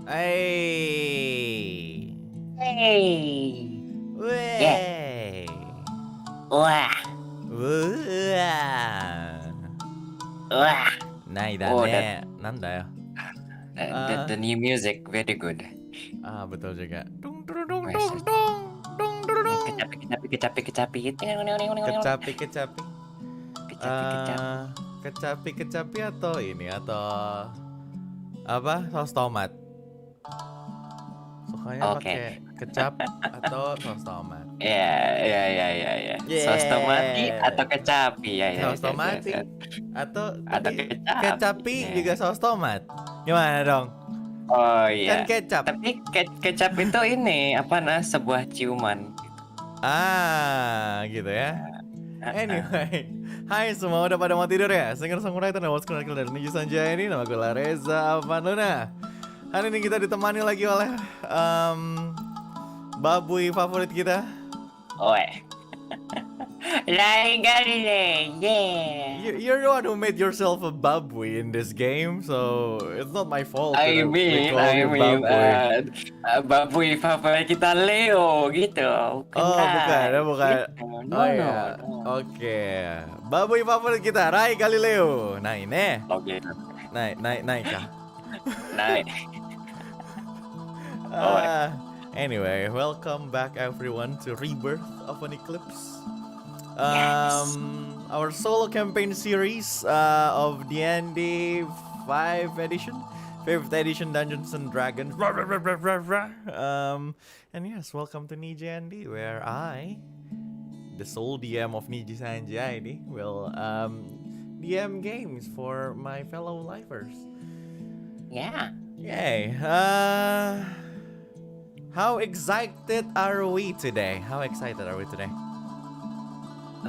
Hey. Hey. Wey. Wah. Wah. ないだね。なんだよ。The new music very good. Betul juga. Dung dung dung Wes. dung dung dung dung. Kecapi. Kecapi. Kecapi atau ini atau apa? Saus tomat. Sukanya pakai kecap atau saus tomat. Ya. Saus tomati atau kecapi ya. Saus tomati atau kecapi. juga saus tomat. Gimana dong? Oh iya. Kan kecap. Tapi kecap itu ini sebuah ciuman. Gitu ya. Anyway, hai semua, udah pada mau tidur ya? Singer-songwriter dan voice connector dari NIJISANJI ID. Nama gue Reza Avanluna. Hari ini kita ditemani lagi oleh babuy favorit kita. Rai Galilei, yeah. You're the one who made yourself a babuy in this game, so it's not my fault. I mean, babuy favorit kita Leo gitu. Bukan. No. Oke. Babuy favorit kita Rai Galilei. Nah ini. Oke. Naik kah? Naik. Anyway, welcome back everyone to ReBirth of an Eclipse. Yes. Our solo campaign series of D&D 5th edition Dungeons and Dragons. And yes, welcome to NIJISANJI, where I, the sole DM of NIJISANJI ID, will DM games for my fellow lifers. Yeah. Yay. How excited are we today?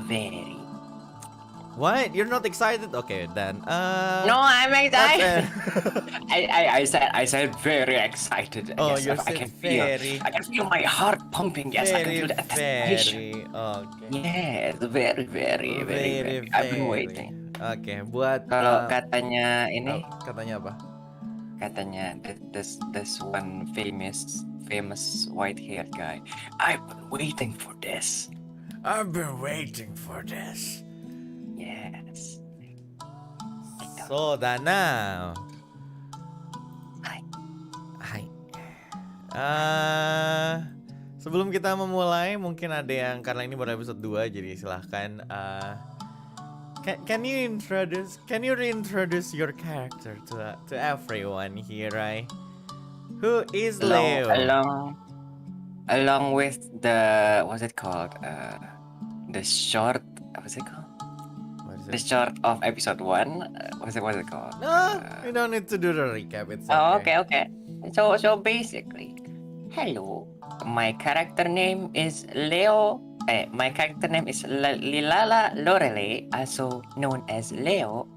Very. What? You're not excited? Okay, then. No, I'm excited. I said very excited. Oh, yes, you I said can very. I can feel my heart pumping. Yes, I can feel the Very. anticipation. Okay. Yes, very. I've been waiting. Okay, buat Kalau katanya ini, katanya apa? katanya this one famous white-haired guy. I've been waiting for this. Yes. So, Dana. Hai. Sebelum kita memulai, mungkin ada yang karena ini baru episode 2, jadi silahkan Can you reintroduce your character to everyone here, right? Who is Leo? Along with the what's it called? The short. What's it called? The short of episode 1. What's it called? No, you don't need to do the recap. It's okay. So basically, hello. My character name is Leo. My character name is Lilala Lorelei, also known as Leo.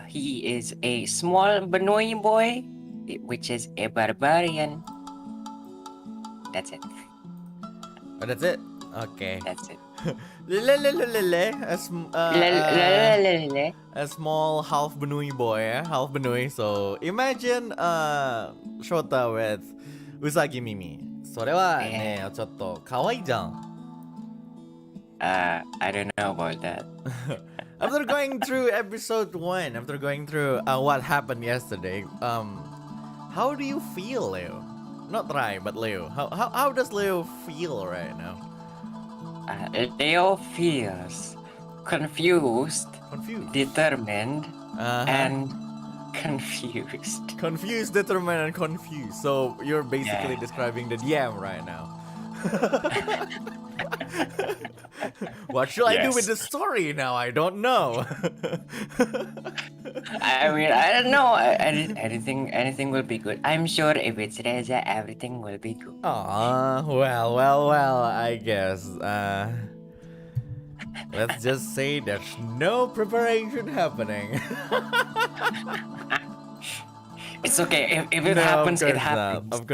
He is a small Benoi boy, which is a barbarian. That's it. Oh, that's it? Okay. That's it. A small half Benui boy, half Benui. So imagine Shota with Usagi Mimi. それはね、ちょっと可愛いじゃん。I don't know about that. After going through episode 1, after going through what happened yesterday, how do you feel, Leo? Not Rai, but Leo. How does Leo feel right now? Leo feels confused, determined, and confused. Confused, determined, and confused. So you're basically describing the DM right now. What should I do with the story now? I don't know. I mean, I don't know. Anything will be good. I'm sure if it's Reza, everything will be good. Well, I guess. Let's just say there's no preparation happening. It's okay. If it happens, it happens. Of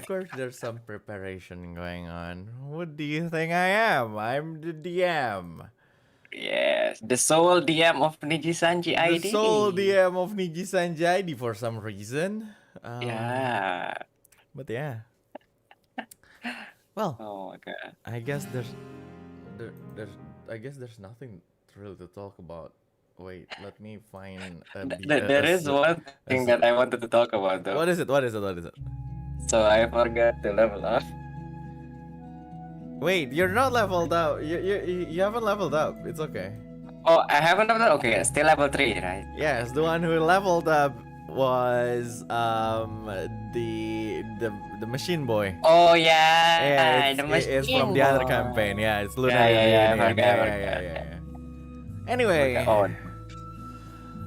course, there's some preparation going on. What do you think I am? I'm the DM. Yes, the sole DM of NIJISANJI ID. The sole DM of NIJISANJI ID for some reason. Yeah. But yeah. Well, Oh my god. I guess there's nothing really to talk about. Wait, let me find There is one thing that I wanted to talk about though. What is it? So I forgot to level up. Wait, you're not leveled up. You haven't leveled up. It's okay. Oh, I haven't leveled up. Okay, still level 3, right? Yes, the one who leveled up was the machine boy. Oh yeah, Yeah, the it's from the machine other boy. campaign. Yeah, it's Luna. Yeah, I forgot. Yeah. Anyway, Oh,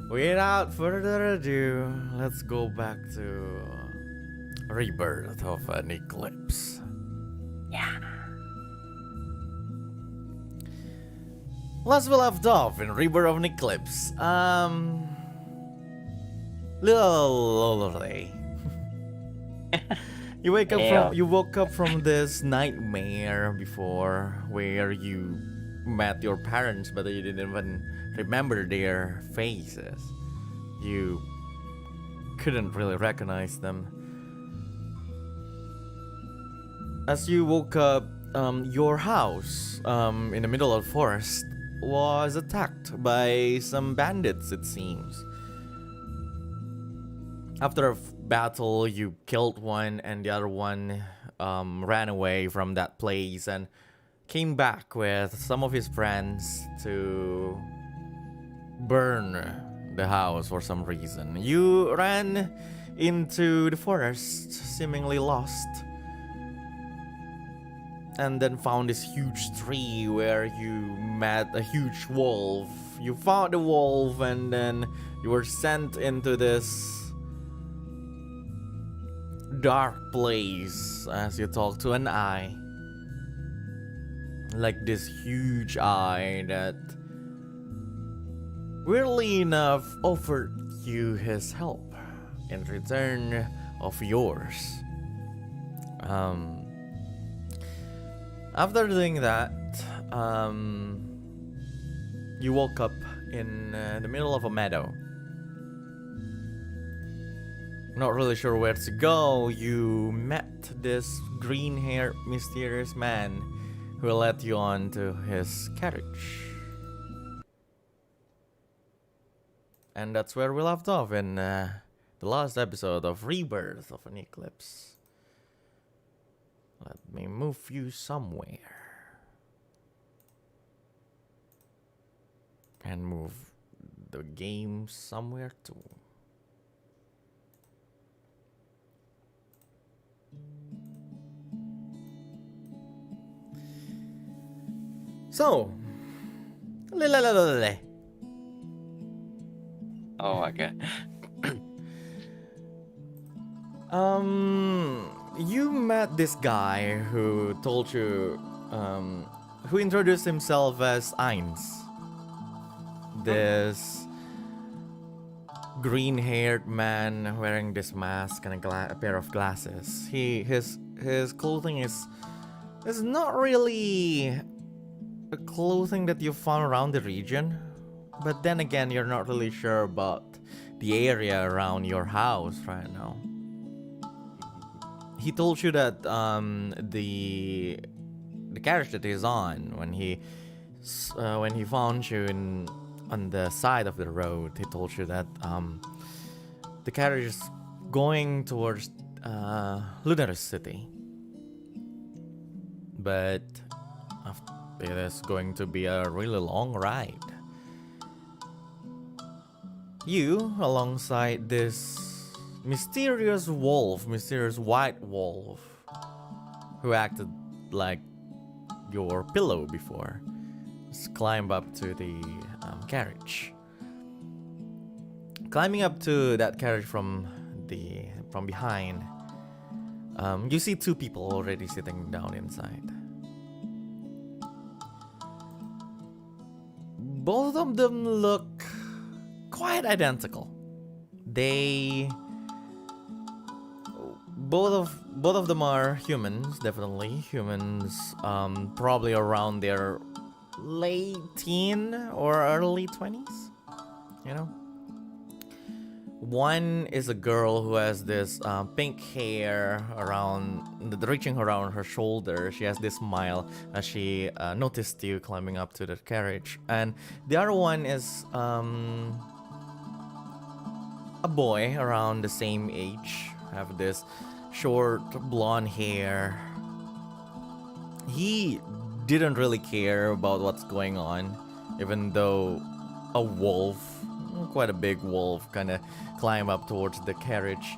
without further ado, let's go back to ReBirth of an Eclipse. yeah. Last we left off in ReBirth of an Eclipse. Little day. You woke up from this nightmare before, where you met your parents, but you didn't even remember their faces. You couldn't really recognize them. As you woke up, your house in the middle of the forest was attacked by some bandits, it seems. After a battle, you killed one, and the other one ran away from that place and came back with some of his friends to burn the house for some reason. You ran into the forest, seemingly lost, and then found this huge tree where you met a huge wolf. You found the wolf, and then you were sent into this dark place as you talk to an eye. Like this huge eye that, weirdly enough, offered you his help in return of yours. After doing that, you woke up in the middle of a meadow. Not really sure where to go. You met this green-haired mysterious man who led you on to his carriage. And that's where we left off in the last episode of ReBirth of an Eclipse. Let me move you somewhere. And move the game somewhere too. So, Oh my god. You met this guy who told you, who introduced himself as Eins. This green-haired man wearing this mask and a pair of glasses. His clothing is not really a clothing that you found around the region, but then again, you're not really sure about the area around your house right now. He told you that the carriage that he's on, when he found you on the side of the road, he told you that the carriage is going towards Lunar City, but it is going to be a really long ride. You, alongside this mysterious white wolf, who acted like your pillow before, just climb up to the carriage. Climbing up to that carriage from behind, you see two people already sitting down inside. Both of them look quite identical. Both of them are humans, definitely humans, probably around their late teen or early 20s, you know. One is a girl who has this pink hair reaching around her shoulder. She has this smile as she noticed you climbing up to the carriage. And the other one is a boy around the same age. Have this short blonde hair. He didn't really care about what's going on, even though a wolf, quite a big wolf, kind of climb up towards the carriage.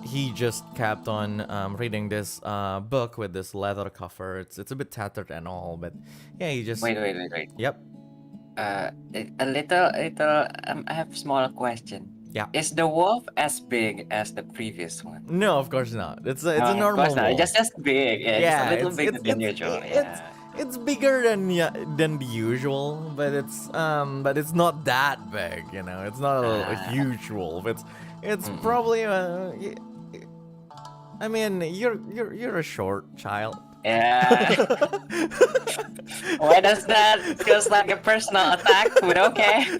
He just kept on reading this book with this leather cover. It's a bit tattered and all, but yeah, he just Wait. Yep. A little. I have a small question. Yeah. Is the wolf as big as the previous one? No, of course not. It's a No, normal of course not. wolf. Just big. Yeah, just a little bigger than it's- usual. it's- It's bigger than the usual, but it's not that big, you know. It's not a huge wolf. It's probably I mean, you're a short child. Yeah. Why does that feels like a personal attack? But okay.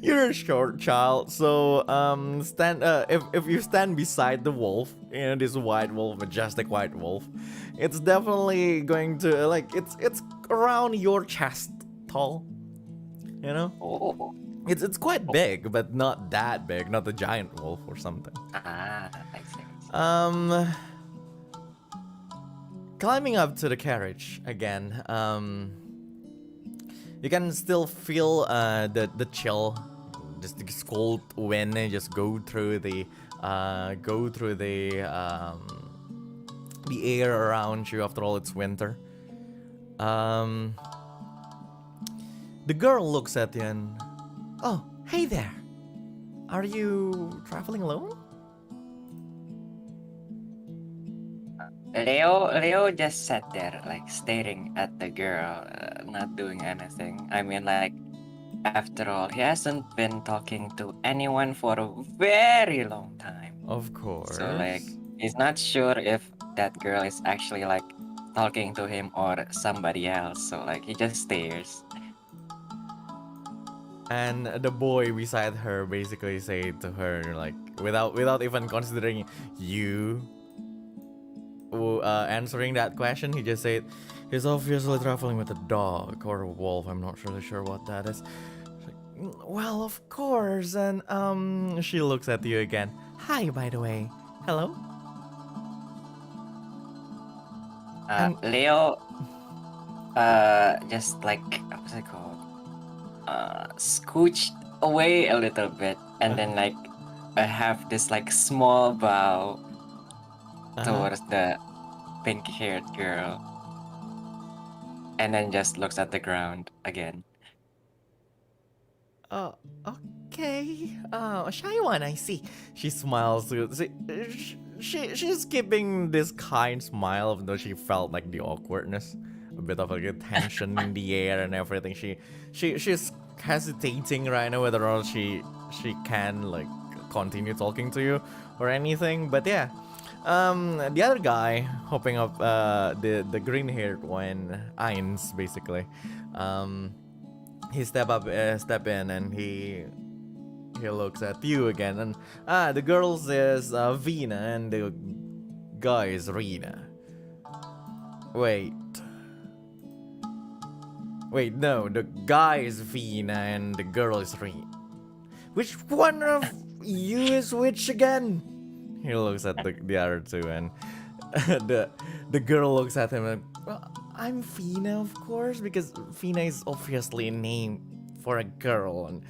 You're a short child, so stand if you stand beside the wolf, you know, this white wolf, majestic white wolf, it's definitely going to it's around your chest tall, you know. Oh. It's quite big, but not that big, not a giant wolf or something. I see. Climbing up to the carriage again, you can still feel the chill, just the cold wind just go through the air around you. After all, it's winter. The girl looks at you and, oh, hey there. Are you traveling alone? Leo just sat there, like staring at the girl, not doing anything. I mean, like, after all, he hasn't been talking to anyone for a very long time. Of course. So, like, he's not sure if that girl is actually, like, talking to him or somebody else. So, like, he just stares. And the boy beside her basically said to her, like, without even considering you answering that question, he just said, he's obviously traveling with a dog or a wolf. I'm not really sure what that is. She's like, well, of course. And she looks at you again. Hi, by the way. Hello. Leo, just like, what's it called? Scooched away a little bit, and then like have this like small bow towards the pink-haired girl, and then just looks at the ground again. Okay. Shy one, I see. She smiles. She's keeping this kind smile, even though she felt like the awkwardness, a bit of like a tension in the air and everything. She's hesitating right now whether or not she can like continue talking to you or anything. But yeah, the other guy hopping up, the green-haired one, Eins basically, he step in and he looks at you again, and the girls is Vina and the guy is Rina. Wait, no, the guy is Vina and the girl is Rina. Which one of you is which again? He looks at the other two, and the girl looks at him and, well, I'm Vina, of course, because Vina is obviously a name for a girl. And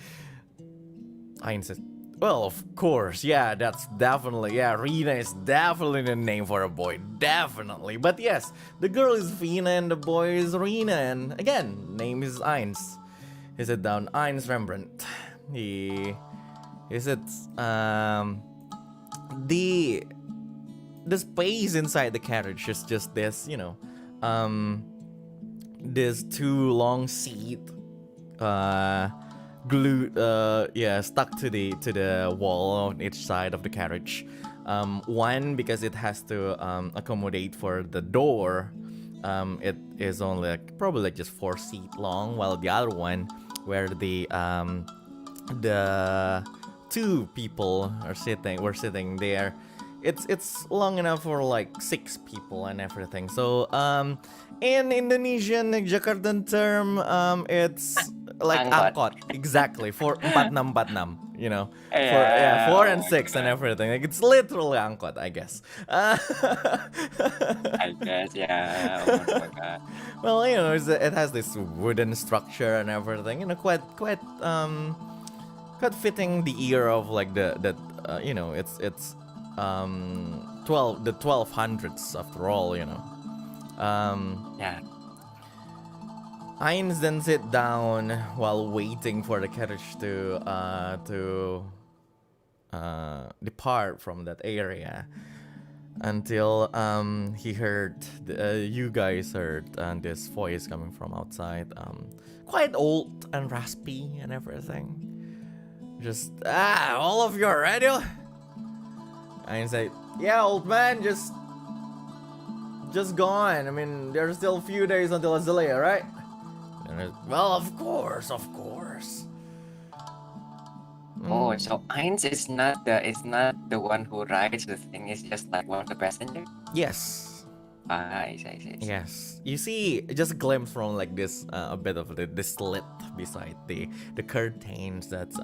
Ayn says, well, of course, yeah, that's definitely, yeah, Rina is definitely the name for a boy, definitely. But yes, the girl is Vina and the boy is Rina, and again, name is Eins. He sat down, Eins Rembrandt. He sits, the space inside the carriage is just this, you know, this two long seat, glued, stuck to the wall on each side of the carriage. One, because it has to accommodate for the door, it is only like, probably like just 4 feet long, while the other one, where the two people were sitting there. It's long enough for like 6 people and everything. So in Indonesian Jakartan term, it's like angkot. Exactly, for 4646, you know. Yeah. 4 and 6 and everything. Like it's literally angkot, I guess. I guess, yeah. Oh my god. Well, you know, it has this wooden structure and everything. You know, quite fitting the era of like you know, it's the 1200s after all, you know. Yeah. Heinz then sit down while waiting for the carriage to depart from that area until he heard you guys heard this voice coming from outside, quite old and raspy and everything. Just all of you are ready? And he said, yeah, old man, just go on. I mean, there's still a few days until Azalea, right? And well, of course. Oh, so Heinz is not the one who rides the thing. It's just like one of the passengers. Yes. I see. Yes. You see just a glimpse from like this a bit of the slit beside the curtains that's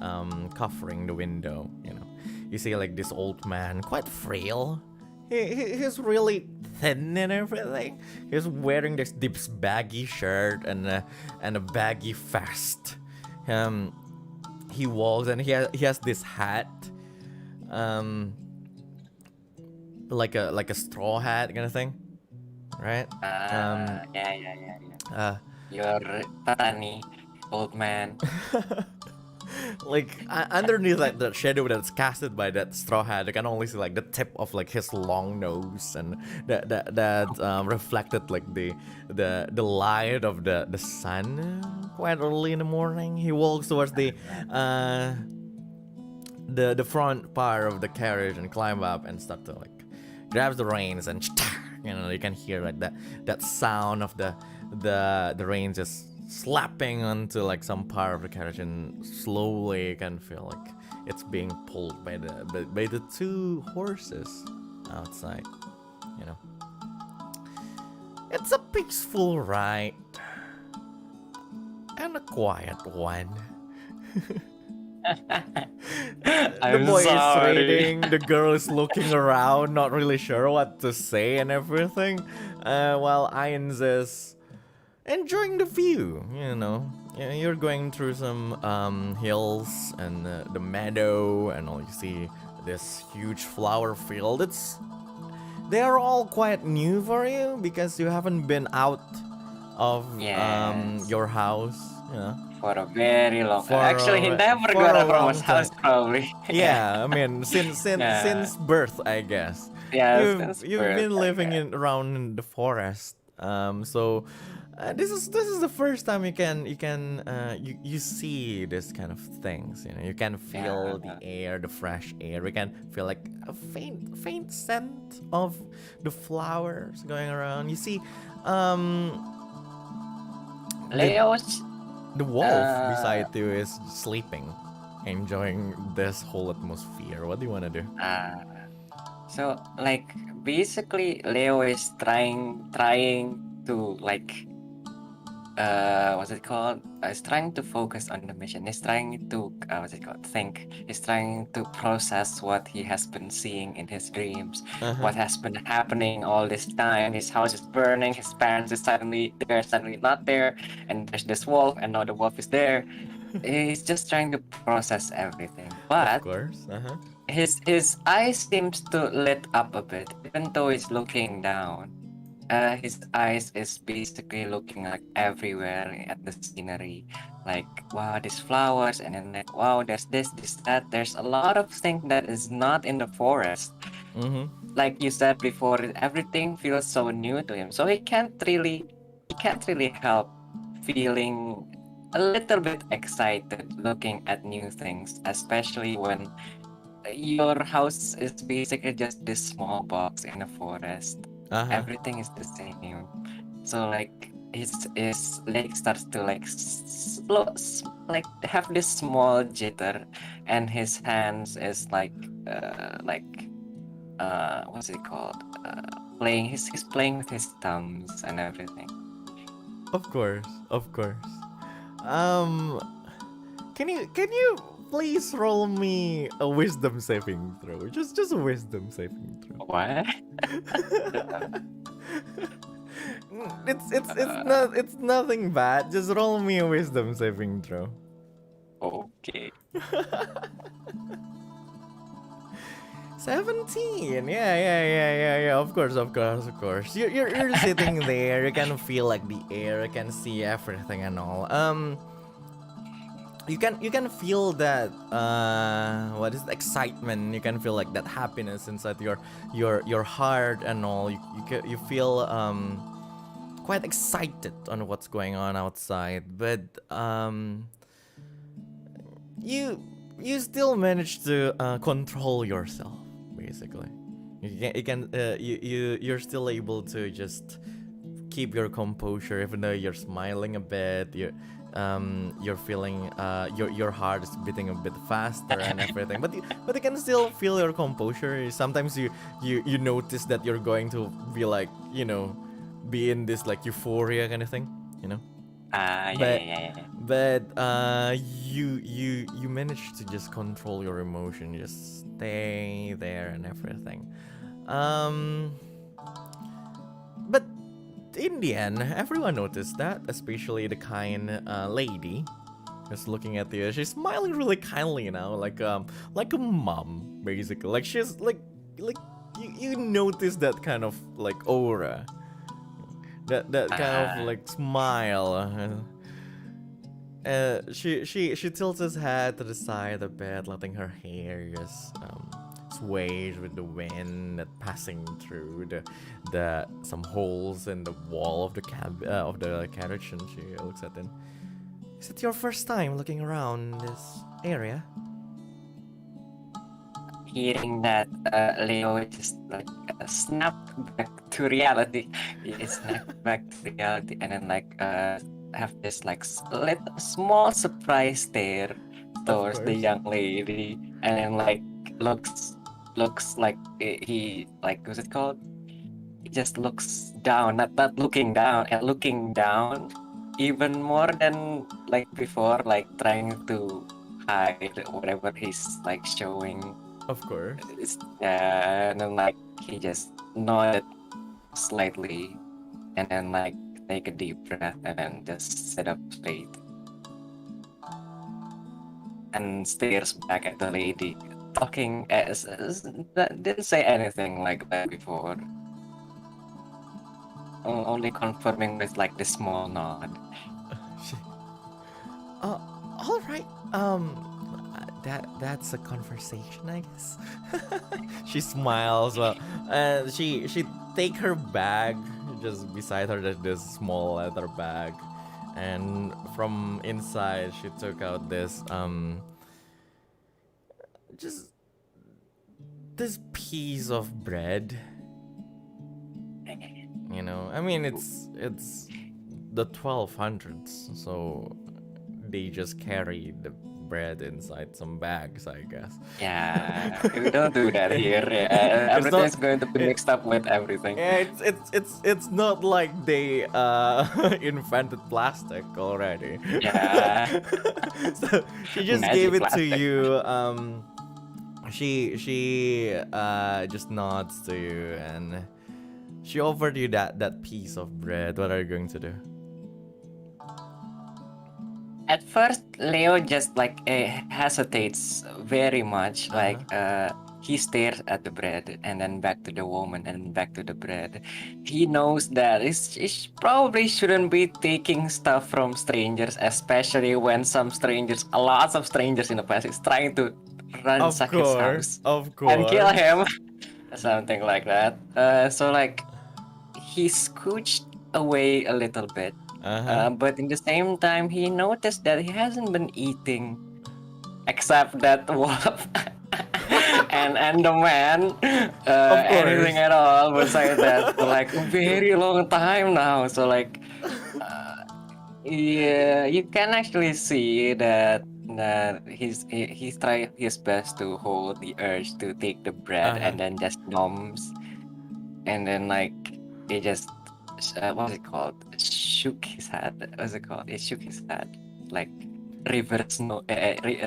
covering the window, you know. You see like this old man, quite frail. He's really thin and everything. He's wearing this baggy shirt and a baggy vest. He walks and he has this hat, like a straw hat kind of thing, right? Yeah. You're Tatani, old man. Like underneath like the shadow that's casted by that straw hat, you can only see like the tip of like his long nose and that reflected like the light of the sun quite early in the morning. He walks towards the front part of the carriage and climb up and start to like grabs the reins and you know, you can hear like that sound of the reins just slapping onto like some part of the carriage, and slowly you can feel like it's being pulled by the 2 horses outside, you know. It's a peaceful ride and a quiet one. The boy is waiting, the girl is looking around, not really sure what to say and everything, while Ainz is enjoying the view, you know. You're going through some hills and the meadow, and all you see this huge flower field. They are all quite new for you because you haven't been out of your house, you know. For a very long time. Actually, he never got out from his house, probably. Yeah, I mean, since birth, I guess. Yeah, you've been living around the forest. So this is the first time you see this kind of things. You know, you can feel the air, the fresh air. You can feel like a faint scent of the flowers going around. You see, Leo's. The wolf beside you is sleeping, enjoying this whole atmosphere. What do you want to do? So like basically Leo is trying to like what's it called? Is trying to focus on the mission. He's trying to think. He's trying to process what he has been seeing in his dreams. What has been happening all this time. His house is burning. His parents is suddenly not there, and there's this wolf, and now the wolf is there. He's just trying to process everything. But of course, his eyes seems to lit up a bit, even though he's looking down. His eyes is basically looking like everywhere at the scenery, like wow, these flowers, and then like wow, there's this, that. There's a lot of things that is not in the forest. Like you said before, everything feels so new to him, so he can't really help feeling a little bit excited looking at new things, especially when your house is basically just this small box in a forest. Everything is the same. So like his leg starts to like like have this small jitter, and his hands is like what's it called? Playing. He's playing with his thumbs and everything. Of course. Can you please roll me a wisdom saving throw? Just a wisdom saving throw. What? It's nothing bad. Just roll me a wisdom saving throw. Okay. 17. Yeah. Of course. You're sitting there. You can feel like the air. You can see everything and all. You can feel that what is the excitement? You can feel like that happiness inside your heart and all. You feel quite excited on what's going on outside, but you still manage to control yourself. Basically, you're still able to just keep your composure, even though you're smiling a bit. You're feeling your heart is beating a bit faster and everything, but you can still feel your composure. Sometimes you notice that you're going to be like, be in this like euphoria kind of thing, Yeah. But you manage to just control your emotion, just stay there and everything. But in the end, everyone noticed that, especially the kind lady just looking at you. She's smiling really kindly now, like a mom, basically. Like she's like you notice that kind of like aura, that kind of like smile. She tilts his head to the side a bit, letting her hair just sway with the wind that passing through the some holes in the wall of the carriage, and she looks at him. Is it your first time looking around this area? Hearing that, Leo just like snapped back to reality. He snapped back to reality, and then like have this like small surprise stare towards the young lady, and then like looks like he like, what's it called? He just looks down, not looking down, and looking down even more than like before, like trying to hide whatever he's like showing. Of course. And then like he just nodded slightly, and then like take a deep breath, and then just sit up straight and stares back at the lady, talking as didn't say anything like that before. Only confirming with like the small nod. All right. That's a conversation, I guess. She smiles. Well, and she take her bag just beside her. There's this small leather bag, and from inside she took out this just this piece of bread. I mean, it's the 1200s, so they just carry the bread inside some bags, I guess. Yeah, we don't do that here. Everything's going to be mixed up with everything. Yeah, it's not like they invented plastic already. Yeah. So she just Magic gave it plastic. to you. She just nods to you, and she offered you that piece of bread. What are you going to do? At first, Leo just like hesitates very much. Like he stares at the bread, and then back to the woman, and back to the bread. He knows that he probably shouldn't be taking stuff from strangers, especially when lots of strangers in the past is trying to ransack his house Of course. and kill him, something like that. So like he scooched away a little bit. But in the same time, he noticed that he hasn't been eating except that wolf and the man, anything at all besides that for like a very long time now. So like Yeah, you can actually see that he's trying his best to hold the urge to take the bread Uh-huh. and then just noms, and then like he just what's it called? Shook his head. What's it called? It shook his head like reverse no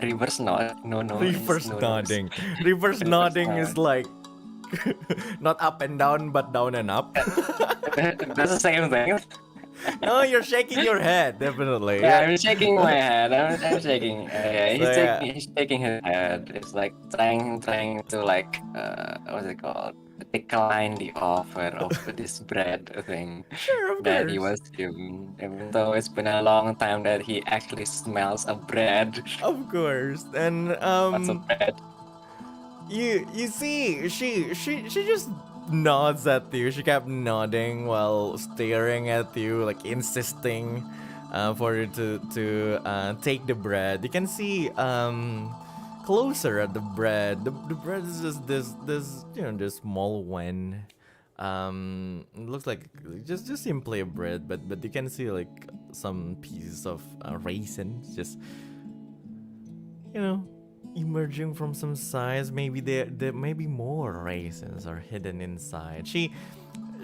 reverse nod no no Reverse no nodding. Reverse Reverse nodding is nod. like not up and down, but down and up. That's the same thing. No, you're shaking your head, definitely. Yeah, I'm shaking my head. I'm shaking. Yeah, So, yeah. he's shaking his head. It's like trying to like what's it called? Decline the offer of this bread thing Sure, of that he course. was given. Even though it's been a long time that he actually smells a bread. Of course. And What's a bread? you see, she just nods at you. She kept nodding while staring at you, like insisting for you to take the bread. You can see closer at the bread. The bread is just this this small one. It looks like just simply a bread, but you can see like some pieces of raisins just emerging from some sides. Maybe there may be more raisins are hidden inside.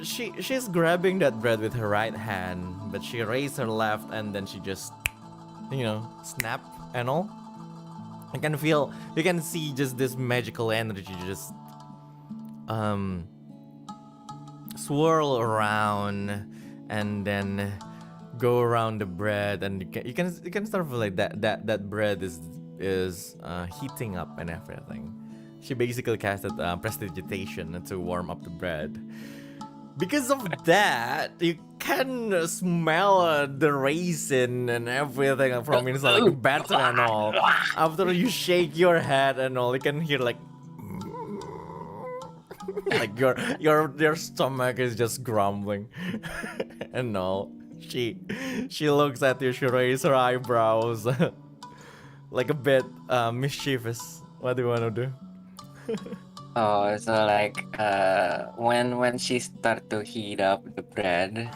She's grabbing that bread with her right hand, but she raised her left and then she just snap and all. You can see just this magical energy just swirl around and then go around the bread, and you can start feel like that bread is heating up and everything. She basically casted prestidigitation to warm up the bread. Because of that, you can smell the raisin and everything from inside, like batter and all. After you shake your head and all, you can hear like like your stomach is just grumbling and all. She looks at you. She raises her eyebrows, like a bit mischievous. What do you want to do? Oh, so like when she start to heat up the bread,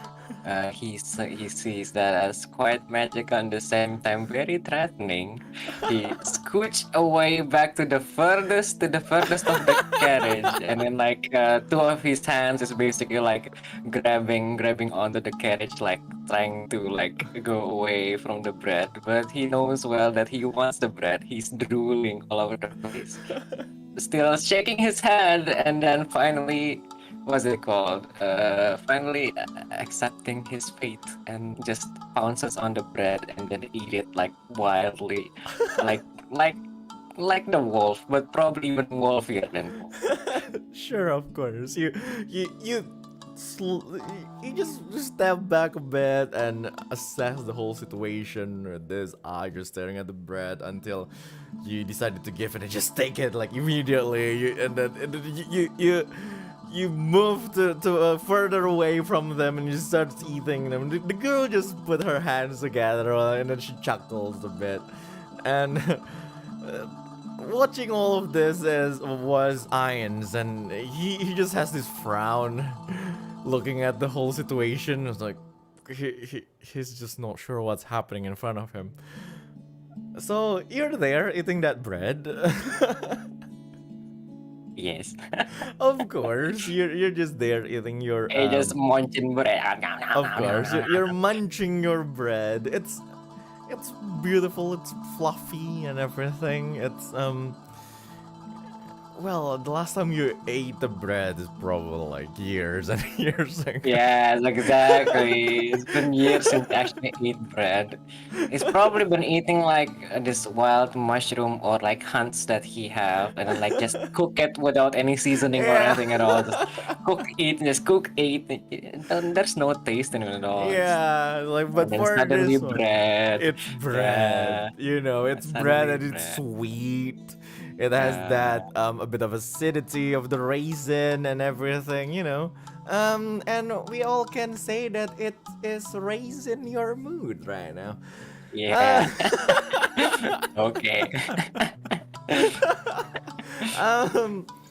he sees that as quite magical and at the same time very threatening. He scooch away back to the furthest of the carriage, and then like two of his hands is basically like grabbing onto the carriage, like trying to like go away from the bread. But he knows well that he wants the bread. He's drooling all over the place, still shaking his head, and then finally, what's it called? Finally accepting his fate and just pounces on the bread and then eat it like wildly, like the wolf, but probably even wolfier than wolf. Sure, of course. You just step back a bit and assess the whole situation with this eye just staring at the bread until you decided to give it and just take it like immediately. And then you move to further away from them and you start eating them. The girl just put her hands together and then she chuckles a bit. And watching all of this was Irons, and he just has this frown looking at the whole situation. It's like he's just not sure what's happening in front of him. So you're there eating that bread. Yes. Of course, you're just there eating your. He just munching bread. Of course, you're munching your bread. It's beautiful. It's fluffy and everything. It's well, the last time you ate the bread is probably like years and years ago. Yes, exactly. It's been years since I actually ate bread. He's probably been eating like this wild mushroom or like hunts that he have, and then like just cook it without any seasoning or Yeah. anything at all. Just cook, eat. There's no taste in it at all. Yeah, like but And then for suddenly this one, bread. it's bread. It's Suddenly bread and it's bread. sweet. It has that a bit of acidity of the raisin and everything, and we all can say that it is raising your mood right now. Yeah. Okay.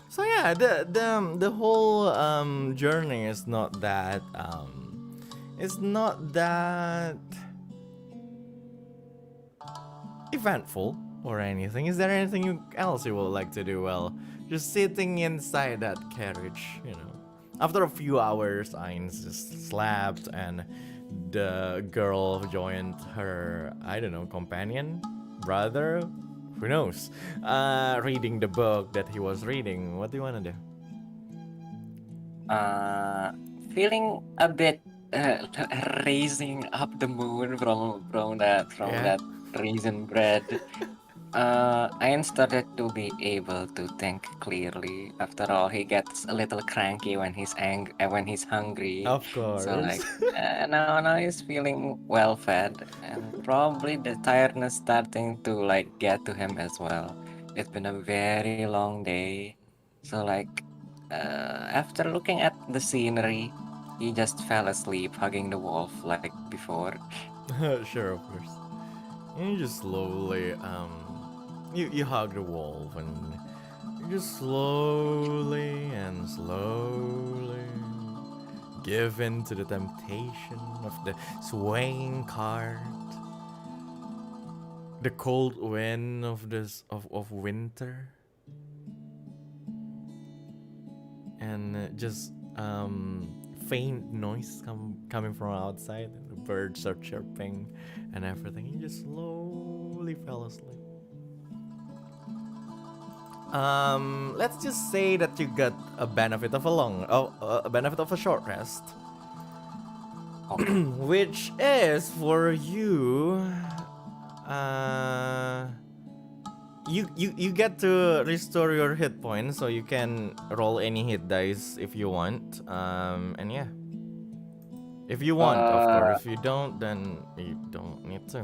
So yeah, the whole journey is not that eventful or anything. Is there anything else you would like to do while just sitting inside that carriage, you know? After a few hours, Ainz just slept and the girl joined her, I don't know, companion, brother, who knows, reading the book that he was reading. What do you want to do? Feeling a bit raising up the moon from that raisin bread. I started to be able to think clearly. After all, he gets a little cranky when he's hungry. Of course. So like now he's feeling well fed, and probably the tiredness starting to like get to him as well. It's been a very long day, so like after looking at the scenery, he just fell asleep hugging the wolf like before. Sure, of course. And you just slowly you hug the wolf and you just slowly give in to the temptation of the swaying cart, the cold wind of winter, and just faint noise coming from outside. The birds are chirping and everything. You just slowly fell asleep. Let's just say that you got a benefit of a short rest, which is for you. You get to restore your hit points, so you can roll any hit dice if you want. And yeah, if you want, of course. If you don't, then you don't need to.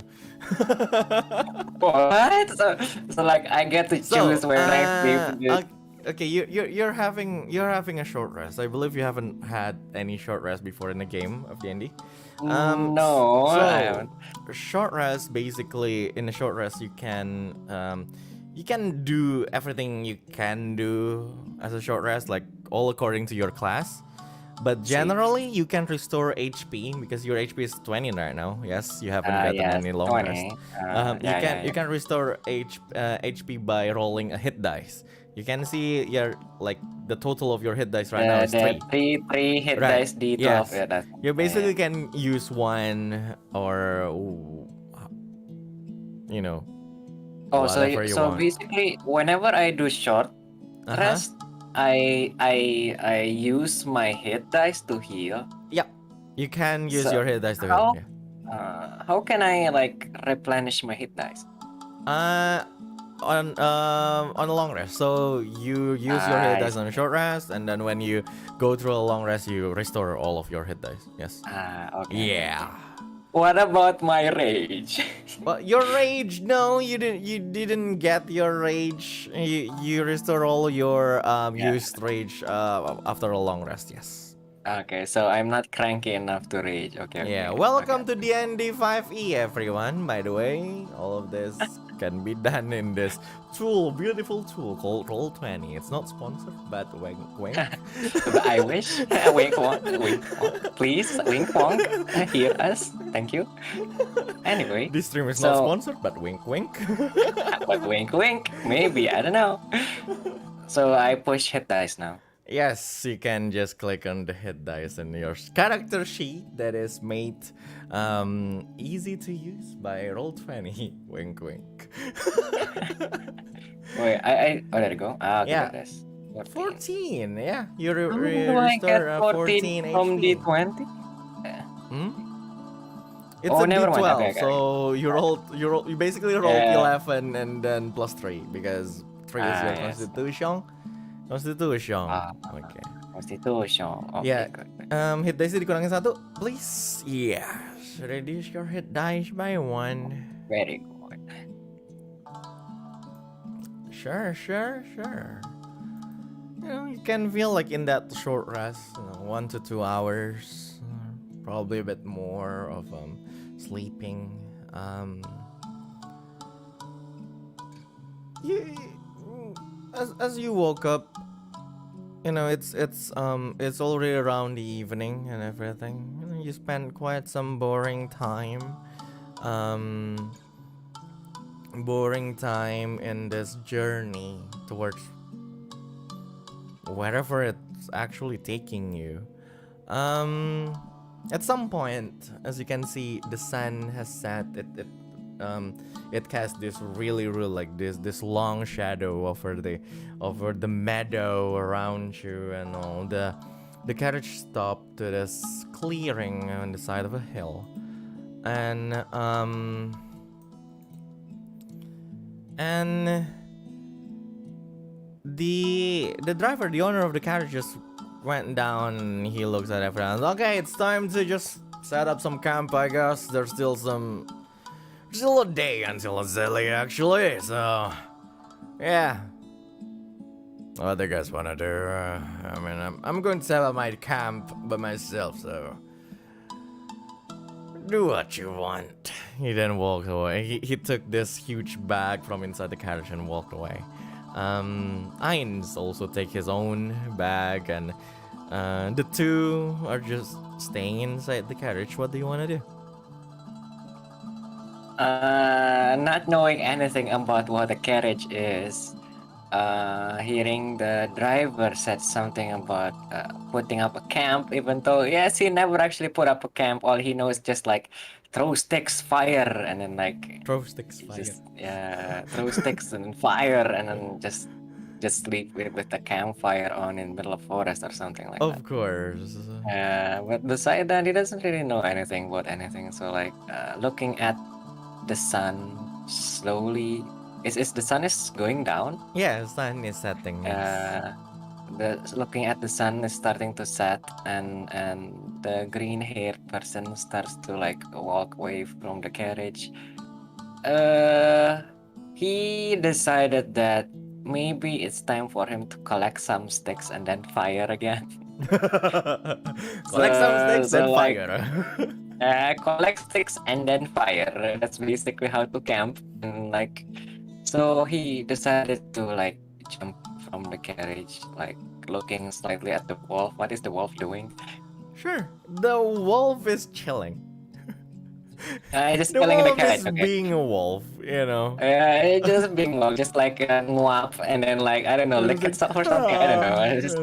What? So like I get to choose when I sleep. Okay, you're having a short rest. I believe you haven't had any short rest before in a game of D&D. No, so, I haven't. Short rest, basically, in a short rest you can do everything you can do as a short rest, like all according to your class. But generally, you can restore HP because your HP is 20 right now. Yes, you haven't gotten any long 20. rest. You can restore HP by rolling a hit dice. You can see the total of your hit dice right now is 3. Three hit dice D12. Yes. Yeah, You basically can use one or whatever you want. Basically, whenever I do short rest, I use my hit dice to heal. Yep, you can use your hit dice to heal. How can I like replenish my hit dice? On a long rest. So you use your hit dice on a short rest, and then when you go through a long rest, you restore all of your hit dice. Yes. Okay. Yeah. What about my rage? Well, your rage? No, you didn't. You didn't get your rage. You restore all your used rage after a long rest. Yes. Okay, so I'm not cranky enough to rage. Okay. Yeah. Welcome to D&D 5e, everyone. By the way, all of this can be done in this beautiful tool called Roll20. It's not sponsored, but wink wink. I wish. Wink wonk, wink wonk. Please, wink wonk. Hear us. Thank you. Anyway. This stream is not sponsored, but wink wink. But wink wink. Maybe, I don't know. So I push hit dice now. Yes, you can just click on the hit dice in your character sheet that is made easy to use by Roll20. Wink wink. Wait, there you go. Okay, yeah. This. 14. Yeah, you restore 14 HP. From D20? It's a never D12, mind. Okay. So you basically roll 11 and then plus 3 because 3 is your constitution. Constitution. Okay. Constitution. Okay, Yeah. good. Hit dice dikurangin 1, please. Yes. Reduce your hit dice by 1. Very good. Sure. You can feel like in that short rest, 1 to 2 hours, probably a bit more of sleeping. As you woke up, it's already around the evening and everything. You spent quite some boring time boring time in this journey towards wherever it's actually taking you. At some point, as you can see, the sun has set. It casts this really like this long shadow over the meadow around you, and all. The carriage stopped to this clearing on the side of a hill, and the driver, the owner of the carriage, just went down and he looks at everyone. Okay, it's time to just set up some camp, I guess. There's still a day until Azalea, actually, so yeah. What do you guys wanna do? I mean, I'm going to set up my camp by myself, so do what you want. He then walked away. He took this huge bag from inside the carriage and walked away. Ainz also take his own bag, and the two are just staying inside the carriage. What do you want to do? Not knowing anything about what a carriage is, hearing the driver said something about putting up a camp, even though, yes, he never actually put up a camp. All he knows is just like throw sticks, fire, and then like Throw sticks, fire. just throw sticks and fire, and then just sleep with the campfire on in the middle of forest or something like that. Of course. But besides that, he doesn't really know anything about anything. So like looking at the sun slowly. Is the sun is going down? Yeah, the sun is setting. Looking at the sun is starting to set, and the green-haired person starts to like walk away from the carriage. He decided that maybe it's time for him to collect some sticks and then fire again. Collect some sticks and like, fire. Collect sticks and then fire. That's basically how to camp. And like, so he decided to like jump from the carriage, like looking slightly at the wolf. What is the wolf doing? Sure, the wolf is chilling. Just The killing the wolf carriage. is Okay. being a wolf, you know. Just being wolf, just like nguap, and then like I don't know, lick itself or something. I don't know. I just,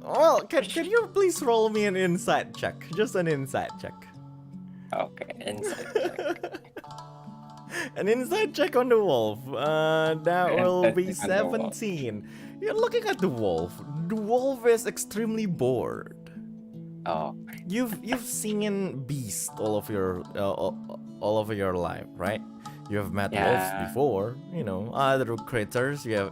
Well, can you please roll me an insight check? Just an insight check. okay, inside check. An insight check on the wolf. That will be Insight check on the wolf. 17. You're looking at the wolf. The wolf is extremely bored. Oh, You've seen beasts all of your life, right? You have met wolves Yeah. before, you know, other critters. You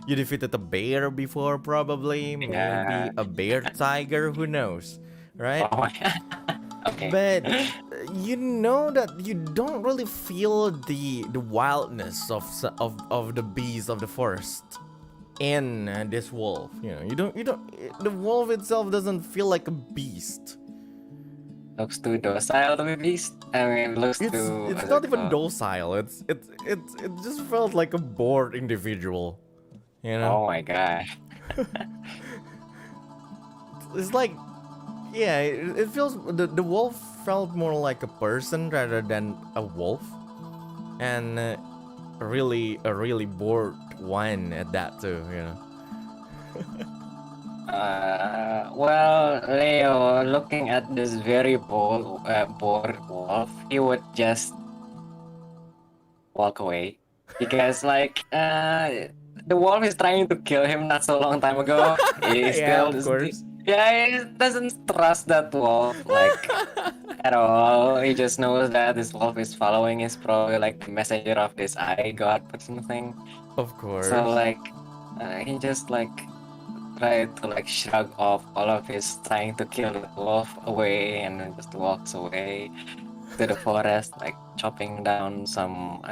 defeated a bear before, probably, maybe Yeah. a bear tiger. Who knows, right? oh my God. Okay. But you know that you don't really feel the wildness of the beast of the forest in this wolf. You know, you don't. The wolf itself doesn't feel like a beast. Looks too docile to be beast. I mean, looks It's too. it's not even docile. It just felt like a bored individual. You know, Oh my God. it's like, yeah, it feels the wolf felt more like a person rather than a wolf, and a really bored one at that too. You know. Well, Leo, looking at this very bored wolf, he would just walk away because, like, the wolf is trying to kill him not so long time ago. He Yeah, still of course. Yeah, he doesn't trust that wolf like at all. He just knows that this wolf is following. Is probably like the messenger of this eye god or something. Of course. So like, he just like tried to like shrug off all of his trying to kill the wolf away, and then just walks away to the forest, like chopping down some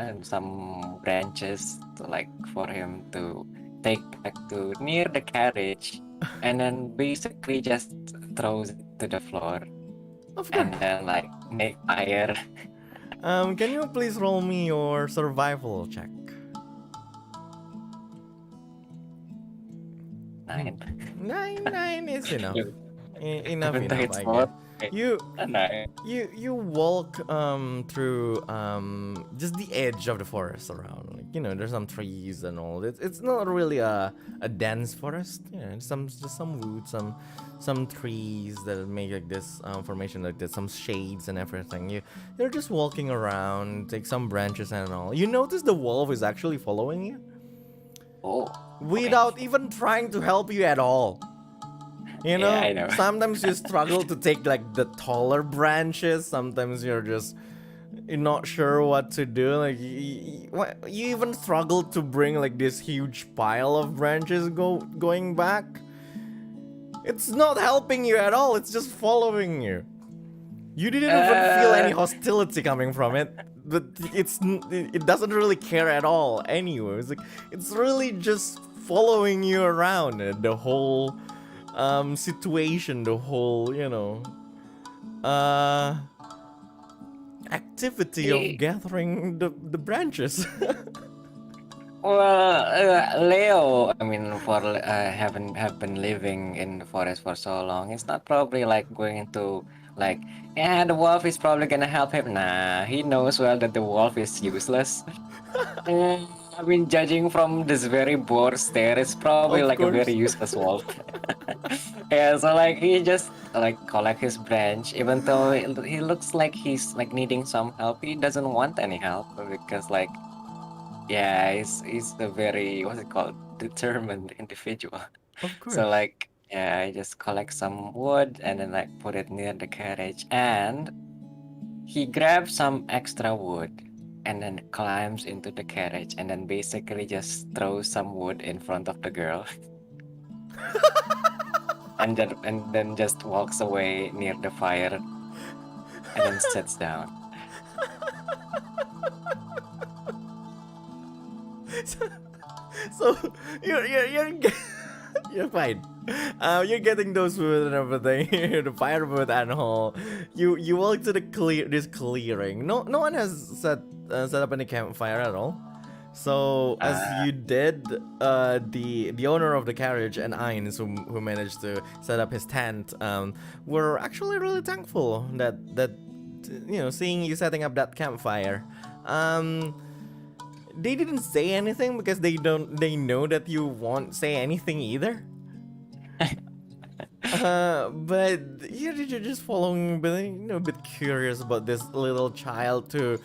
branches to like for him to take back to near the carriage, and then basically just throws it to the floor, Of course. and then like make fire. Can you please roll me your survival check? 9. 9 is enough. Enough, Even though I it's guess. not, You 9. you walk through just the edge of the forest around. Like there's some trees and all. It's not really a dense forest. Just some wood, some trees that make like this formation like this, some shades and everything. You're just walking around, take some branches and all. You notice the wolf is actually following you without even trying to help you at all. Yeah, I know. Sometimes you struggle to take like the taller branches. Sometimes you're not sure what to do. Like you even struggle to bring like this huge pile of branches going back. It's not helping you at all. It's just following you. You didn't even feel any hostility coming from it, but it doesn't really care at all. Anyway, it's really just following you around the whole situation, the whole activity of gathering the branches. Well, Leo, I mean, have been living in the forest for so long. It's not probably like going to the wolf is probably gonna help him. Nah, he knows well that the wolf is useless. I mean, judging from this very bored stare, it's probably Of like a course. very useless wolf. Yeah, so like he just collect his branch, even though he looks like he's like needing some help. He doesn't want any help because he's a very determined individual. Of course. So I just collect some wood and then put it near the carriage, and he grabs some extra wood and then climbs into the carriage and then basically just throws some wood in front of the girl. and then just walks away near the fire and then sits down. So you're fine. You're getting those wood and everything, the firewood and all. You walk to this clearing. No one has set up any campfire at all. So as you did, the owner of the carriage and Ains, who managed to set up his tent, were actually really thankful that seeing you setting up that campfire. They didn't say anything because they know that you won't say anything either. But you're just following, a bit curious about this little child to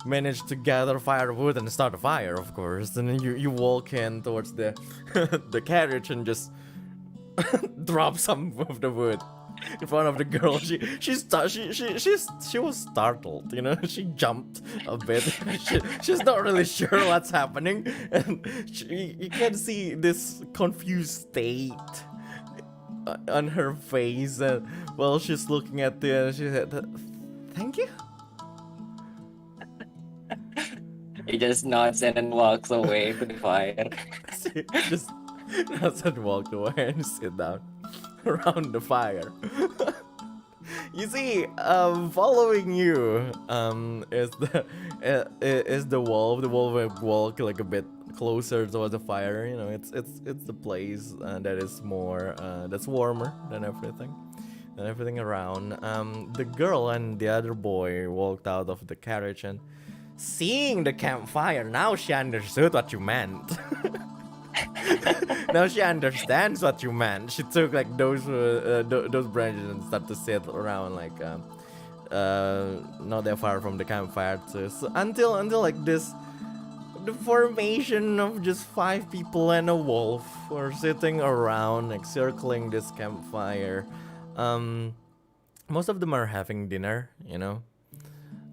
manage to gather firewood and start a fire, of course. And then you walk in towards the the carriage and just drop some of the wood in front of the girl. She was startled, she jumped a bit. She's not really sure what's happening, and you can see this confused state on her face while she's looking at you, and she said, "Thank you." He just nods and then walks away to the fire. She just doesn't walk away and sit down around the fire. You see, following you is the wolf. The wolf will walk like a bit closer towards the fire. It's the place that is more that's warmer than everything around. The girl and the other boy walked out of the carriage, and seeing the campfire, now she understood what you meant. Now she understands what you meant. She took like those branches and started to sit around not that far from the campfire too. So until like the formation of just 5 people and a wolf were sitting around, like circling this campfire. Most of them are having dinner,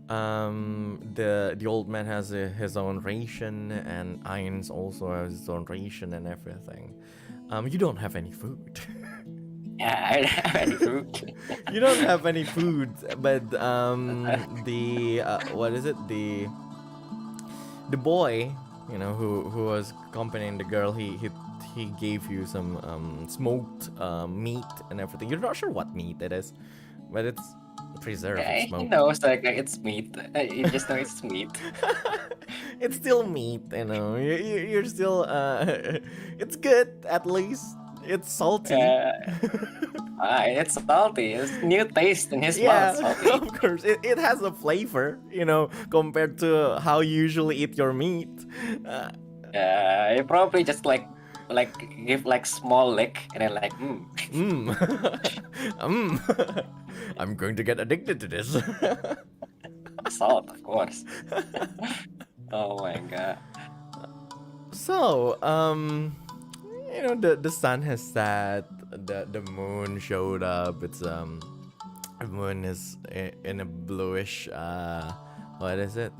The old man has his own ration, and Ains also has his own ration and everything. You don't have any food. Yeah, I don't have any food. You don't have any food, but the boy, who was accompanying the girl, he gave you some smoked meat and everything. You're not sure what meat it is, but it's preserved. Yeah, he smoked. knows it's meat. You just know it's meat. It's still meat, You're still it's good at least. It's salty. It's salty. It's new taste in his Yeah, mouth. Salty. of course. It has a flavor, compared to how you usually eat your meat. Yeah, he probably just like give like small lick and then like Mm. I'm going to get addicted to this. salt, of course. Oh my god. So, the sun has set, the moon showed up. It's the moon is in a bluish what is it?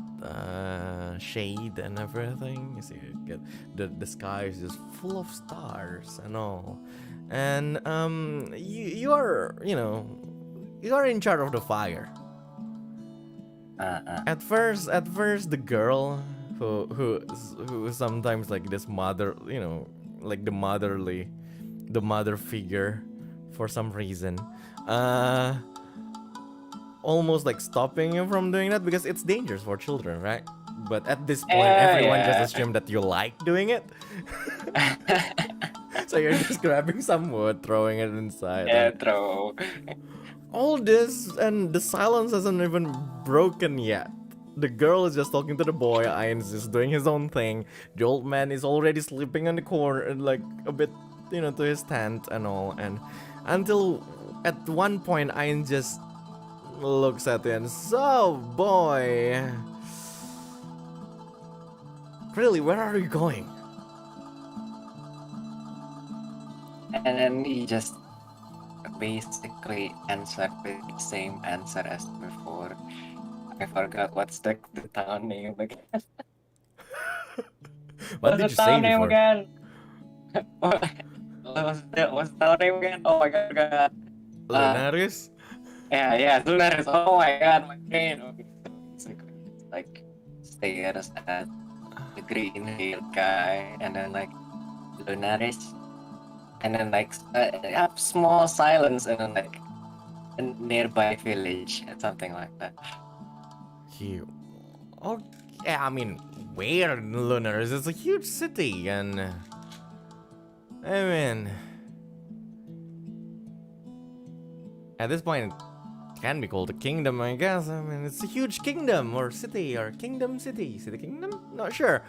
Shade and everything. You see, the sky is just full of stars and all. And you are in charge of the fire. At first, the girl who sometimes like this mother, like the mother figure, for some reason, almost like stopping you from doing that because it's dangerous for children, right? But at this point, everyone just assumed that you like doing it. So you're just grabbing some wood, throwing it inside. Yeah, throw. All this, and the silence hasn't even broken yet. The girl is just talking to the boy, Ian's just doing his own thing. The old man is already sleeping in the corner, like a bit, to his tent and all. And until at one point, Ian just looks at it and, so boy, really, where are you going? And then he just basically answered with the same answer as before. I forgot what's the town name again. What did you say name before? again? What's the town name again? Oh my god. Lunaris? Yeah, Lunaris. Oh my god, my brain. Like stares at the green-haired guy, and then like Lunaris, and then like have small silence, and then like a nearby village, and something like that. Oh, yeah, I mean, where in Lunaris? It's a huge city, and I mean, at this point, it can be called a kingdom, I guess. I mean, it's a huge kingdom or city or kingdom city kingdom. Not sure.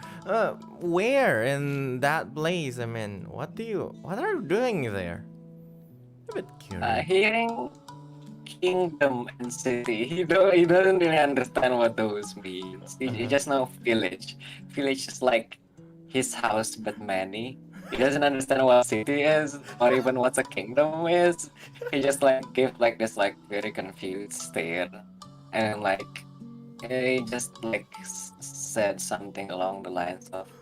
Where in that place? I mean, what are you doing there? A bit curious. Hearing kingdom and city, he doesn't really understand what those means. He just know village. Village is like his house but many. He doesn't understand what city is or even what a kingdom is. He just like gave like this like very confused stare, and like he just like said something along the lines of,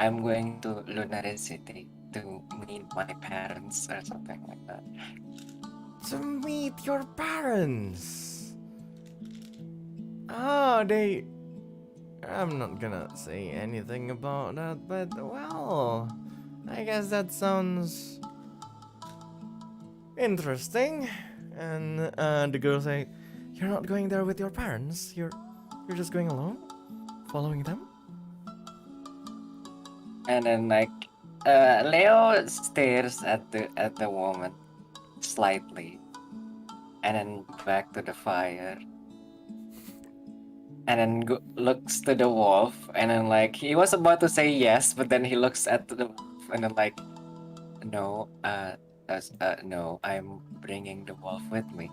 "I'm going to Lunaris City to meet my parents" or something like that. To meet your parents. I'm not gonna say anything about that, but well, I guess that sounds interesting. And the girl said, "You're not going there with your parents. You're just going alone, following them." And then like Leo stares at the woman slightly, and then back to the fire, and then looks to the wolf, and then like he was about to say yes, but then he looks at the wolf, and then like, no, no, I'm bringing the wolf with me.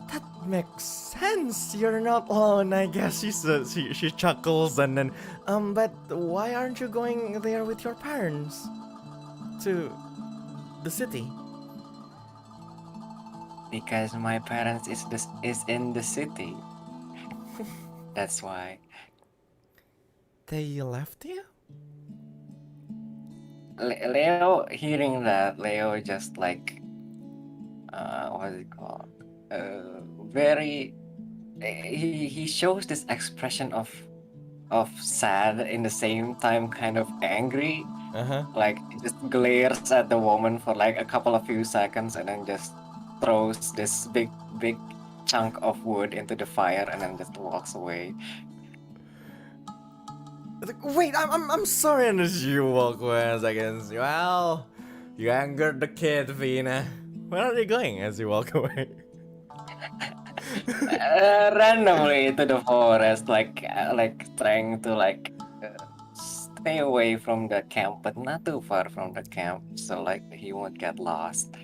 That makes sense. You're not alone, I guess. She chuckles, and then but why aren't you going there with your parents to the city? Because my parents is in the city. That's why. They left you? Leo, hearing that, Leo just like, what is it called? Very. He shows this expression of sad in the same time, kind of angry. Like he just glares at the woman for like a few seconds, and then just throws this big chunk of wood into the fire, and then just walks away. Like, wait, I'm sorry, and as you walk away a second. Well, you angered the kid, Vina. Where are you going as you walk away? Randomly to the forest, like trying to stay away from the camp, but not too far from the camp, so like he won't get lost.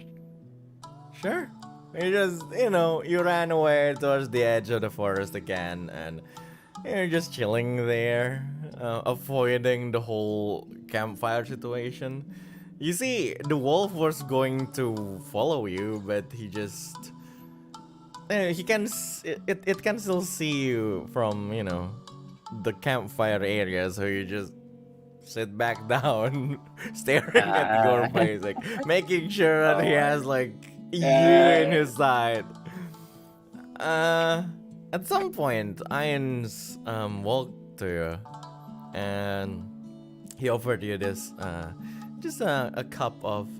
Sure. You just, you ran away towards the edge of the forest again, and you're just chilling there, avoiding the whole campfire situation. You see, the wolf was going to follow you, but he just... It can still see you from, the campfire area, so you just sit back down, staring at your face, like, making sure that he has, you in his side. At some point, Irons walked to you, and he offered you this, just a cup of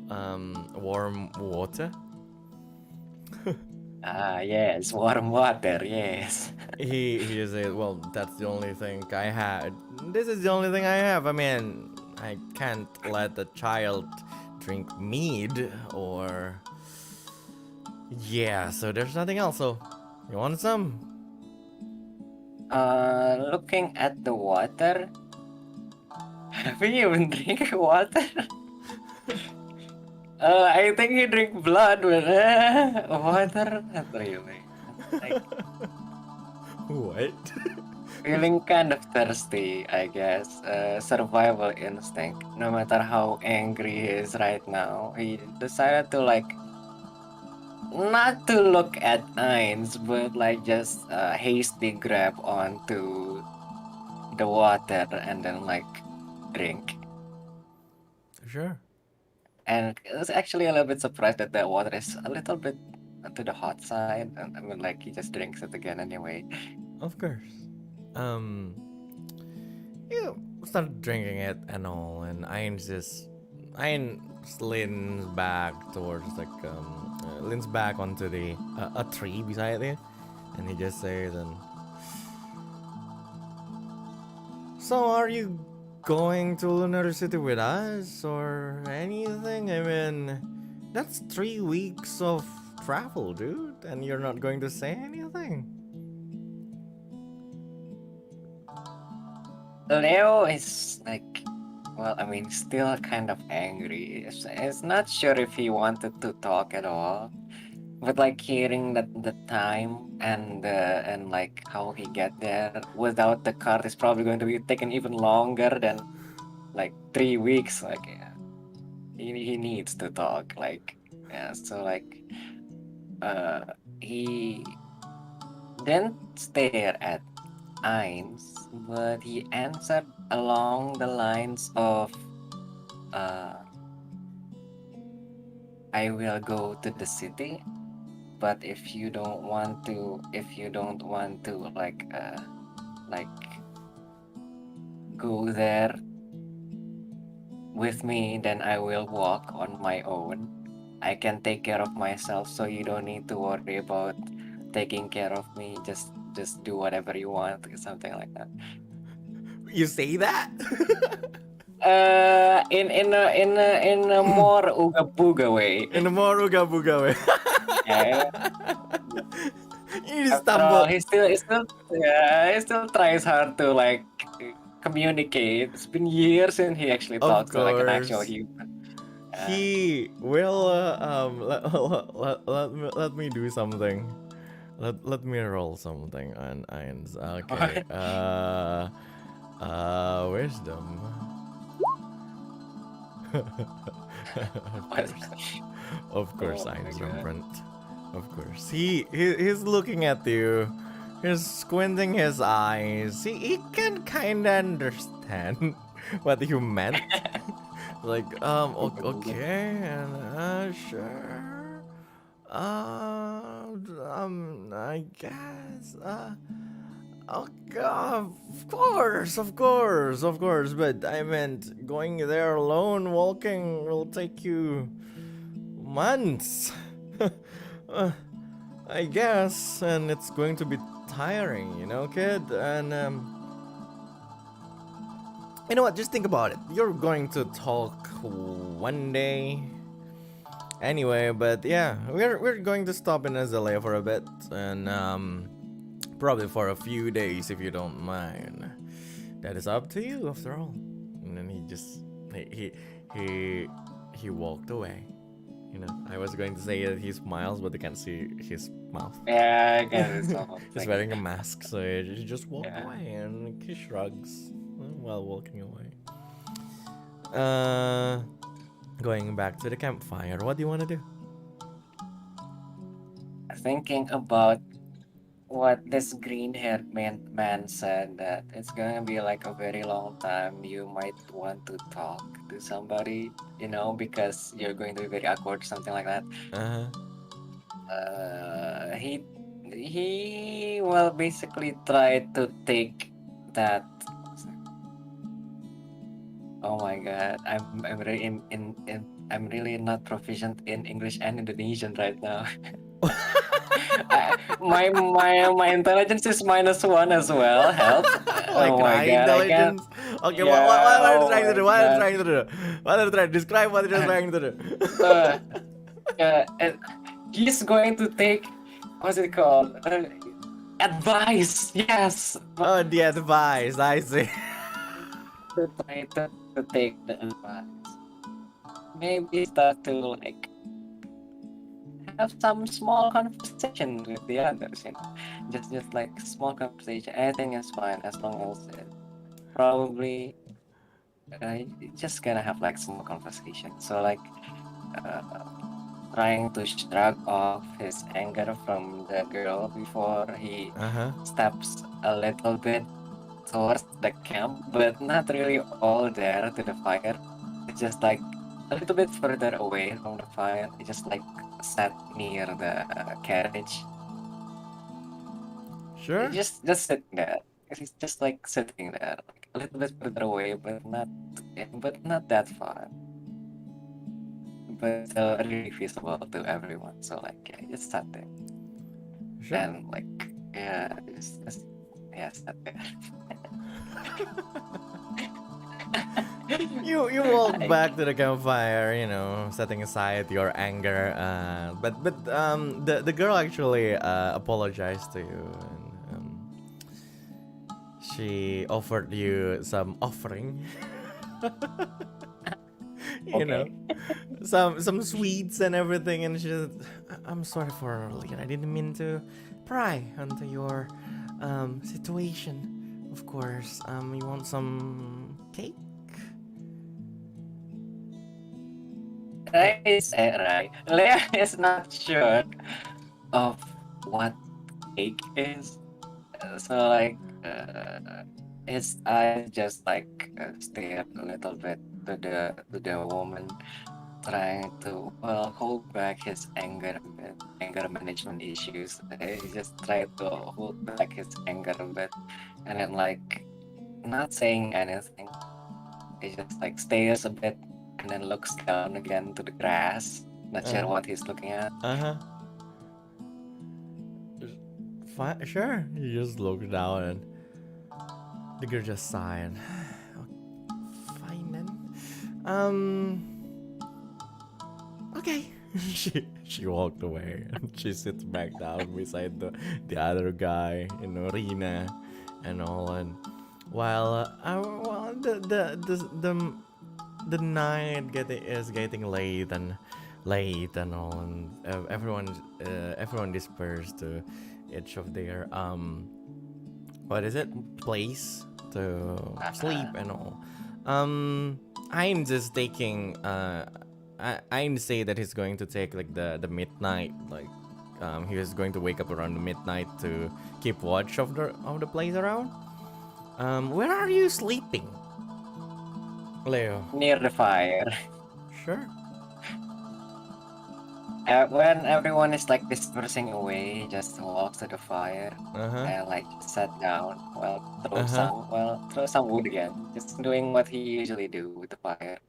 warm water. Yes, warm water, yes. He just said, well, that's the only thing I had. This is the only thing I have. I mean, I can't let a child drink mead or... Yeah, so there's nothing else, so you want some? Looking at the water, have you even drink water? I think you drink blood, but water, not really. Like, What? feeling kind of thirsty, I guess. Survival instinct. No matter how angry he is right now, he decided to not to look at Ainz, but just hasty grab onto the water and then drink. Sure. And I was actually a little bit surprised that the water is a little bit to the hot side. And I mean, he just drinks it again anyway. Of course. You start drinking it and all, and Ainz leans back towards leans back onto the a tree beside it, and he just says, so are you going to Lunar City with us or anything? I mean, that's 3 weeks of travel, dude, and you're not going to say anything. Leo is still kind of angry. He's not sure if he wanted to talk at all. But hearing that the time and how he get there without the cart is probably going to be taken even longer than 3 weeks. He needs to talk. He didn't stare at Ainz, but he answered along the lines of, I will go to the city, but if you don't want to go there with me, then I will walk on my own. I can take care of myself, so you don't need to worry about taking care of me. Just do whatever you want, or something like that. You say that? In a more ooga booga way. In a more ooga booga way. Yeah. You After stumble. all, he still tries hard to communicate. It's been years since he actually Of talked to an actual course. human. He will let me do something. Let me roll something on Ainz. Okay. Wisdom. Of course, Oh my Ainz God. front. Of course. He's looking at you. He's squinting his eyes. He can kinda understand what you meant. Okay, and sure. I guess. Oh God, of course. But I meant going there alone, walking will take you months. I guess, and it's going to be tiring, kid. And You know what? Just think about it. You're going to talk one day. Anyway, but yeah, we're going to stop in Azalea for a bit, and probably for a few days if you don't mind. That is up to you, after all. And then he walked away. You know, I was going to say that he smiles, but I can't see his mouth. Yeah, I guess it's He's wearing a mask, so he just walked away and he shrugs while walking away. Going back to the campfire, what do you want to do? Thinking about what this green-haired man said, that it's gonna be like a very long time. You might want to talk to somebody, you know, because you're going to be very awkward, something like that. He will basically try to take that. Oh my god, I'm really I'm really not proficient in English and Indonesian right now. My intelligence is -1 as well. Help! Like Oh my god, intelligence. Okay, Yeah, what are you oh trying to my do? What are you God. trying to do? What are you trying? Describe what you're trying to do. He's going to take, what's it called? Advice. Yes. Oh, the advice. I see. To try to take the advice. Maybe start to like have some small conversation with the others, you know. Just like small conversation. Anything is fine as long as it probably just gonna have like small conversation. So like trying to shrug off his anger from the girl before he steps a little bit towards the camp, but not really all there to the fire. It's just like a little bit further away from the fire. It's just like sat near the carriage. Sure. Just sitting there. He's just like sitting there, like a little bit further away, but not that far. But still really visible to everyone. So like yeah, just sat there. Sure. And like just sat there. You walk back to the campfire, you know, setting aside your anger. But the girl actually apologized to you, and she offered you some offering. You know, some sweets and everything, and she said, "I'm sorry for earlier. I didn't mean to pry onto your situation. Of course, you want some cake?" Leia is not sure of what cake is, so like his eyes just like stare a little bit to the woman, trying to hold back his anger a bit, anger management issues. He just tried to hold back his anger a bit, and then like not saying anything. He just like stares a bit and then looks down again to the grass. Not sure what he's looking at. Fine, sure. You just look down and the girl just sighed. Fine then. Okay. She walked away and she sits back down beside the other guy, you know, Rina and all. And while the night is getting late and all, and everyone dispersed to each of their place to sleep and all. I'm just taking I'm say that he's going to take like the midnight, like he was going to wake up around midnight to keep watch of the place around. Where are you sleeping, Leo? Near the fire. Sure. When everyone is like dispersing away, he just walks to the fire and like sat down. Throw some wood again. Just doing what he usually do with the fire.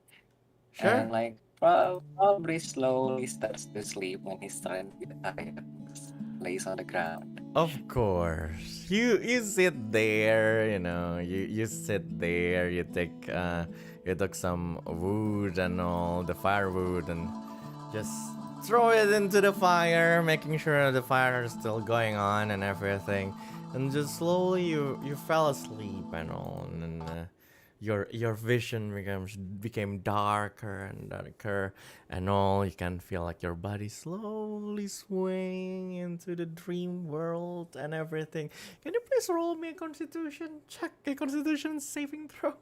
Sure. And like probably slowly starts to sleep when he's starting to get tired. Just lays on the ground. Of course. You sit there, you sit there, you took some wood and all, the firewood, and just throw it into the fire, making sure the fire is still going on and everything. And just slowly you fell asleep and all, and then your vision became darker and darker and all. You can feel like your body slowly swaying into the dream world and everything. Can you please roll me a constitution check, a constitution saving throw?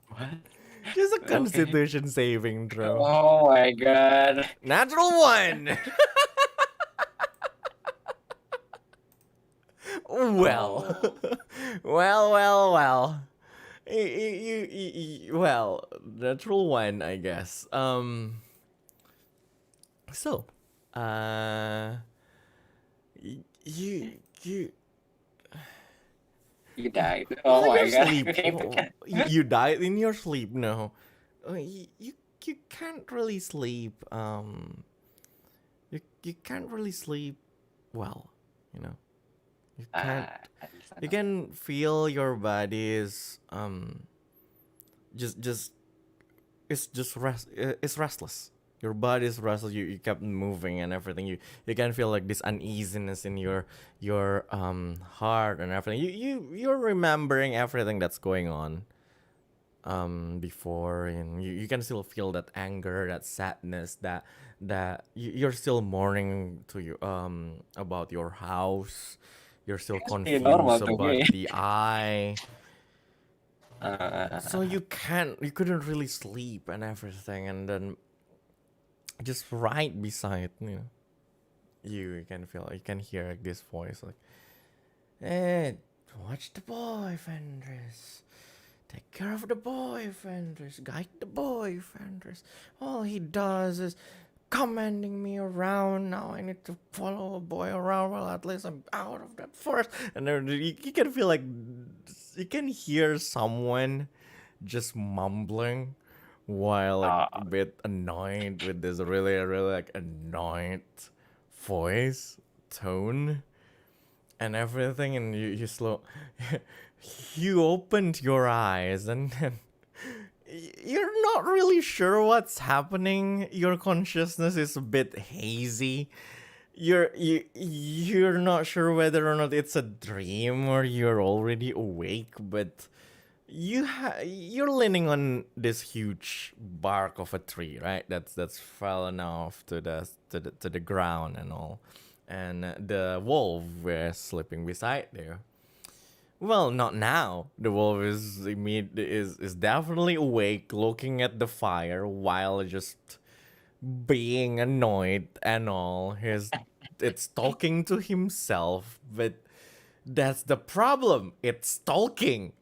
What? Just a constitution saving throw. Oh my god. Natural 1. Well. Well. Well, natural 1, I guess. So, you You died. Oh my your god. sleep. You died in your sleep. No, you can't really sleep. You can't really sleep well. You can't. You can feel your body is it's restless. Your body is restless. You kept moving and everything. You can feel like this uneasiness in your heart and everything. You're remembering everything that's going on before, and you can still feel that anger, that sadness, that you're still mourning to you about your house. You're still confused about the eye. So you couldn't really sleep and everything, and then just right beside you can hear like this voice like, "Hey, watch the boy, Fendris. Take care of the boy, Fendris. Guide the boy, Fendris. All he does is commanding me around. Now I need to follow a boy around. Well, at least I'm out of that forest." And then you can feel like you can hear someone just mumbling while a bit annoyed with this really like annoyed voice tone and everything, and you you opened your eyes and then you're not really sure what's happening. Your consciousness is a bit hazy. You're not sure whether or not it's a dream or you're already awake, but you're leaning on this huge bark of a tree, right? That's fallen off to the ground and all, and the wolf was sleeping beside there. Well, not now. The wolf is definitely awake, looking at the fire while just being annoyed and all. It's talking to himself, but that's the problem. It's talking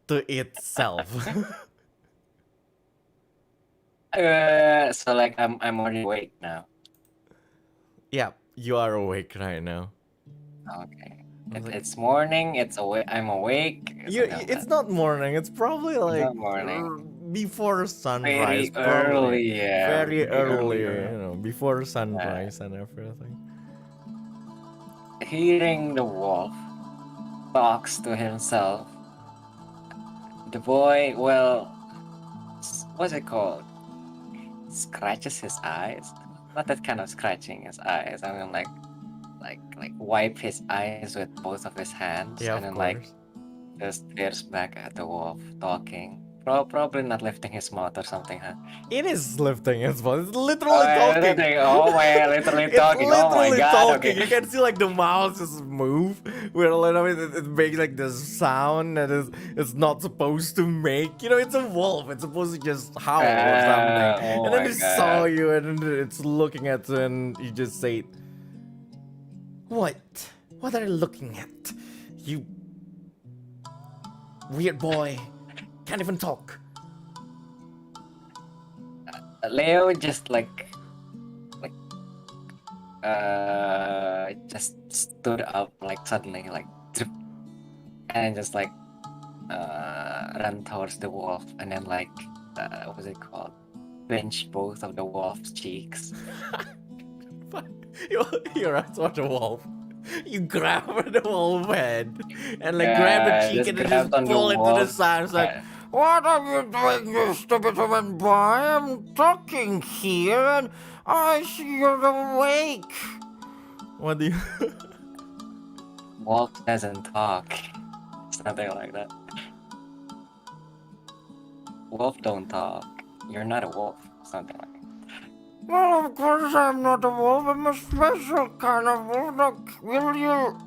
to itself. So like I'm already awake now. Yeah, you are awake right now. Okay. It's morning. I'm awake. It's not morning. It's probably like not morning. Before sunrise. Very early, yeah. Very early, early. before sunrise and everything. Hearing the wolf talks to himself. The boy, well, what's it called? Scratches his eyes. Not that kind of scratching his eyes. I mean, like wipe his eyes with both of his hands, Yeah, and of then course. just stares back at the wolf, talking. Probably not lifting his mouth or something, huh? It is lifting its voice. It's literally talking. Oh my, literally talking. It's Oh my literally god. talking. Okay. You can see like the mouth just move. Where a little bit it makes like this sound that it's not supposed to make. It's a wolf. It's supposed to just howl or something. Oh And then my it God. saw you and it's looking at you and you just say, "What? What are you looking at? You weird boy. Can't even talk." Leo just just stood up suddenly and just ran towards the wolf and then what's it called? Pinch both of the wolf's cheeks. You're right, what a wolf. You grab the wolf head and like grab the cheek and then just grabbed on pull it to the wolf. side. It's like, what are you doing, you stupid human boy? I'm talking here and I see you're awake. What do you... Wolf doesn't talk. Something like that. Wolf don't talk. You're not a wolf. Something like that. Well, of course I'm not a wolf. I'm a special kind of wolf. Look, will you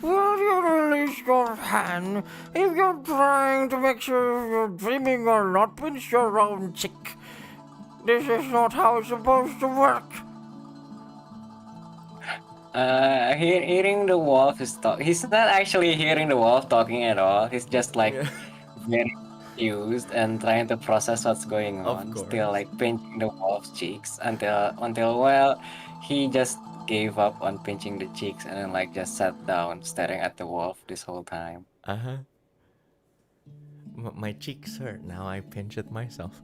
release your hand if you're trying to make sure you're dreaming or not? Pinch your own cheek. This is not how it's supposed to work. Hearing the wolf is talk. He's not actually hearing the wolf talking at all. He's just like very confused and trying to process what's going Of on. course. Still like pinching the wolf's cheeks until well, he just gave up on pinching the cheeks and then like just sat down staring at the wolf this whole time. Uh-huh. My cheeks hurt. Now I pinch it myself.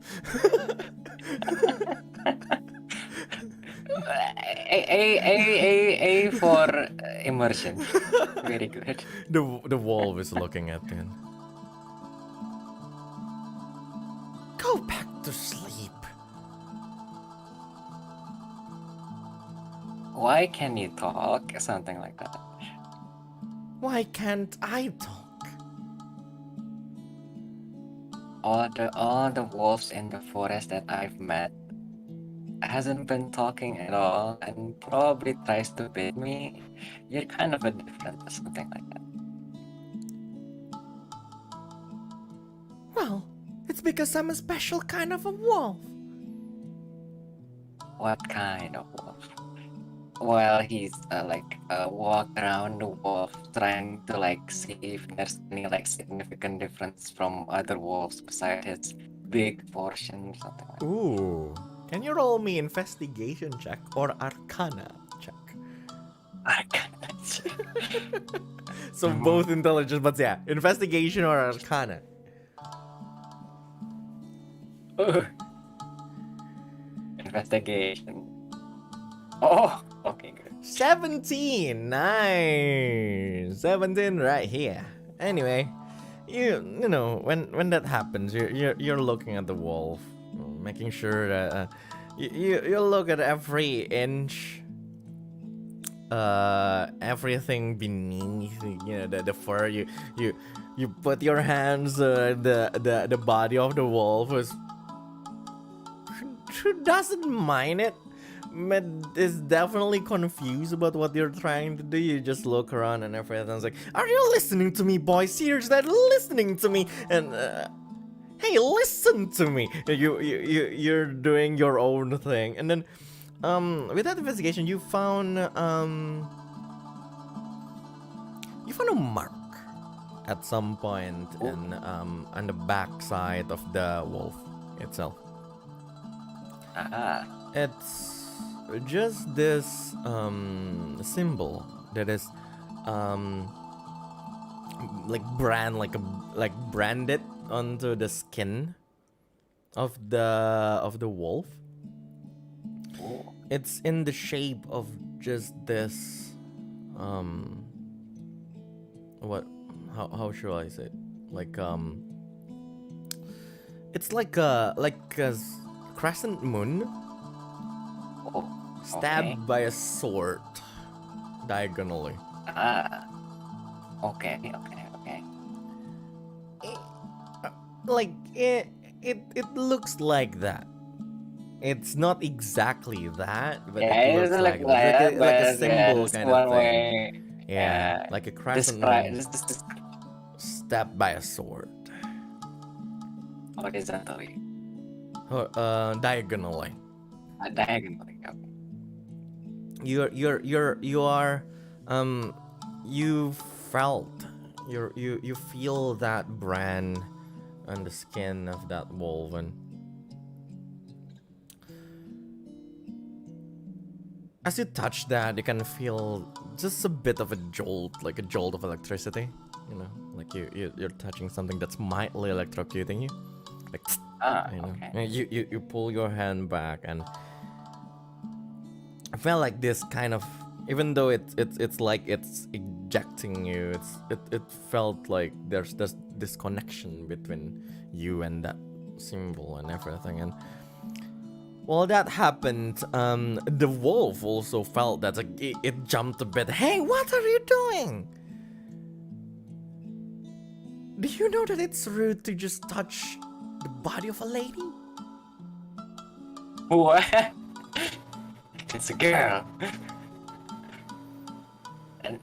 A for immersion. Very good. The wolf is looking at him. Go back to sleep. Why can you talk? Something like that. Why can't I talk? All the wolves in the forest that I've met hasn't been talking at all and probably tries to bait me. You're kind of a different or something like that. Well, it's because I'm a special kind of a wolf. What kind of wolf? Well, he's walk around the wolf trying to like see if there's any like significant difference from other wolves besides his big portion or something like that. Ooh. Can you roll me investigation check or arcana check? Arcana. So both intelligence, but yeah, investigation or arcana. Investigation. Oh, okay, good. 17, nice. 17 right here. Anyway, you know when that happens, you're looking at the wolf, making sure that you look at every inch, everything beneath, the fur. You put your hands the body of the wolf who doesn't mind it. But is definitely confused about what you're trying to do. You just look around and everything's like, are you listening to me, boy? Seriously, listening to me? And hey, listen to me. You're doing your own thing. And then with that investigation, you found a mark at some point on the back side of the wolf itself. It's just this symbol that is branded onto the skin of the wolf. Oh. It's in the shape of just this how should I say it? It's like a crescent moon. Oh, Stabbed by a sword diagonally. Okay. It looks like that. It's not exactly that, but Yeah, it it looks doesn't like look that. like Like a that, symbol but kind one of thing. way. Yeah, like a crescent Describe. moon stabbed by a sword. Horizontally. Diagonally. Diagonally. You feel that brand on the skin of that wolf, and as you touch that, you can feel just a bit of a jolt, like a jolt of electricity. Like you're touching something that's mildly electrocuting you. Like, Okay. And you pull your hand back, and I felt like this kind of Even though it's like it's ejecting you, it felt like there's this connection between you and that symbol and everything. And while that happened, the wolf also felt that it jumped a bit. Hey, what are you doing? Do you know that it's rude to just touch the body of a lady? What? It's a girl. And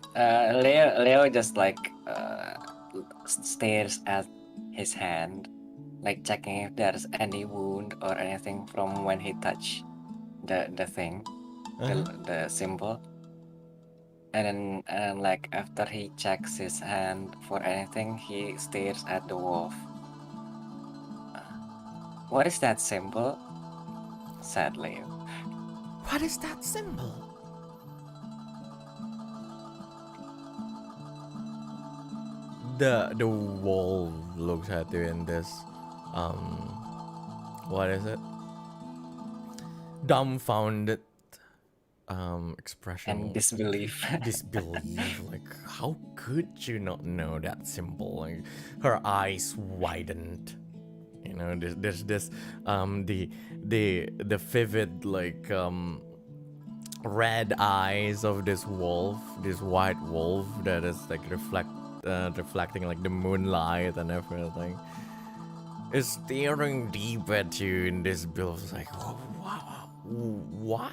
Leo just like stares at his hand, like checking if there's any wound or anything from when he touched the thing, the symbol. And then like after he checks his hand for anything, he stares at the wolf. What is that symbol? Said Leo. What is that symbol? The wolf looks at you in this what is it? Dumbfounded expression. And disbelief. Disbelief. Like, how could you not know that symbol? Like, her eyes widened. You know, there's this the vivid like red eyes of this wolf, this white wolf that is like reflecting like the moonlight and everything. Is staring deep at you in this bill. It's like, oh, wow, why?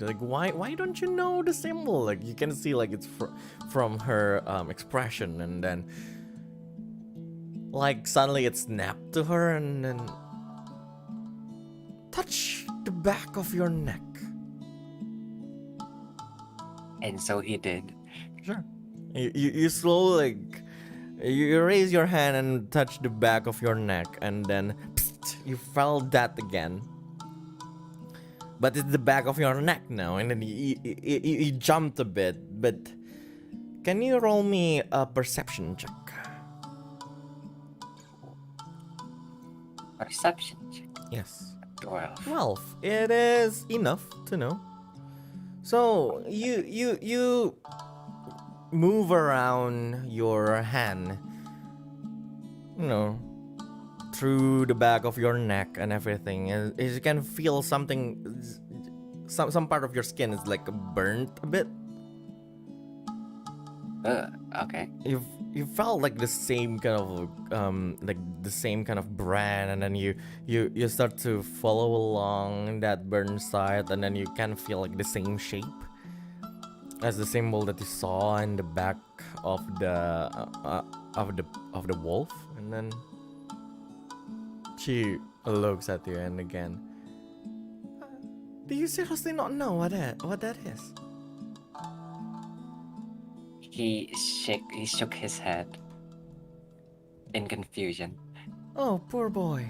Like, why don't you know the symbol? Like, you can see like it's from her expression, and then like suddenly it snapped to her, and then touch the back of your neck. And so he did. Sure. You slowly like you raise your hand and touch the back of your neck, and then psst, you felt that again. But it's the back of your neck now, and then you jumped a bit. But can you roll me a perception check? Perception check. Yes. 12. 12. It is enough to know. So you move around your hand, you know, through the back of your neck and everything, and you can feel something, some part of your skin is like burnt a bit. Okay. You felt like the same kind of brand, and then you start to follow along that burn side, and then you can feel like the same shape as the symbol that you saw in the back of the wolf. And then she looks at you, and again, do you seriously not know what that is? He shook his head in confusion. Oh, poor boy.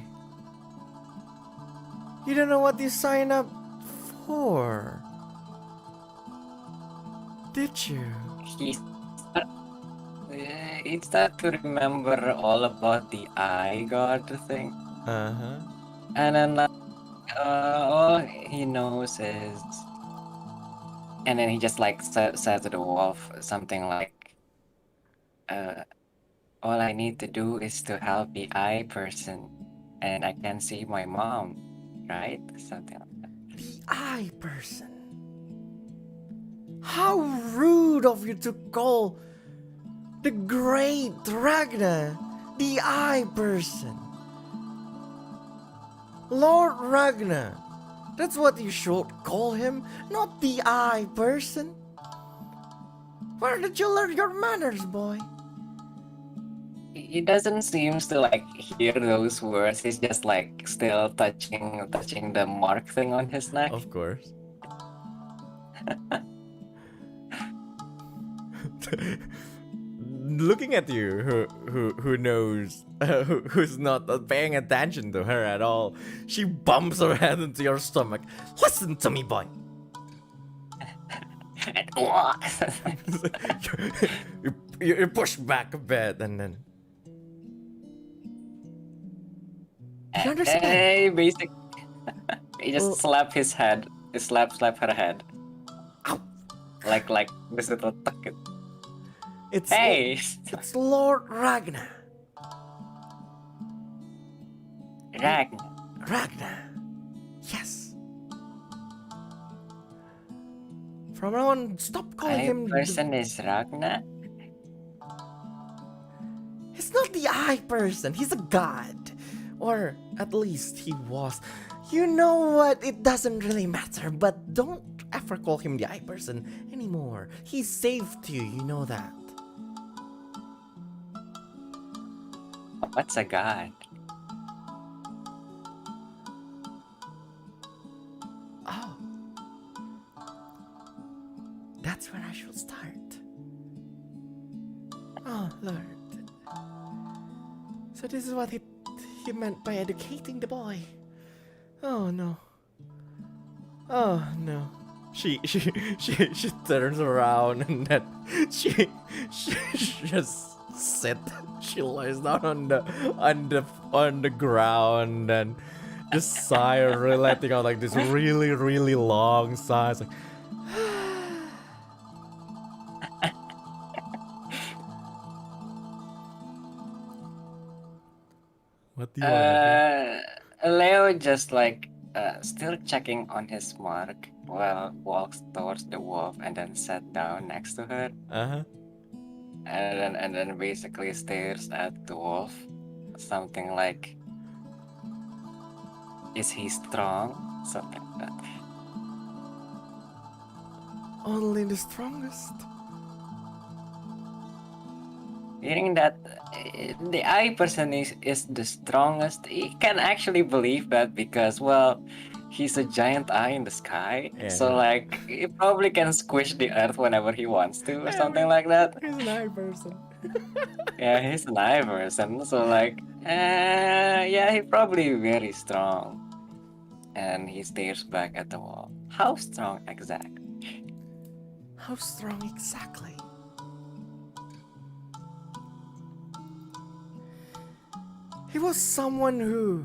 You don't know what you signed up for, did you? He started to remember all about the eye guard thing. Uh-huh. And then all he knows is... And then he just like said to the wolf something like, all I need to do is to help the eye person, and I can see my mom, right? Something like that. The eye person. How rude of you to call the great Ragnar the eye person. Lord Ragnar. That's what you should call him, not the eye person. Where did you learn your manners, boy? He doesn't seem to like hear those words. He's just like still touching the mark thing on his neck. Of course. Looking at you, who knows, who's not paying attention to her at all, she bumps her head into your stomach. Listen to me, boy. you push back a bit, and then you understand? Hey, he just slapped his head. He slapped her head. Ow. like this little tucket. It's Hey, it's Lord Ragnar. Ragnar. Ragnar. Yes. From now on, stop calling My him. person is Ragnar. He's not the eye person. He's a god, or at least he was. You know what? It doesn't really matter. But don't ever call him the eye person anymore. He saved you. You know that. What's a god? Oh. That's where I should start. Oh, Lord. So this is what he meant by educating the boy. Oh no. Oh no. She turns around and then she just sit. She lies down on the ground and just sigh, really letting out like this really long sigh. It's like, what do you want? Leo just like still checking on his mark while walks towards the wolf and then sat down next to her Uh-huh. and then basically stares at the wolf. Something like, is he strong? Something like that. Only the strongest. Hearing that the eye person is the strongest, he can actually believe that because, well, he's a giant eye in the sky. Yeah. So, like, he probably can squish the earth whenever he wants to or something like that. He's an eye person. Yeah, he's an eye person. So, like, yeah, he's probably very strong. And he stares back at the wall. How strong exactly? How strong exactly? He was someone who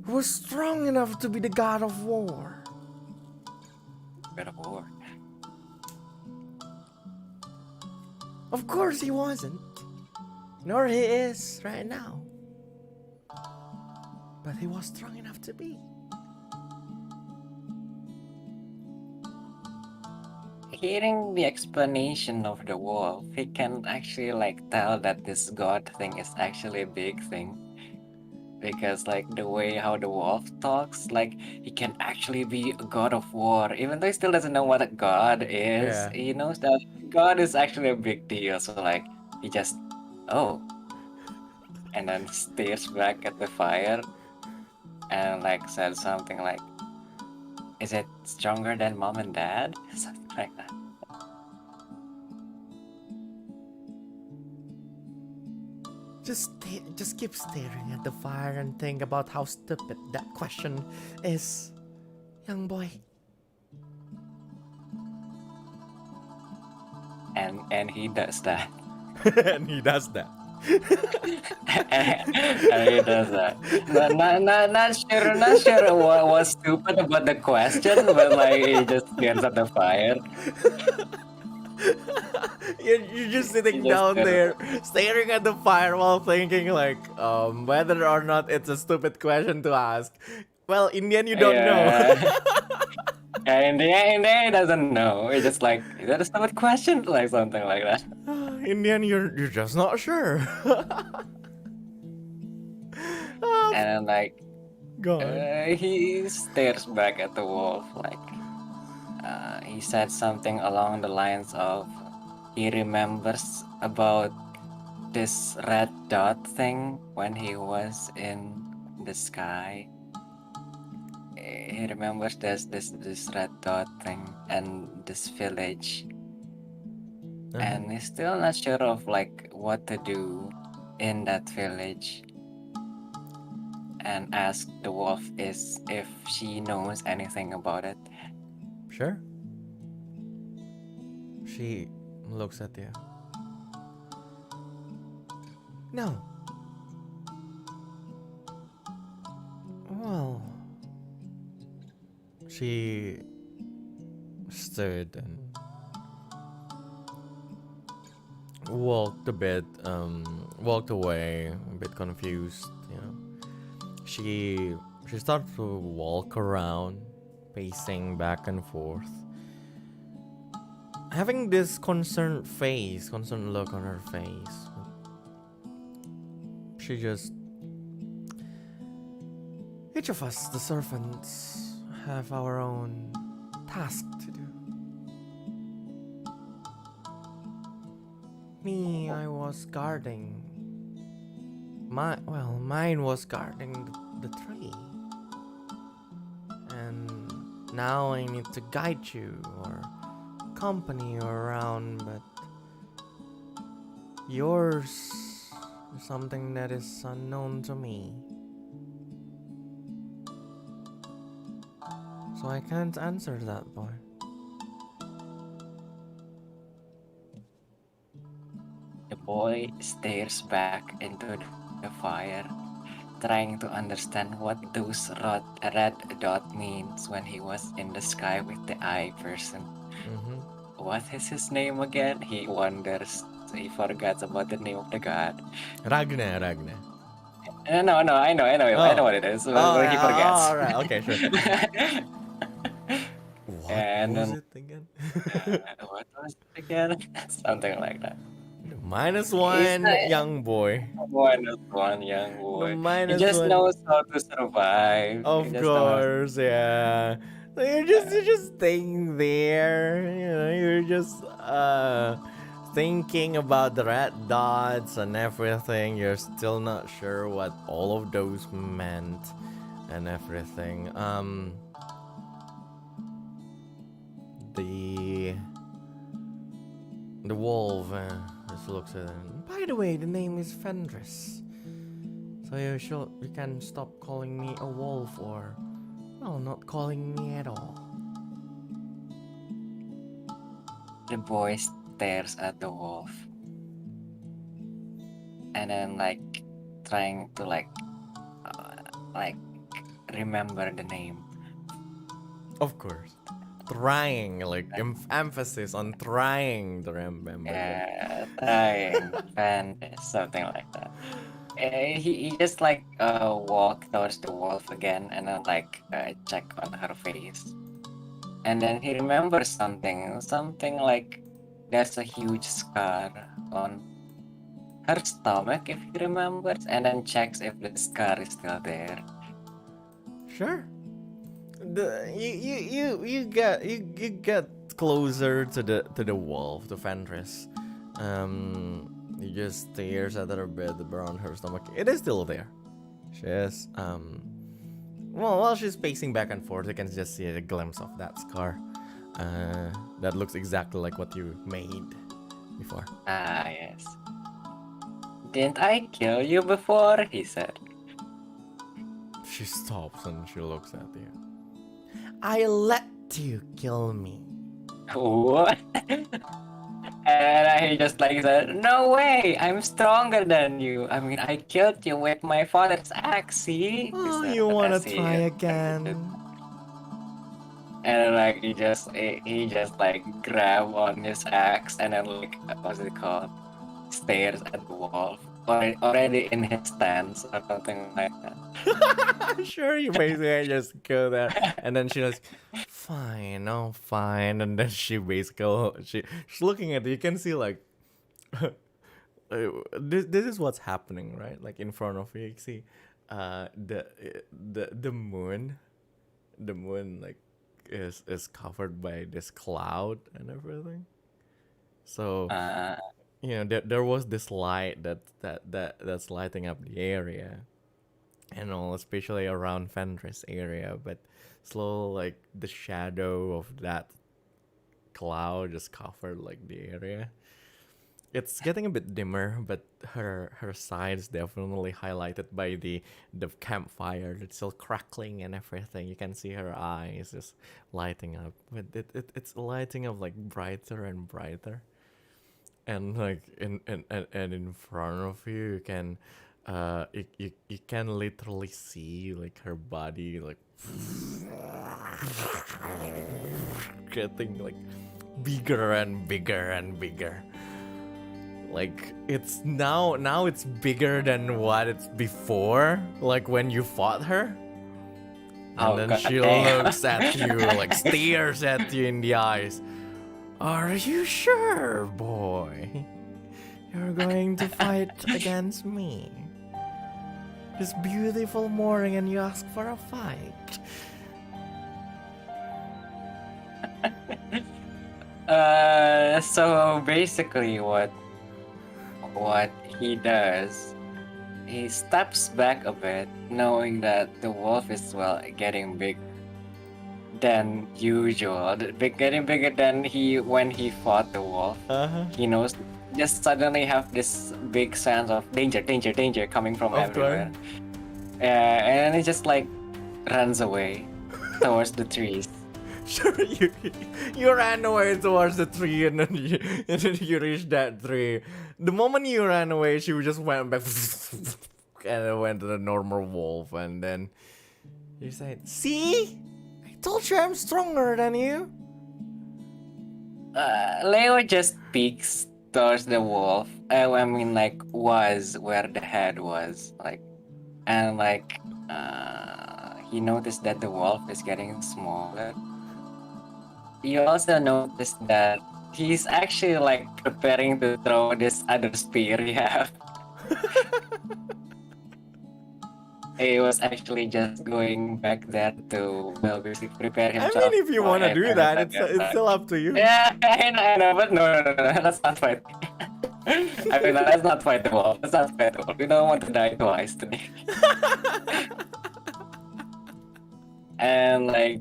was strong enough to be the god of war. God of war. Of course he wasn't. Nor he is right now. But he was strong enough to be. Hearing the explanation of the wolf, he can actually like tell that this god thing is actually a big thing. Because like the way how the wolf talks, like he can actually be a god of war. Even though he still doesn't know what a god is, Yeah. he knows that god is actually a big deal. So like he just, oh, and then stares back at the fire and like said something like, is it stronger than mom and dad? Something like that. Just keep staring at the fire and think about how stupid that question is, young boy. And he does that. And he does that. And he does that. Not sure what was stupid about the question, but like he just stares at the fire. You're just sitting You just down gotta- there staring at the fire while thinking like whether or not it's a stupid question to ask. Well, in the end you don't know. Yeah, in the end he doesn't know. It's just like, is that a stupid question? Like something like that. In the end you're just not sure. And then like God. he stares back at the wolf like he said something along the lines of he remembers about this red dot thing when he was in the sky. He remembers this red dot thing and this village, and he's still not sure of like what to do in that village. And asked the wolf if she knows anything about it. Sure. She looks at you. No. Well, she stood and walked away, a bit confused. You know, she started to walk around, pacing back and forth, having this concerned look on her face. She just, each of us, the servants, have our own task to do. Me, I was guarding. Mine was guarding the tree. And now I need to guide you or accompany you around, but yours is something that is unknown to me. So I can't answer that, boy. The boy stares back into the fire, trying to understand what those red dot means when he was in the sky with the eye person. What is his name again? He wonders. He forgets about the name of the god. Ragna. No, I know what it is. But he forgets. Alright, okay, sure. What And was then- it again? What was it again? Something like that. -1 that- young boy. One young boy. He minus just one. knows how to survive. Of He just knows- course, yeah. So you're just staying there, you know, you're just thinking about the red dots and everything. You're still not sure what all of those meant and everything. The wolf just looks at him. By the way, the name is Fenris. So you can stop calling me a wolf or, well, not calling me at all. The boy stares at the wolf. And then trying to remember the name. Of course. Trying, emphasis on trying to remember. Yeah, trying, something like that. He just walk towards the wolf again and then check on her face. And then he remembers something like there's a huge scar on her stomach if he remembers, and then checks if the scar is still there. Sure. You get closer to the wolf, to Fenris. He just stares at her bed around her stomach. It is still there. She is while she's pacing back and forth, you can just see a glimpse of that scar. That looks exactly like what you made before. Ah, yes. Didn't I kill you before? He said. She stops and she looks at you. I let you kill me. What? And he just said, no way, I'm stronger than you. I mean, I killed you with my father's axe, see? Oh, He said, you wanna "Let's see try it." again? And then he just grab on his axe and then what's it called? Stares at the wall. Already in his stance or something like that. Sure, you basically just go there, and then she's like, "Fine, oh fine," and then she's looking at you. You can see this is what's happening, right? Like in front of you, you see, the moon, is covered by this cloud and everything. So there was this light that's lighting up the area, and all, especially around Fenris area, but slowly the shadow of that cloud just covered the area. It's getting a bit dimmer, but her side is definitely highlighted by the campfire that's still crackling and everything. You can see her eyes just lighting up, but it's lighting up brighter and brighter. And in front of you, you can you can literally see like her body like getting like bigger and bigger and bigger. Like it's now it's bigger than what it's before, like when you fought her. And then she looks at you, like stares at you in the eyes. Are you sure, boy? You're going to fight against me? This beautiful morning and you ask for a fight? So basically what he does, he steps back a bit, knowing that the wolf is getting big than usual, getting bigger than when he fought the wolf. He knows, just suddenly have this big sense of danger coming from everywhere. And he just like runs away towards the trees. Sure, you ran away towards the tree and then you reached that tree. The moment you ran away, she just went back and it went to the normal wolf. And then you said, "See, I told you I'm stronger than you." Leo just peeks towards the wolf. I mean, like, was where the head was, like, and like, he noticed that the wolf is getting smaller. You also notice that he's actually like preparing to throw this other spear he have. He was actually just going back there to basically prepare himself. I mean, if you want to do that, it's still up to you. Yeah, I know, but no, let's not fight. I mean, let's not fight the wolf. Let's not fight the wolf. We don't want to die twice today. And like,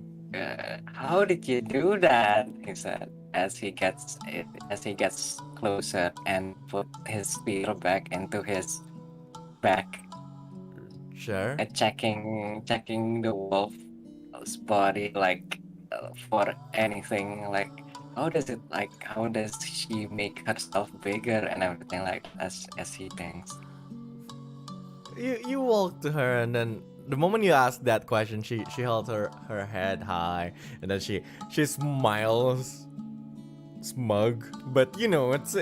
how did you do that? He said as he gets closer and put his spear back into his back. Sure. Checking the wolf's body, like for anything, like how does she make herself bigger and everything, like as he thinks. You walk to her and then the moment you ask that question, she held her head high and then she smiles, smug. But you know, it's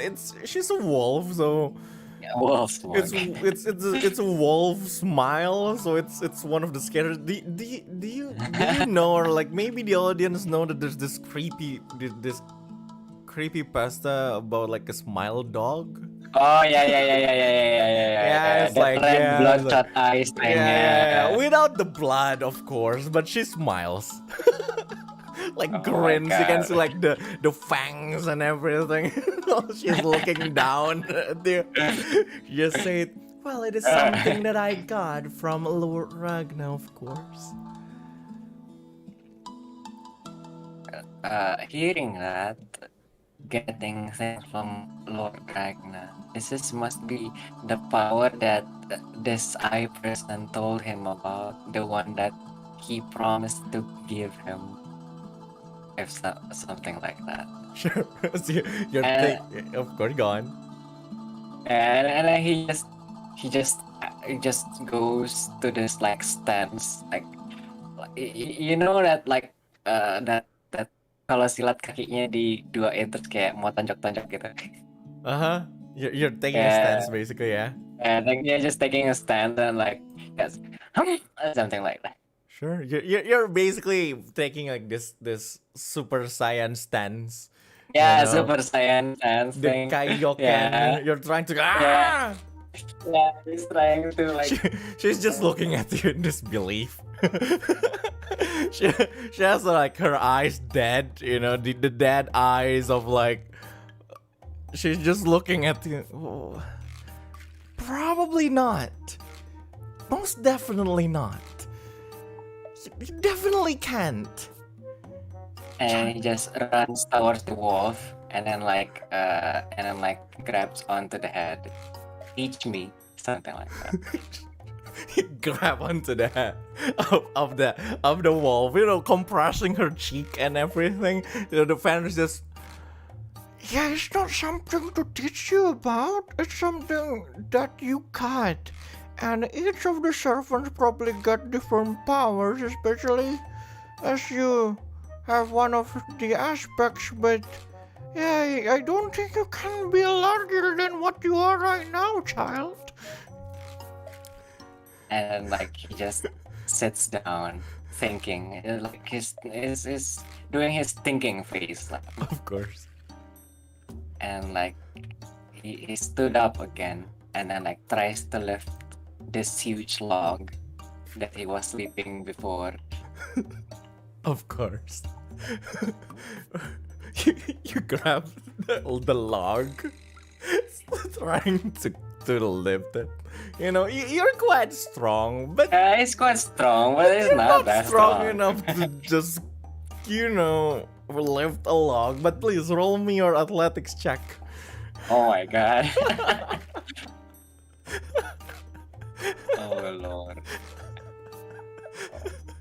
she's a wolf, so yeah, wolf smug. It's a wolf smile, so it's one of the scariest. Do you know, or like maybe the audience know that there's this creepy pasta about like a smile dog? Oh yeah. It's the like red bloodshot eyes thing. Yeah, without the blood, of course, but she smiles. Like grins, you can see like the fangs and everything. She's looking down at you. Just say it. Well, it is something that I got from Lord Ragnar, of course. Hearing that, getting things from Lord Ragnar, this must be the power that this eye person told him about, the one that he promised to give him, if something like that. Sure. You're of course, go on. And he just goes to this like stance, like you know that like that kalau silat kakinya diduain terus kayak mau tonjok-tonjok gitu. You're taking a stance basically, yeah. And like you're just taking a stand and like yes, something like that. Sure, you're basically taking like this super saiyan stance. Yeah, you know? Super Saiyan stance The thing. Kaioken. Yeah. You're trying to. Yeah, he's trying to like. She's just looking at you in disbelief. she has like her eyes dead, you know, the dead eyes of like. She's just looking at you. Oh, probably not. Most definitely not. You definitely can't. And he just runs towards the wolf and then like grabs onto the head. Teach me, something like that. He grab onto the head of the wolf, you know, compressing her cheek and everything. You know, the fan is just. Yeah, it's not something to teach you about. It's something that you got. And each of the servants probably got different powers, especially as you have one of the aspects, but yeah, I don't think you can be larger than what you are right now, child. And like he just sits down thinking, like he's doing his thinking face, like, Of course. and like he stood up again and then like tries to lift this huge log that he was sleeping before. Of course. you grab the log, trying to lift it. You know, you're quite strong, but He's quite strong, but he's you're not not that strong enough to just, lift a log. But please roll me your athletics check. Oh my god. Oh lord.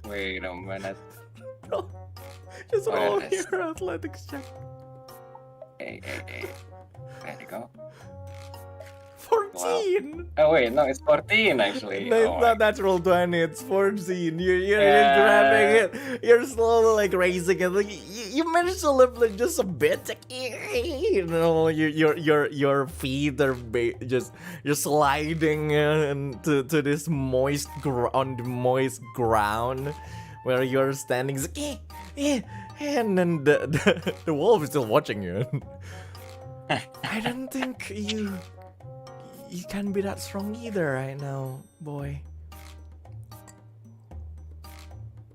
Wait a minute. Just What roll is this? your athletics check. Hey. There you go. 14. Oh wait, no, it's 14 actually. No, Oh it's my- not natural 20, it's 14. You're Yeah. grabbing it. You're slowly like raising it. Like you managed to lift like just a bit. Like, your feet are just you're sliding into to this moist on the moist ground where you're standing. It's like, and then the wolf is still watching you. I don't think you can be that strong either right now, boy.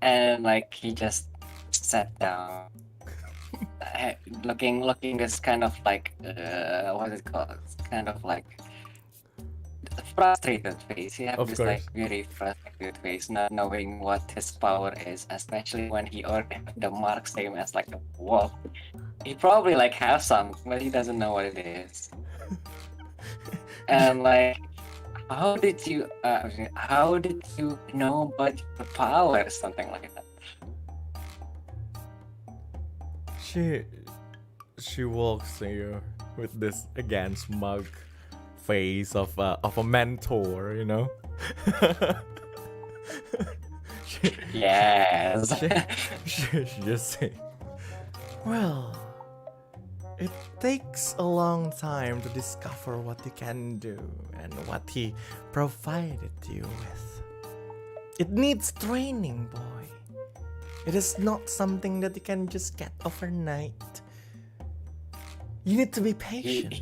And like he just sat down, looking this kind of like what is it called? It's kind of like frustrated face. He has Of this course. like very frustrated face, not knowing what his power is, especially when he already have the mark same as like a wolf. He probably like has some, but he doesn't know what it is. And like, how did you know about the power? Something like that. She walks to you with this again smug face of a mentor, you know. Yes. she just say, well, it takes a long time to discover what you can do and what he provided you with. It needs training, boy. It is not something that you can just get overnight. You need to be patient.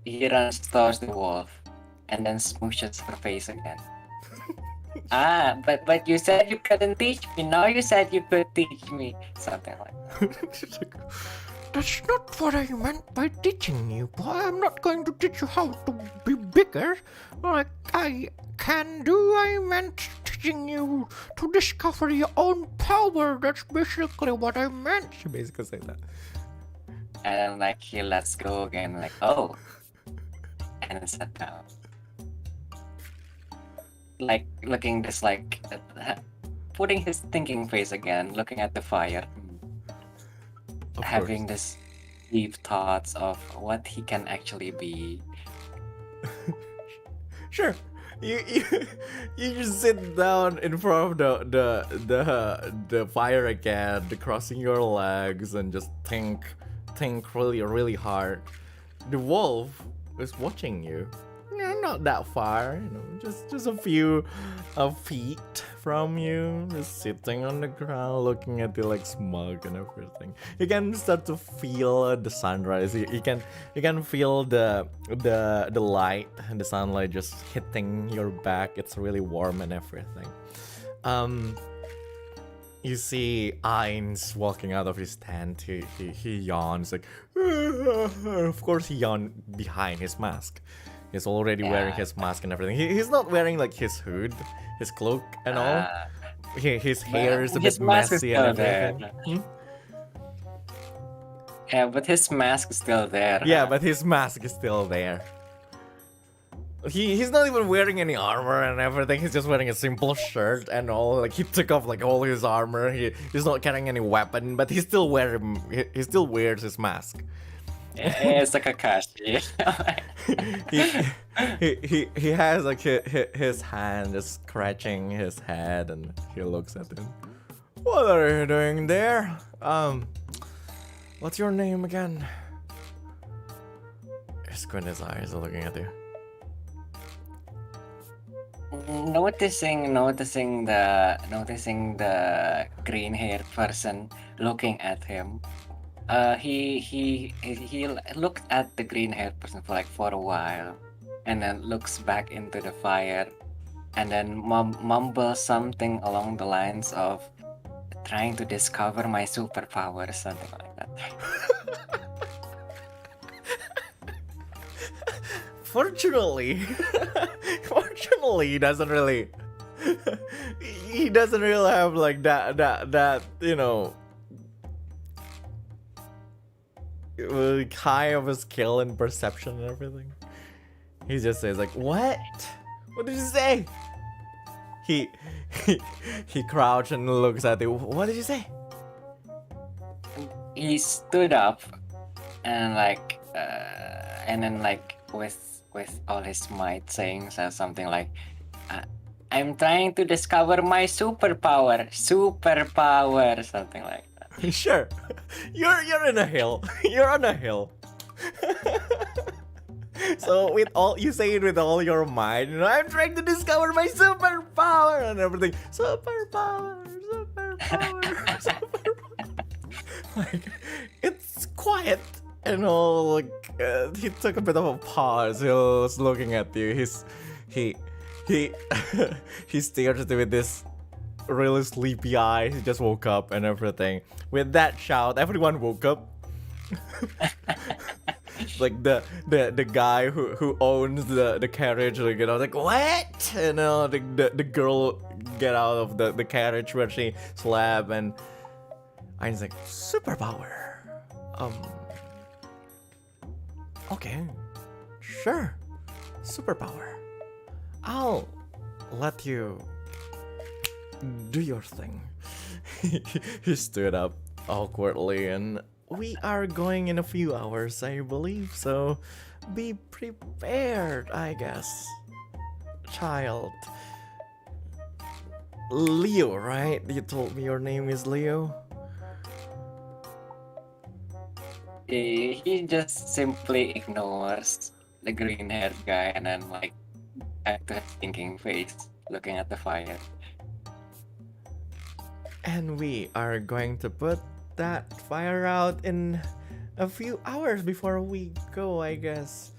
He runs towards the wolf and then smooshes her face again. But you said you couldn't teach me. Now you said you could teach me. Something like that. She's like, that's not what I meant by teaching you, boy. I'm not going to teach you how to be bigger. Like I can do. I meant teaching you to discover your own power. That's basically what I meant. She basically said that. And then like he lets go again, like oh, and then sat down. Like looking this like putting his thinking face again, looking at the fire, Of having course. this deep thoughts of what he can actually be. Sure. You just sit down in front of the fire again, crossing your legs and just think really hard. The wolf is watching you. Not that far, just a few feet from you, just sitting on the ground, looking at you like smug and everything. You can start to feel the sunrise. You can feel the light and the sunlight just hitting your back. It's really warm and everything. You see Ainz walking out of his tent. He yawns like, of course he yawned behind his mask. He's already wearing his mask and everything. He's not wearing like his hood, his cloak and all. His hair is a his bit mask is messy and still there. everything. Yeah, but his mask is still there. Yeah, but his mask is still there. He's not even wearing any armor and everything. He's just wearing a simple shirt and all. Like he took off like all his armor. He's not carrying any weapon, but he still wears his mask. It's a Kakashi. He has like his hand is scratching his head, and he looks at him. What are you doing there? What's your name again? He squint his eyes looking at you. Noticing the green-haired person looking at him. He looked at the green-haired person for a while, and then looks back into the fire, and then mumbles something along the lines of trying to discover my superpower, something like that. Fortunately, he doesn't really have like that high of a skill in perception and everything. He just says like, what did you say? He crouched and looks at you. What did you say? He stood up and then with all his might saying something like, I'm trying to discover my superpower, something like that. Sure. You're in a hill. You're on a hill. So you say it with all your might, I'm trying to discover my superpower and everything. Superpower. Like, it's quiet. He took a bit of a pause. He was looking at you. He stared at you with this really sleepy eyes. He just woke up and everything. With that shout, everyone woke up. Like the guy who owns the carriage, like what? The girl get out of the carriage where she slept, and I was like, superpower. Okay, sure, superpower. I'll let you do your thing. He stood up awkwardly, and we are going in a few hours, I believe, so be prepared, I guess. Child. Leo, right? You told me your name is Leo? He just simply ignores the green-haired guy and then back to his thinking face, looking at the fire. And we are going to put that fire out in a few hours before we go, I guess.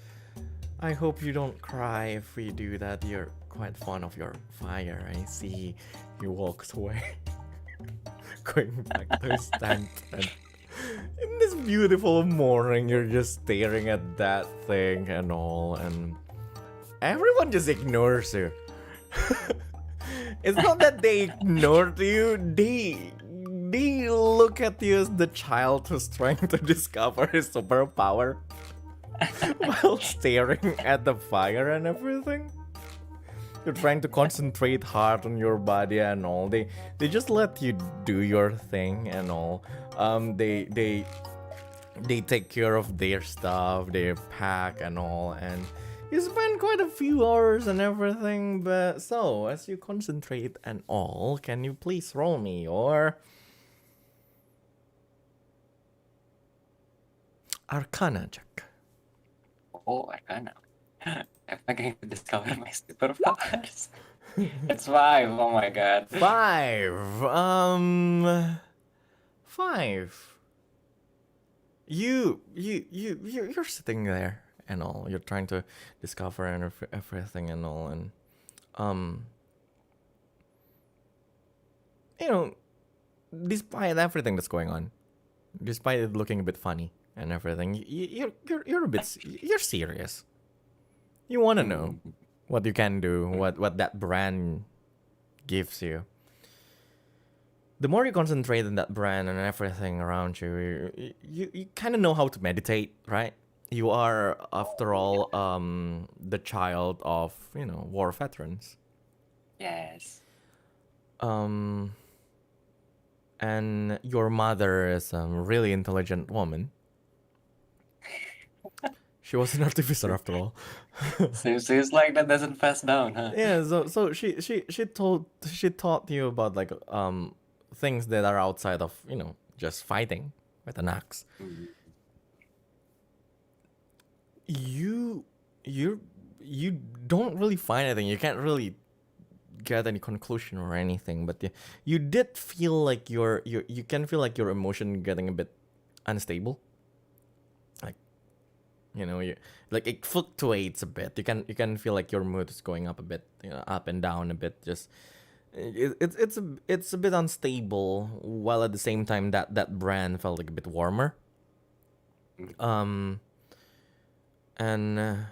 I hope you don't cry if we do that. You're quite fond of your fire, I see. He walks away. Going back to his tent, and in this beautiful morning, you're just staring at that thing and all, and everyone just ignores you. It's not that they ignored you, they look at you as the child who's trying to discover his superpower while staring at the fire and everything. You're trying to concentrate hard on your body and all. They just let you do your thing and all. They take care of their stuff, they pack and all, and you spend quite a few hours and everything. But so as you concentrate and all, can you please roll me your Arcana check? Oh, Arcana. Am I going to discover my superpowers? It's 5. Oh my god. 5. 5. You're sitting there and all. You're trying to discover and everything and all, and despite everything that's going on, despite it looking a bit funny and everything, you're a bit you're serious. You want to know what you can do, what that brand gives you. The more you concentrate on that brand and everything around you, you kind of know how to meditate, right? You are, after all, the child of, war veterans. Yes. And your mother is a really intelligent woman. She was an artificer after all. Seems like that doesn't pass down, huh? Yeah, so she taught you about like things that are outside of, you know, just fighting with an axe. Mhm. You don't really find anything. You can't really get any conclusion or anything, but you did feel like you can feel like your emotion getting a bit unstable. Like, you know, like it fluctuates a bit. You can feel like your mood is going up a bit, you know, up and down a bit. Just it's a bit unstable, while at the same time that brand felt like a bit warmer. And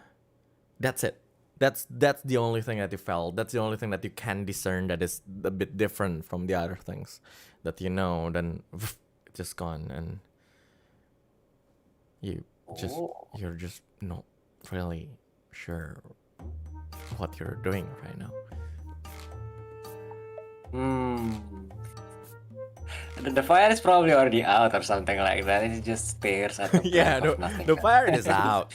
that's it. That's the only thing that you felt. That's the only thing that you can discern that is a bit different from the other things that you know. Then it's just gone, and you're just not really sure what you're doing right now. The fire is probably already out or something like that. It just stares at the Yeah, blank of nothing. the fire is out.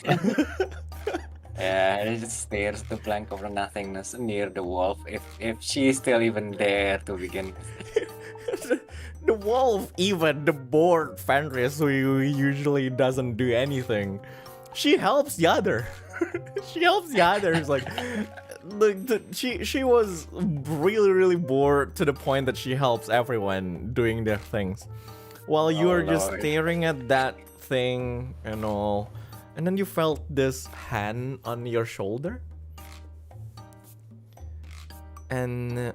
Yeah, it just stares the blank of nothingness near the wolf. If she's still even there to begin with. The wolf, even the bored Fenris, who usually doesn't do anything, she helps the other. She helps the others. Like she was really bored to the point that she helps everyone doing their things, while you are just Lord. staring at that thing and all. And then you felt this hand on your shoulder. And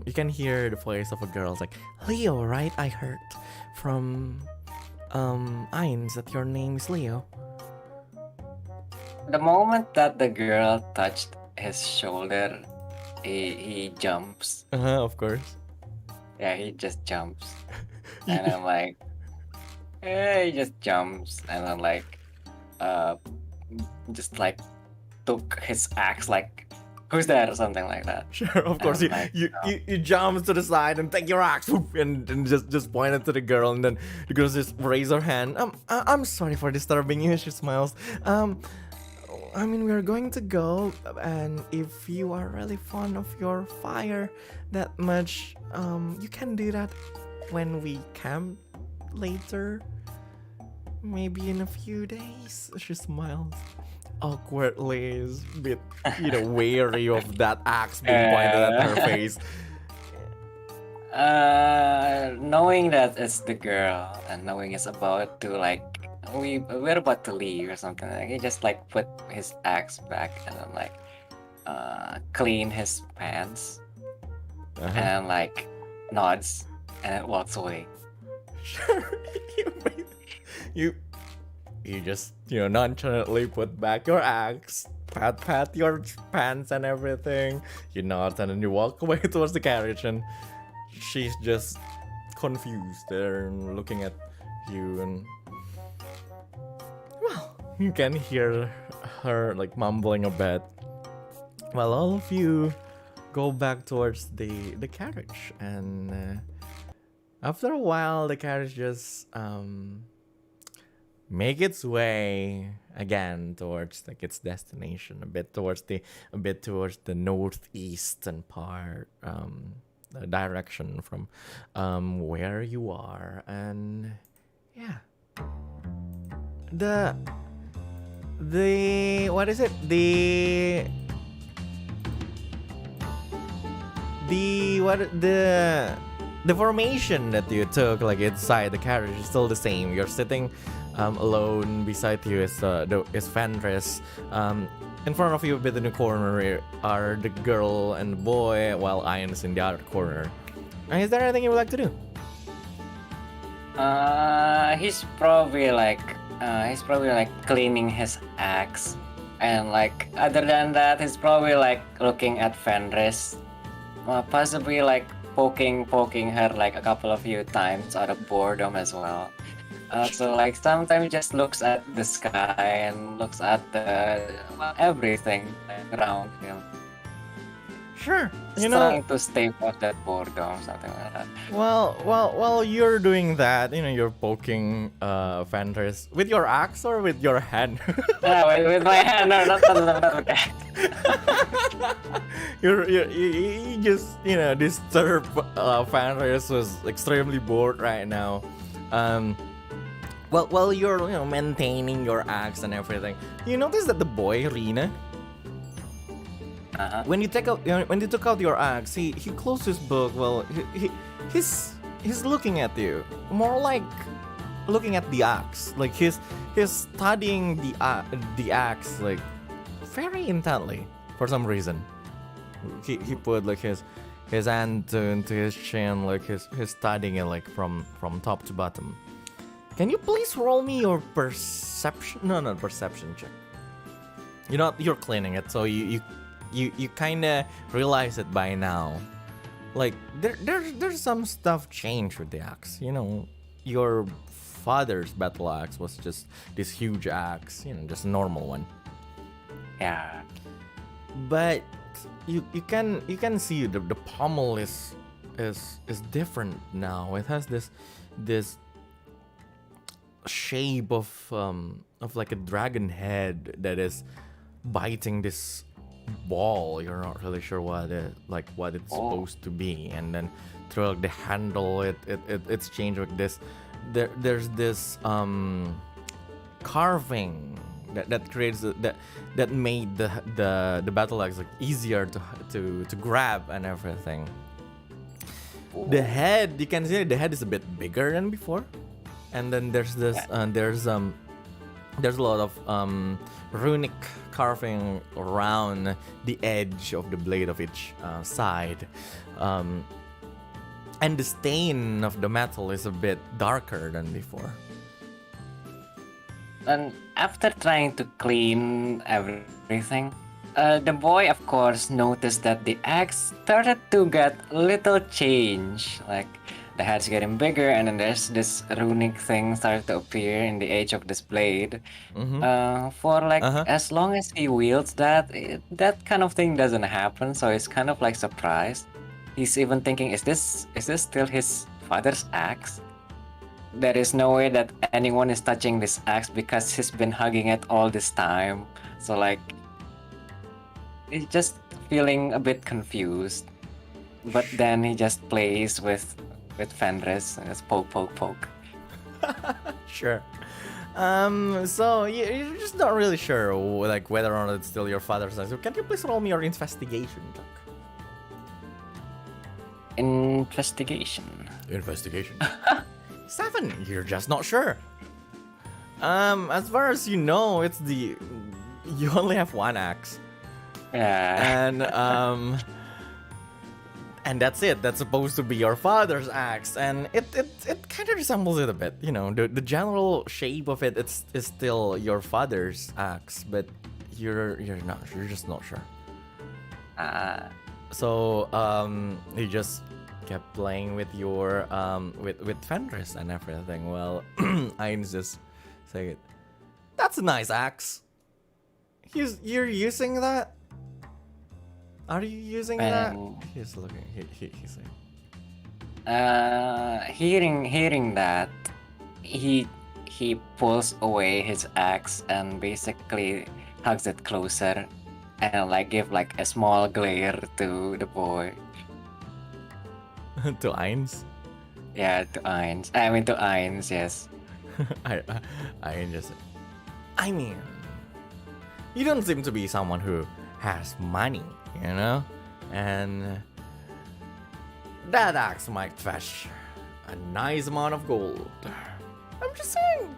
you can hear the voice of a girl. It's like, Leo, right? I heard from Eins that your name is Leo. The moment that the girl touched his shoulder, he jumps. Of course. Yeah, he just jumps. And I'm like, he just jumps. And I'm like, just like took his axe, like, who's there, or something like that. Sure, of course. You jump to the side and take your axe and just point it to the girl, and then the girl just raise her hand. I'm sorry for disturbing you. She smiles. I mean, we're going to go, and if you are really fond of your fire that much, you can do that when we camp later. Maybe in a few days. She smiles awkwardly, is a bit, you know, wary of that axe being pointed at her face. Knowing that it's the girl and knowing it's about to like we're about to leave or something, like he just like put his axe back and then like clean his pants and like nods and walks away. Sure. You just, you know, nonchalantly put back your axe, pat your pants and everything. You nod and then you walk away towards the carriage, and she's just confused there and looking at you, and well, you can hear her like mumbling a bit while all of you go back towards the carriage. And after a while, the carriage just make its way again towards like its destination, a bit towards the northeastern part, the direction from where you are. And yeah, the what is it, the formation that you took like inside the carriage is still the same. You're sitting alone. Beside you is Fenris. In front of you, a bit in the corner, are the girl and the boy, while Ian is in the other corner. Is there anything you would like to do? He's probably like cleaning his axe, and like other than that, he's probably like looking at Fenris, possibly like poking her like a couple of few times out of boredom as well. So like sometimes just looks at the sky and looks at everything around him. Sure. Just trying to stay off that boredom, something like that. While you're doing that, you're poking Fenris with your axe or with your hand. Yeah, with my hand, no, not okay. You just disturb Fenris, who's extremely bored right now. While you're maintaining your axe and everything, you notice that the boy Rina, when you took out your axe, he closed his book. Well, he's looking at you, more like looking at the axe. Like he's studying the axe like very intently for some reason. He put like his hand into his chin, like he's studying it like from top to bottom. Can you please roll me your perception? No, not perception check. You're cleaning it, so you kind of realize it by now. Like there's some stuff changed with the axe. Your father's battle axe was just this huge axe, just a normal one. Yeah. But you can see the pommel is different now. It has this shape of like a dragon head that is biting this ball. You're not really sure what it's supposed to be, and then through like the handle it's changed with this. There's this carving that creates that made the battle axe like easier to grab and everything. The head, you can see the head is a bit bigger than before, and then there's this there's a lot of runic carving around the edge of the blade of each side, and the stain of the metal is a bit darker than before. And after trying to clean everything, the boy, of course, noticed that the axe started to get a little change. Like the head's getting bigger, and then there's this runic thing started to appear in the edge of this blade. For like as long as he wields that, that kind of thing doesn't happen. So he's kind of like surprised. He's even thinking, is this still his father's axe? There is no way that anyone is touching this axe because he's been hugging it all this time. So like, he's just feeling a bit confused. But then he just plays with Fenris and just poke. Sure. So you're just not really sure like whether or not it's still your father's axe. So can you please roll me your investigation check? Investigation. 7. You're just not sure. As far as you know, you only have one axe. Yeah. And that's it. That's supposed to be your father's axe, and it kind of resembles it a bit. The general shape of it is still your father's axe, but you're not. You're just not sure. So you just kept playing with your with Fenris and everything. Well, Ain's just saying, "That's a nice axe. You're using that? Are you using that?" He's looking. He's like, hearing that, he pulls away his axe and basically hugs it closer, and like give like a small glare to the boy. to Ain's? Yeah, to Ain's. I mean to Ain's, yes. I just, I mean, you don't seem to be someone who has money, and that axe might fetch a nice amount of gold. I'm just saying,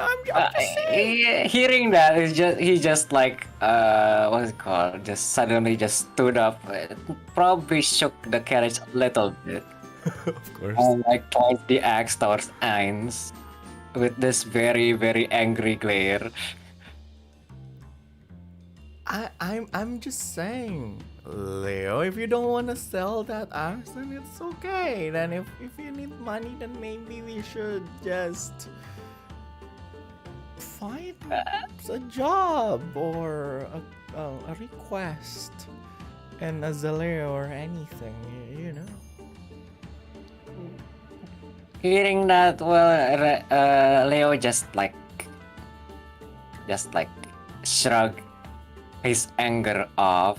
I'm just saying. Hearing that, he just like what's it called? Just suddenly just stood up, probably shook the carriage a little bit. Of course. And like points the axe towards Ain's with this very, very angry glare. I'm just saying, Leo, if you don't want to sell that axe, then it's okay. Then if you need money, then maybe we should just find a job or a request an azalea or anything, you know. Hearing that, well, Leo just like shrug his anger off.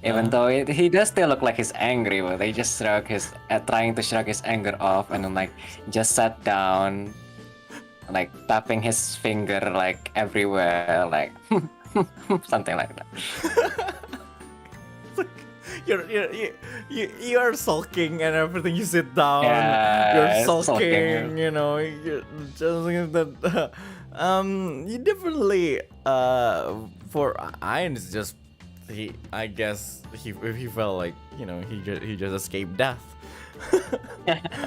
Even though he does still look like he's angry, but they just trying to shrug his anger off, and then like just sat down, like tapping his finger like everywhere, like something like that. You're sulking and everything. You sit down, Yeah, you're sulking. sulking. You know, you're just that. You definitely for Ian, it's just I guess he felt like, you know, he just escaped death.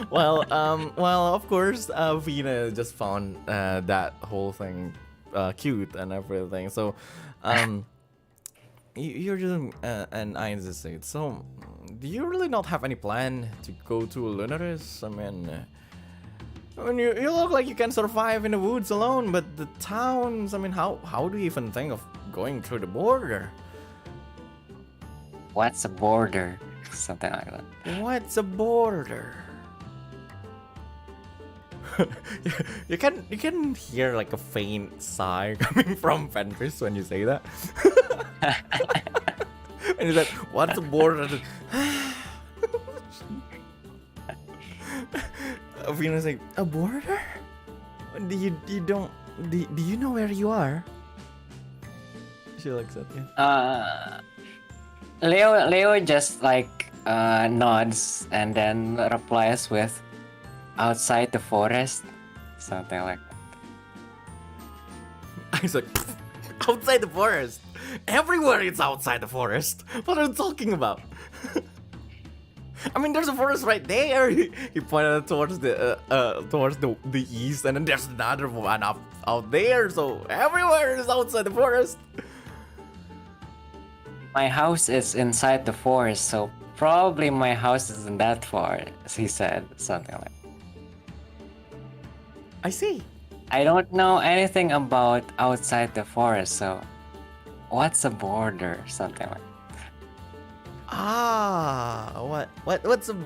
Well, of course, Vina just found that whole thing cute and everything. So, you're just an Ian just said. So, do you really not have any plan to go to Lunaris? I mean, you look like you can survive in the woods alone, but the towns, I mean, how do you even think of going through the border? What's a border? Something like that. What's a border? you can hear like a faint sigh coming from Fenris when you say that. And he's like, "What's a border?" Venus like, "A border? Do you know where you are?" She looks at you. Leo just like nods and then replies with, "Outside the forest," something like that. I was like, "Outside the forest? Everywhere it's outside the forest. What are you talking about?" I mean, there's a forest right there. He pointed towards the east, and then there's another one out there. So everywhere is outside the forest. My house is inside the forest, so probably my house isn't that far, he said, something like that. I see. I don't know anything about outside the forest, so what's a border? Something like that. What's a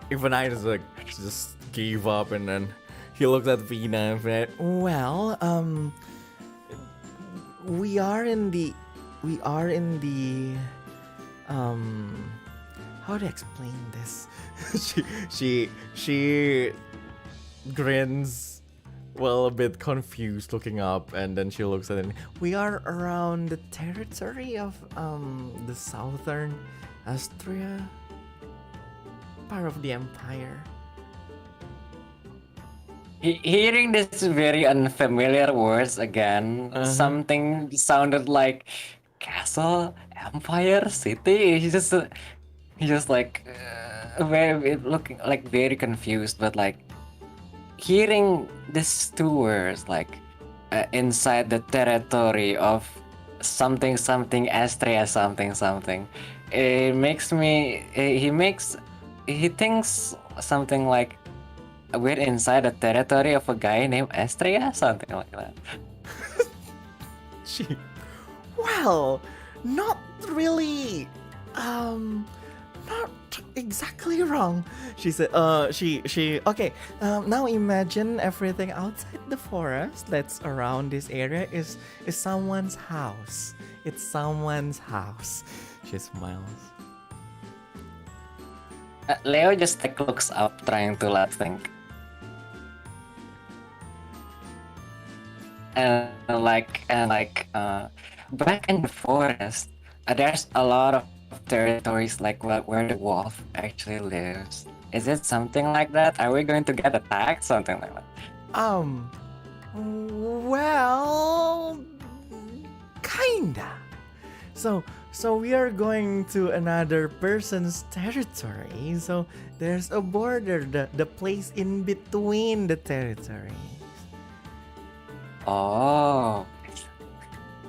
even I just like just gave up, and then he looked at Vina and said, "Well, we are in the how to explain this?" she grins, well, a bit confused, looking up, and then she looks at it. "We are around the territory of the southern Astria, part of the empire." Hearing this very unfamiliar words again, something sounded like castle, empire, city. He just like looking like very confused, but like hearing these two words like inside the territory of something Astria something, it makes me he thinks something like we're inside the territory of a guy named Astria, something like that. Well, not really, not exactly wrong. She said, okay, now imagine everything outside the forest that's around this area is someone's house. It's someone's house. She smiles. Leo just like looks up, trying to like think. And back in the forest, there's a lot of territories like where the wolf actually lives. Is it something like that? Are we going to get attacked? Something like that. Well, kinda. So we are going to another person's territory. So there's a border, the place in between the territories. Oh.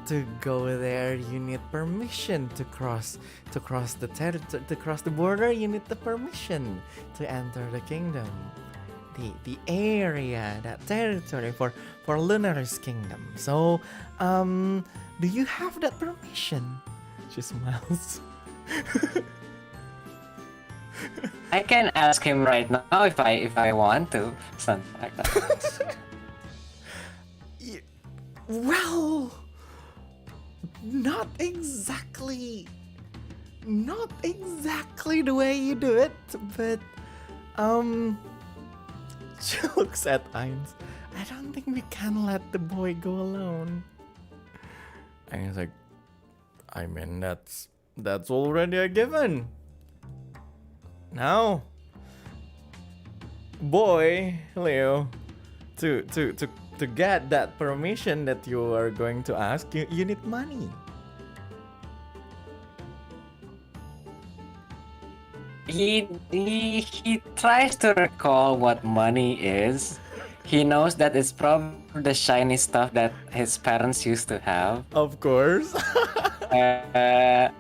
To go there, you need permission to cross the border. You need the permission to enter the kingdom. the area, that territory for Lunar's kingdom. So, do you have that permission? She smiles. I can ask him right now if I want to, something like that. Well, not exactly the way you do it, but she looks at Ainz. I don't think we can let the boy go alone. And he's like, I mean, that's already a given. Now, boy, Leo, to get that permission that you are going to ask, you need money. He tries to recall what money is. He knows that it's probably the shiny stuff that his parents used to have. Of course. But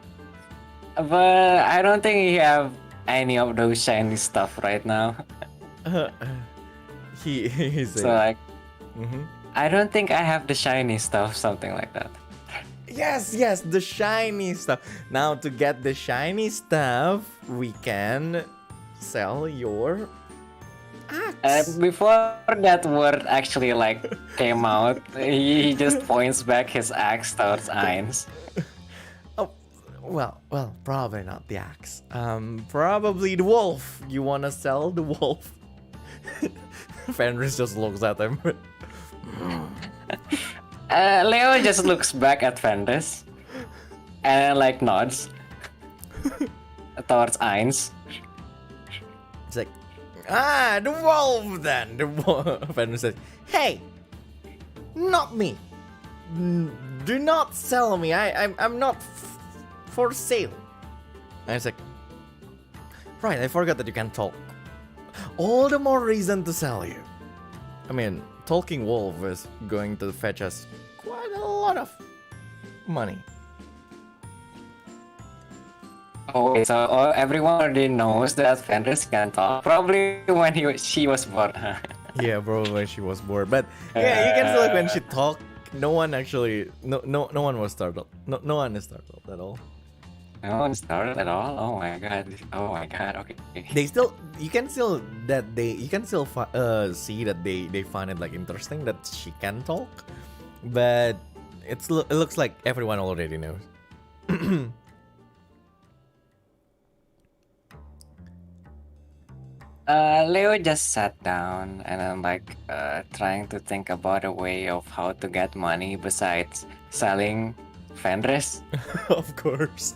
I don't think he have any of those shiny stuff right now. He's So like, Mhm. I don't think I have the shiny stuff, something like that. Yes, the shiny stuff. Now, to get the shiny stuff, we can sell your axe. Before that word actually like came out, he just points back his axe towards Ainz. Oh, well, probably not the axe. Probably the wolf. You wanna sell the wolf? Fenris just looks at him. Leo just looks back at Fenris and like nods towards Ainz. It's like, the wolf then. The wolf. Fenris says, hey, not me. Do not sell me. I'm not for sale. And it's like, right, I forgot that you can talk. All the more reason to sell you. I mean, talking wolf is going to fetch us quite a lot of money. Oh, wait, so everyone already knows that Fenris can talk. Probably when she was born. Yeah, probably when she was born. But yeah, you can feel like when she talked, no one was startled. No one is startled at all. No one started at all. Oh my god. Okay. You can still see that they find it like interesting that she can talk, but it looks like everyone already knows. Leo just sat down and I'm like trying to think about a way of how to get money besides selling Fenris. Of course.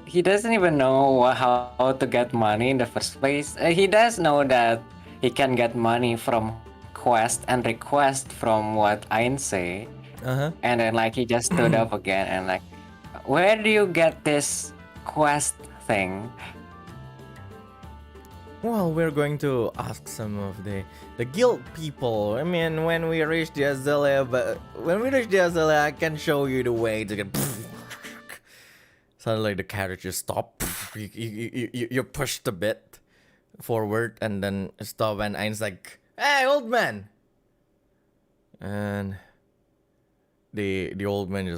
He doesn't even know how to get money in the first place. He does know that he can get money from quest and request from what Ainz say. And then like he just stood up again and like, where do you get this quest thing? Well, we're going to ask some of the guild people. I mean, when we reach the Azalea, I can show you the way to get. Suddenly the carriage just stop. You're pushed a bit forward and then stop, and Ain's like, "Hey, old man!" And the old man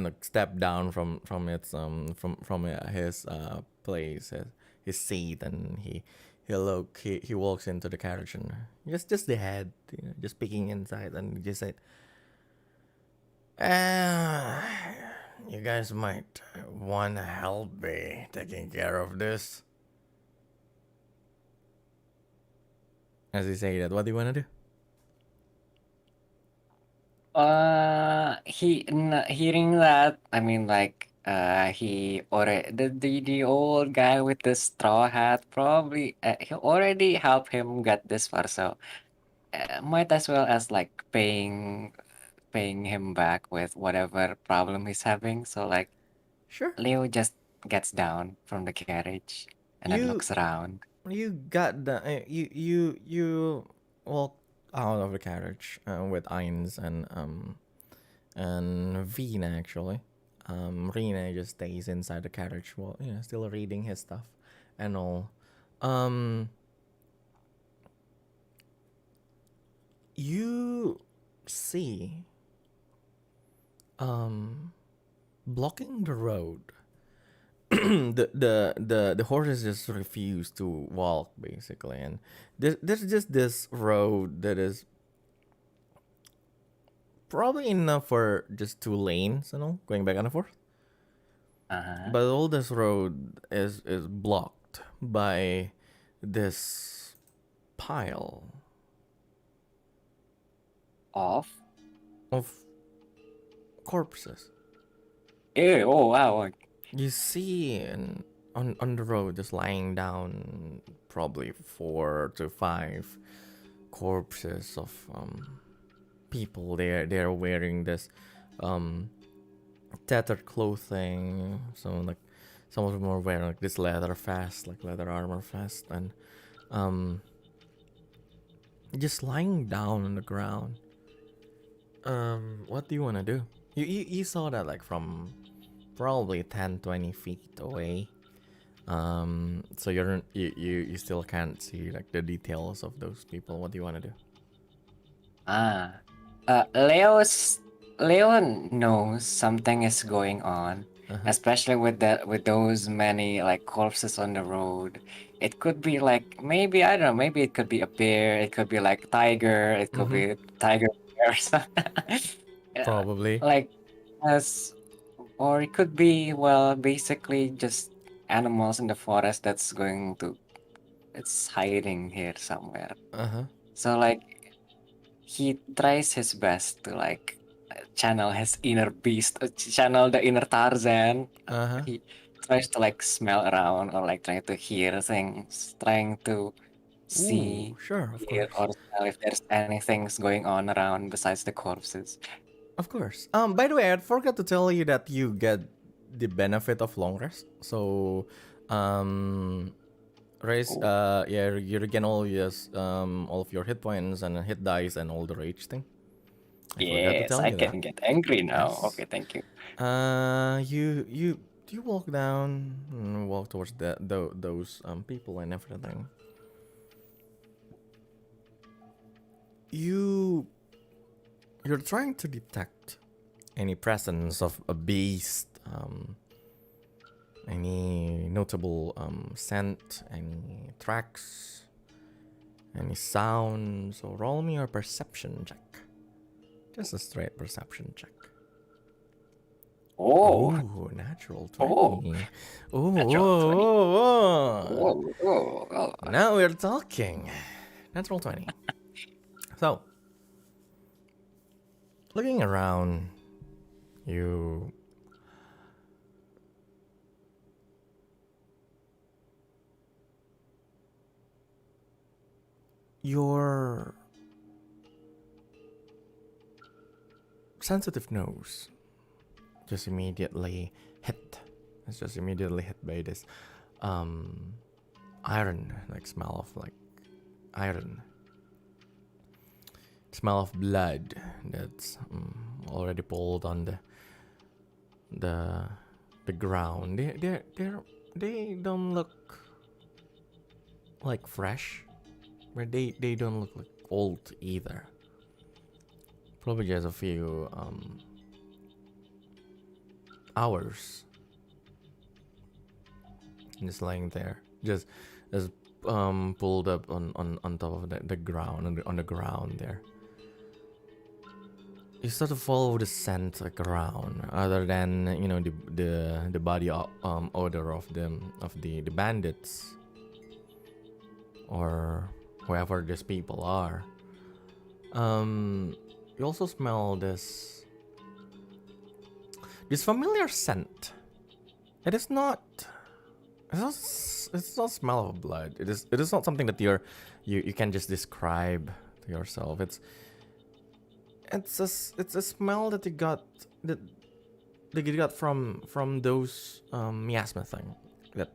like stepped down from his place. His seat, and he walks into the carriage and just the head, just peeking inside, and just said, you guys might want to help me taking care of this. As he say that, what do you want to do? Hearing that, I mean, like, he already the old guy with the straw hat probably he already helped him get this far, so might as well as like paying him back with whatever problem he's having. So like, Sure. Leo just gets down from the carriage and then looks around. You got the you walk out of the carriage with Ainz and Vina actually. Rina just stays inside the carriage while still reading his stuff and all. Um, you see, blocking the road. The horses just refuse to walk basically, and there's just this road that is probably enough for just 2 lanes, going back and forth. But all this road is blocked by this pile Off. of corpses. Ew, oh wow. You see on the road just lying down probably 4 to 5 corpses of people. They're wearing this tattered clothing. So like some of them are wearing like this leather armor vest, and just lying down on the ground. What do you want to do? You saw that like from probably 10-20 feet away. So you still can't see like the details of those people. What do you want to do? Leo knows something is going on, especially with those many like corpses on the road. It could be like maybe I don't know. Maybe it could be a bear. It could be like tiger. It could be tiger bear. Probably. Like or it could be basically just animals in the forest it's hiding here somewhere. So like he tries his best to like channel his inner beast, channel the inner Tarzan. He tries to like smell around or like try to hear things, trying to see Sure, of hear, course. or smell if there's anything going on around besides the corpses. Of course. By the way, I forgot to tell you that you get the benefit of long rest. So, raise, you regain all of your hit points and hit dice and all the rage thing. Yes, I can get angry now. Yes. Okay, thank you. You walk down and walk towards those people and everything. You're trying to detect any presence of a beast, any notable scent, any tracks, any sounds. So roll me your perception check. Just a straight perception check. Oh, Ooh, natural 20. Oh. Ooh. Oh. Now we're talking. Natural 20. So, looking around, you're sensitive nose just immediately hit. It's just immediately hit by this iron, like smell of like iron. Smell of blood that's already pulled on the ground. They don't look like fresh, but they don't look like old either. Probably just a few hours just lying there, just pulled up on top of the ground, on the ground there. You start to follow the scent like around, other than the body odor of the bandits or whoever these people are. You also smell this familiar scent. It's not smell of blood. It is not something that you can just describe to yourself. It's a smell that you got from those miasma thing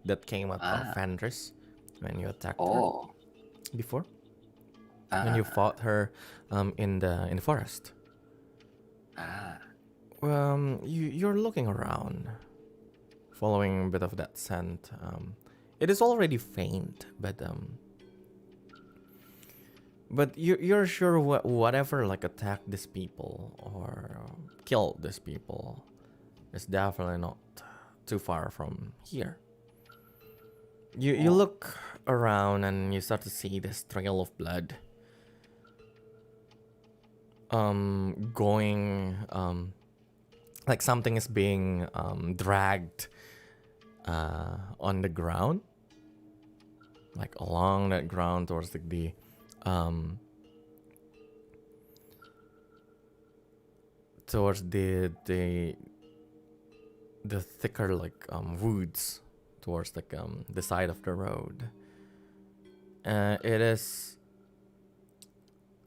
that came out of Fandris when you attacked her before. When you fought her in the forest. You're looking around, following a bit of that scent. it is already faint, but you're sure whatever like attacked these people or killed these people is definitely not too far from here. You look around and you start to see this trail of blood going like something is being dragged on the ground, like along that ground towards the towards the thicker like woods towards like the side of the road. It is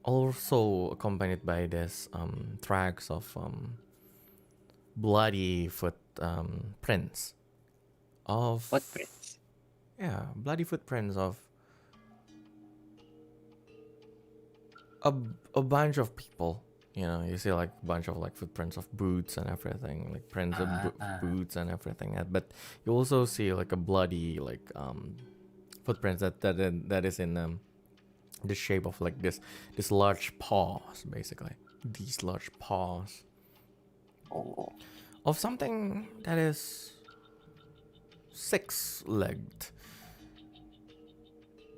also accompanied by this tracks of bloody footprints of Footprints. yeah, bloody footprints of a bunch of people. You know, you see like a bunch of like footprints of boots and everything, like prints of boots and everything. But you also see like a bloody like footprints that is in the shape of like this large paws, basically. These large paws of something that is six-legged.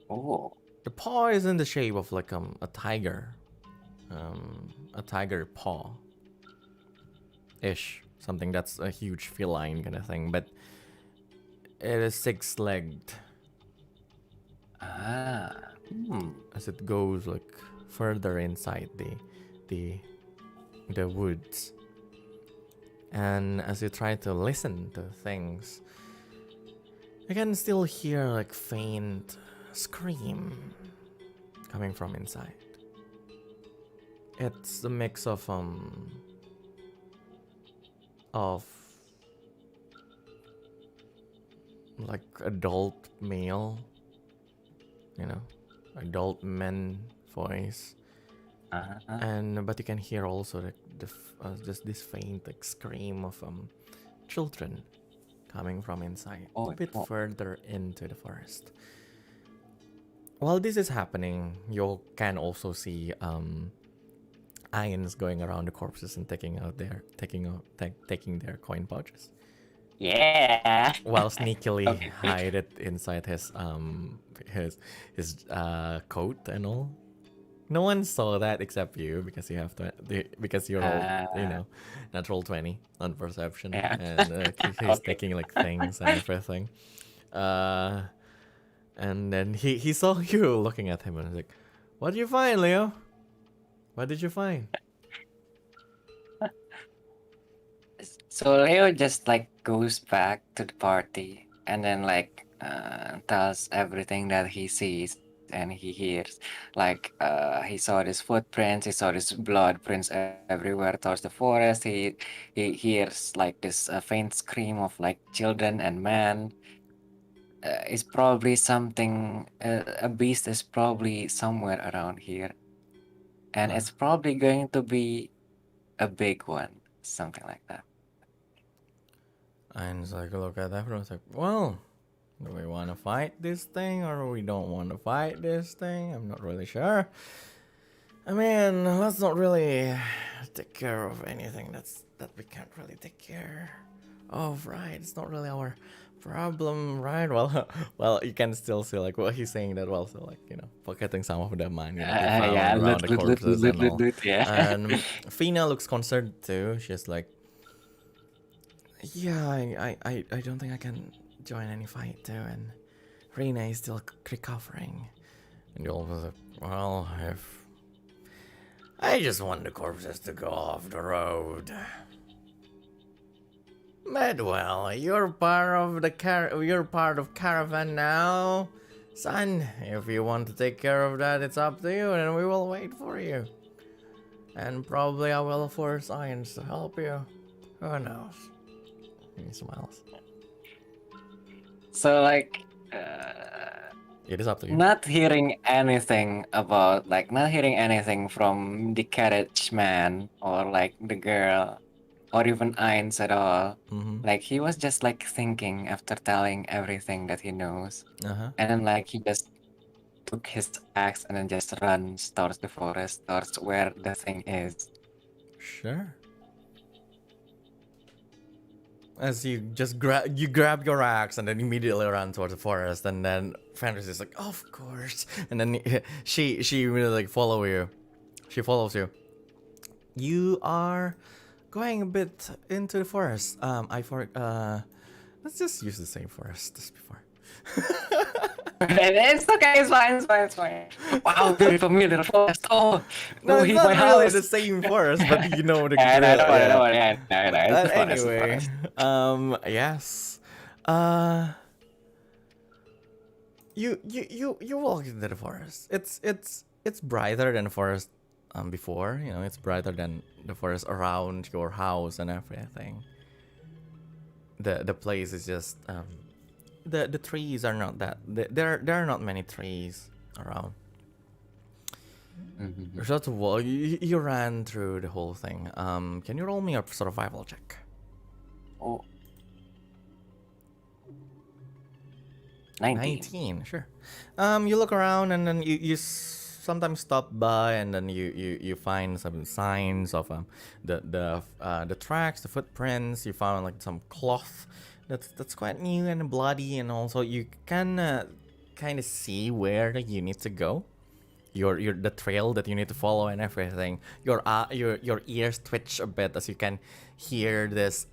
Oh. The paw is in the shape of like a tiger paw ish, something that's a huge feline kind of thing, but it is six-legged. As it goes like further inside the woods, and as you try to listen to things, you can still hear like faint scream coming from inside. It's a mix of like adult male, you know, adult men voice, and but you can hear also just this faint like scream of children coming from inside, a bit further into the forest. While this is happening, you can also see Ions going around the corpses and taking their coin pouches. Yeah. While sneakily hide it inside his coat and all. No one saw that except you because you have to because you're all natural 20 on perception, and he's taking like things and everything. And then he saw you looking at him and was like, "What did you find, Leo? What did you find?" So Leo just like goes back to the party and then like tells everything that he sees and he hears. Like he saw these footprints, he saw these blood prints everywhere towards the forest. He hears like this faint scream of like children and men. It's probably something. A beast is probably somewhere around here, and it's probably going to be a big one, something like that. And it's like, look at everyone's like, well, do we want to fight this thing or we don't want to fight this thing? I'm not really sure. I mean, let's not really take care of anything that we can't really take care of, right? It's not really our problem, right? Well, you can still see like what he's saying that well, so like, you know, pocketing some of the money that they found around the corpses and all. And Fina looks concerned too. She's like, yeah, I don't think I can join any fight too, and Rena is still recovering. And you're always like, well, if I just want the corpses to go off the road. But well, you're part of caravan now, son. If you want to take care of that, it's up to you, and we will wait for you. And probably I will force Irons to help you. Who knows? He smiles. So like, it is up to you. not hearing anything from the carriage man or like the girl. or even Eins at all. Mm-hmm. Like he was just like thinking after telling everything that he knows, Uh-huh. and then like he just took his axe and then just runs towards the forest, towards where the thing is. Sure. As you just grab your axe and then immediately run towards the forest, and then Fenris is like, of course, and then she really like follow you. She follows you. You are going a bit into the forest. Let's just use the same forest as before. It's okay, it's fine. Wow, very familiar forest. Oh, No, it's he's not my really house. the same forest, but you know the I drill. know, Yeah. it's a forest, Anyway, it's yes. You walk into the forest. It's brighter than the forest before. You know, it's brighter than the forest around your house and everything. The place is just the trees are not that there are not many trees around. Mhm. First of all, you ran through the whole thing. Can you roll me a survival check? Oh. 19. 19, sure. You look around and then you sometimes stop by and then you find some signs of the tracks, the footprints. You found like some cloth that's quite new and bloody, and also you can kind of see where you need to go. The trail that you need to follow and everything. Your ears twitch a bit as you can hear this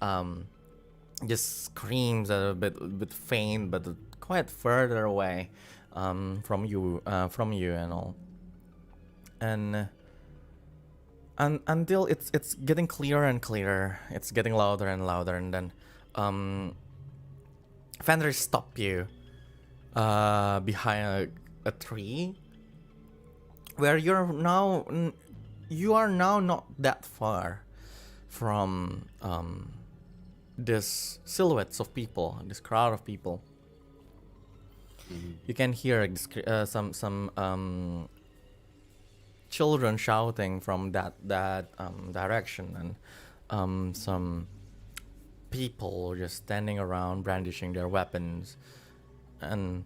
just screams a bit faint, but quite further away from you and all. And until it's getting clearer and clearer, it's getting louder and louder, and then Fenrir stop you behind a tree where you are now not that far from this silhouettes of people, this crowd of people. You can hear some children shouting from that direction, and some people just standing around brandishing their weapons. And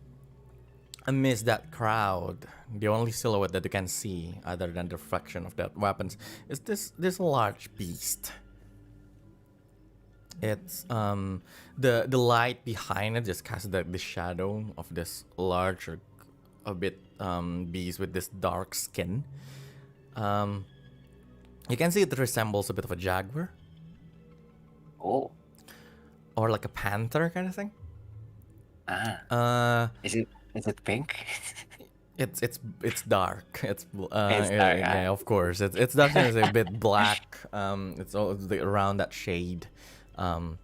amidst that crowd, the only silhouette that you can see, other than the reflection of their weapons, is this large beast. It's the light behind it just casts the shadow of this large, a bit beast with this dark skin. You can see it resembles a bit of a jaguar. Oh. Or like a panther kind of thing. Is it pink? It's dark. It's dark, yeah, of course. It's definitely a bit black. It's all around that shade. And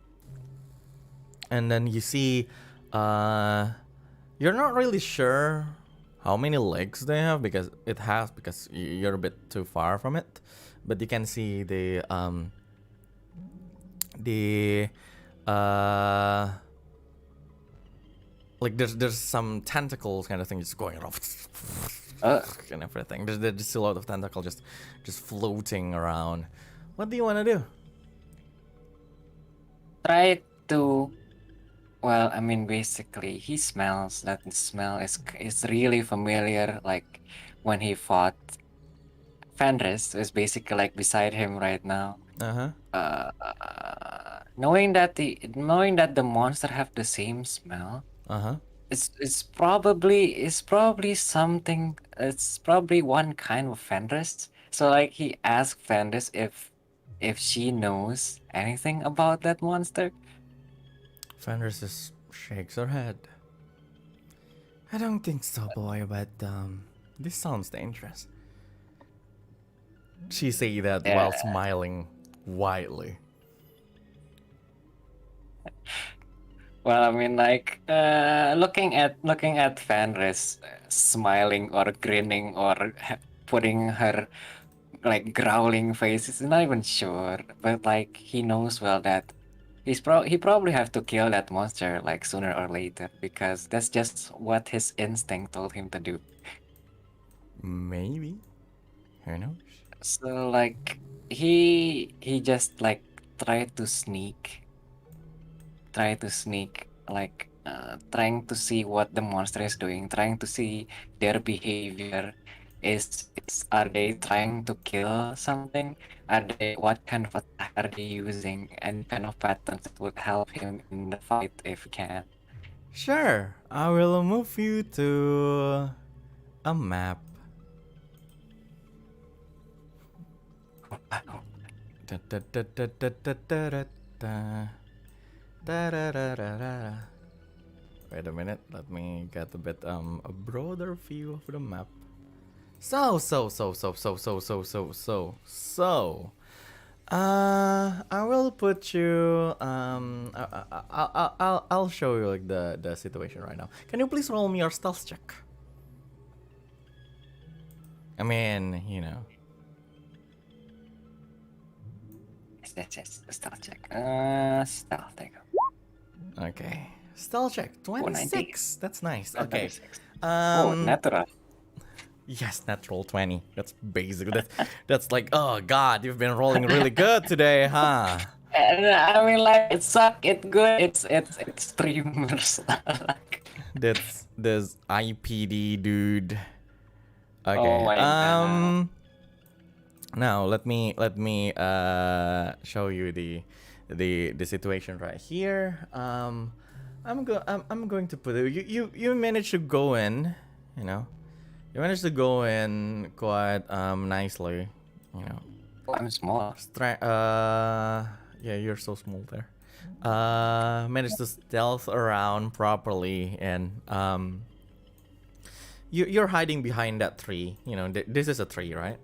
then you see, you're not really sure how many legs they have because you're a bit too far from it, but you can see like there's some tentacles kind of thing just going around and everything. There's still a lot of tentacle just floating around. What do you want to do? Try to. Well, I mean, basically, he smells that the smell is really familiar. Like when he fought Fenris, is basically like beside him right now. Knowing that the monster have the same smell, it's probably something. It's probably one kind of Fenris. So like he asked Fenris if she knows anything about that monster. Fenris just shakes her head. I don't think so, boy, but this sounds dangerous. She say that while smiling widely. Well, I mean, like looking at Fenris smiling or grinning or putting her like growling face, is not even sure. But like he knows well that he probably have to kill that monster like sooner or later because that's just what his instinct told him to do. Maybe. Who knows? So like he just like try to sneak, like trying to see what the monster is doing, trying to see their behavior. Are they trying to kill something? What kind of attack are they using? And kind of patterns that would help him in the fight if he can. Sure, I will move you to a map. Wait a minute, let me get a bit a broader view of the map. So I will put you I'll show you like the situation right now. Can you please roll me your stealth check? I mean, you know. Yes, stealth check. Stealth, there you go. Okay. Stealth check, 26. That's nice. Okay. Natural. Yes, natural 20. That's basically that's like, oh god, you've been rolling really good today, huh? I mean, like, it suck, it's good, it's extremers. That's this IPD dude. Okay. Oh my god. Now let me show you the situation right here. I'm going to put it. You managed to go in, you know. You managed to go in quite nicely, you know. I'm small. Yeah, you're so small there. Managed to stealth around properly, and you're hiding behind that tree. You know, this is a tree, right?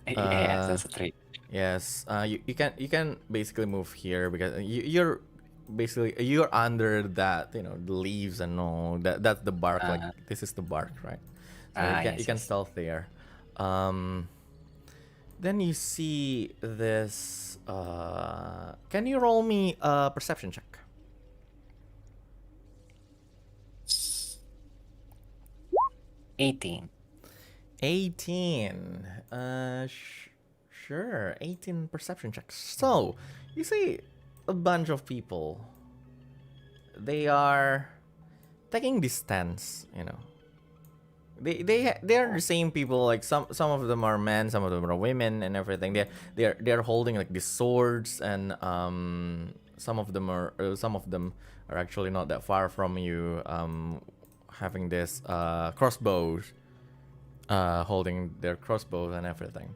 Yes, that's a tree. Yes. You can basically move here because you're under that, you know, the leaves and all that's the bark. Like this is the bark, right? So you can stealth there. Then you see this. Can you roll me a perception check? 18. 18. Sure. 18 perception checks. So you see a bunch of people. They are taking this stance, you know. They are the same people. Like some of them are men, some of them are women, and everything. They're holding like these swords, and some of them are actually not that far from you, having this crossbows, holding their crossbows and everything.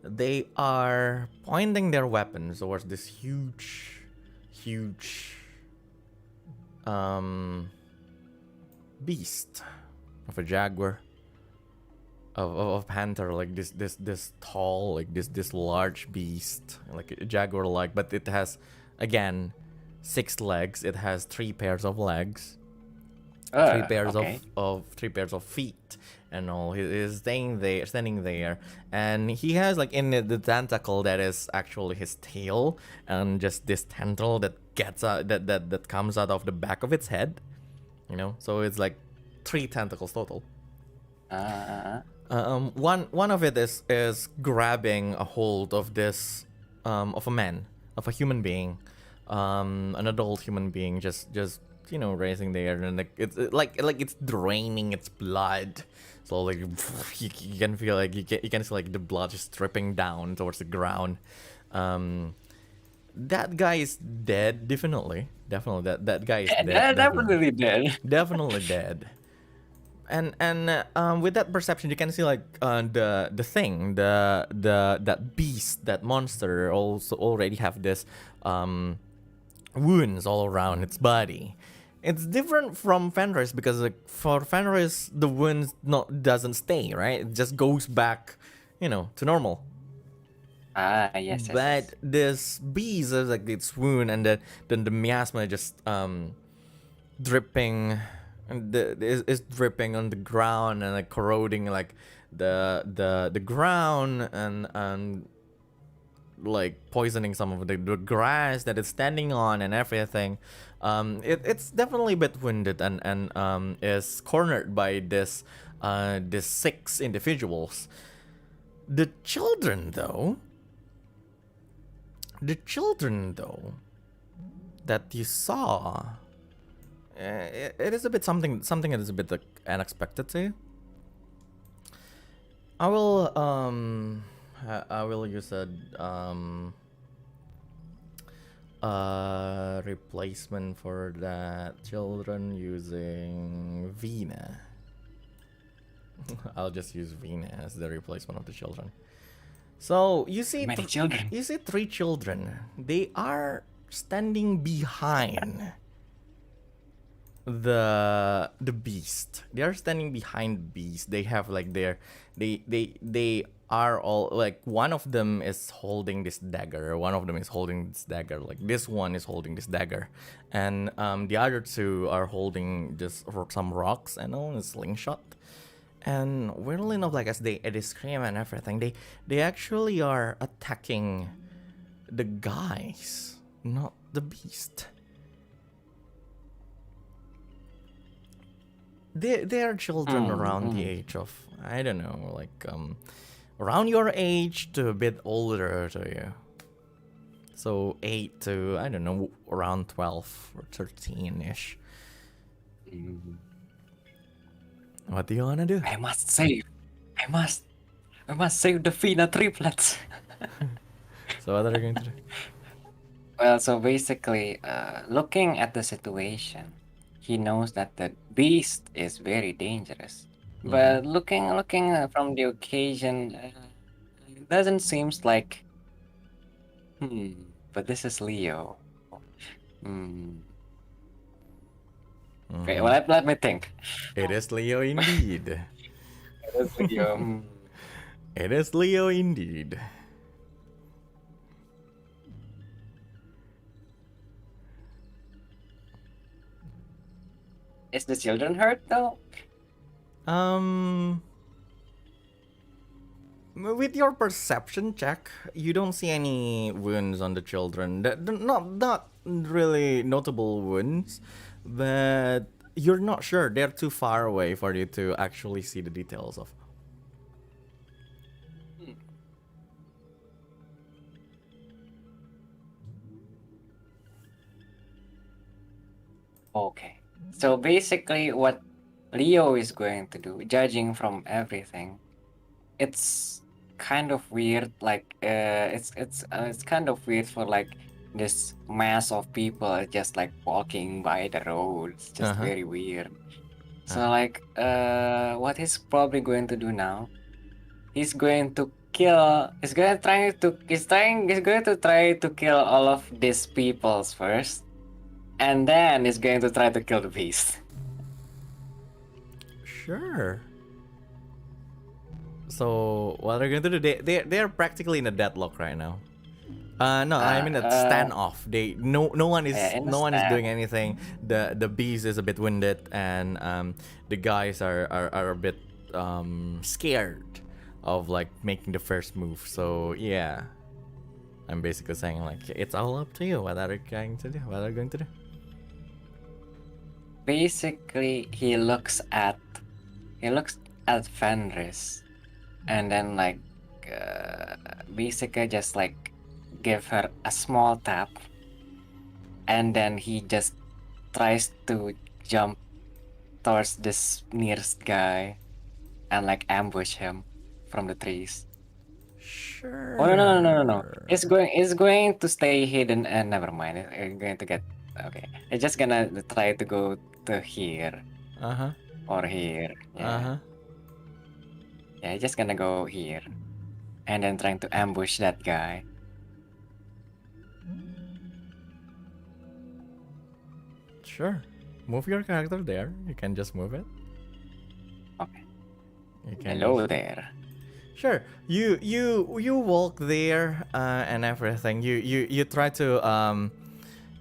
They are pointing their weapons towards this huge beast of a jaguar, of panther, like this tall, like this large beast, like a jaguar like, but it has again 6 legs. It has 3 pairs of legs, 3 pairs of 3 pairs of feet, and all. He is standing there, and he has like in the tentacle that is actually his tail, and just this tentacle that gets out, that comes out of the back of its head, you know. So it's like 3 tentacles total. One of it is grabbing a hold of this of a man, of a human being, an adult human being, just you know, raising there, and like it's draining its blood. So like you can feel like you can see like the blood just dripping down towards the ground. That guy is dead, definitely. That guy is dead. Definitely dead. Definitely dead. And with that perception, you can see like the thing, that beast, that monster also already have this wounds all around its body. It's different from Fenris because like for Fenris the wounds doesn't stay, right? It just goes back, you know, to normal. Yes. But this beast is like its wound, and then the miasma just dripping, and is dripping on the ground and like corroding like the ground, and like poisoning some of the grass that it's standing on and everything. It's definitely a bit wounded, and is cornered by this 6 individuals. The children though, The children, though, that you saw, it is a bit something that is a bit like, unexpected to you. I will use a replacement for that children using Vina. I'll just use Vina as the replacement of the children. So you see, Many children. You see 3 children. They are standing behind the beast. They are standing behind beast. They have like they are all like, one of them is holding this dagger. One of them is holding this dagger. Like this one is holding this dagger, and the other 2 are holding just some rocks and all, a slingshot. And weirdly enough, like as they scream and everything, they actually are attacking the guys, not the beast. They are children around the age of, I don't know, like around your age to a bit older to you. So 8 to, I don't know, around 12 or 13-ish. What do you wanna do? I must save the Vina triplets. So what are you going to do? Well, so basically, looking at the situation, he knows that the beast is very dangerous. But looking from the occasion, it doesn't seems like. But this is Leo. Okay, well, let me think. It is Leo indeed. It is Leo. It is Leo indeed. Is the children hurt though? With your perception check, you don't see any wounds on the children. Not really notable wounds, but you're not sure. They're too far away for you to actually see the details of. Okay. So basically, what Leo is going to do, judging from everything, it's kind of weird. Like, it's kind of weird for like this mass of people just like walking by the road. It's just very weird. So like, what he's probably going to do now, he's going to kill. He's going to try to kill all of these peoples first. And then he's going to try to kill the beast. Sure. So what are you going to do? They're practically in a deadlock right now. No, I mean a standoff. No one is doing anything. The beast is a bit winded, and the guys are a bit scared of like making the first move. So yeah, I'm basically saying like it's all up to you. What are you going to do? What are you going to do? Basically, he looks at Fenris, and then like basically just like give her a small tap, and then he just tries to jump towards this nearest guy and like ambush him from the trees. Sure. Oh no. It's going to stay hidden, and never mind. It's going to get okay. It's just gonna try to go to here. Or here. Yeah. Yeah, it's just gonna go here. And then trying to ambush that guy. Sure. Move your character there. You can just move it. Okay. You can Hello there. Sure. You walk there and everything. You try to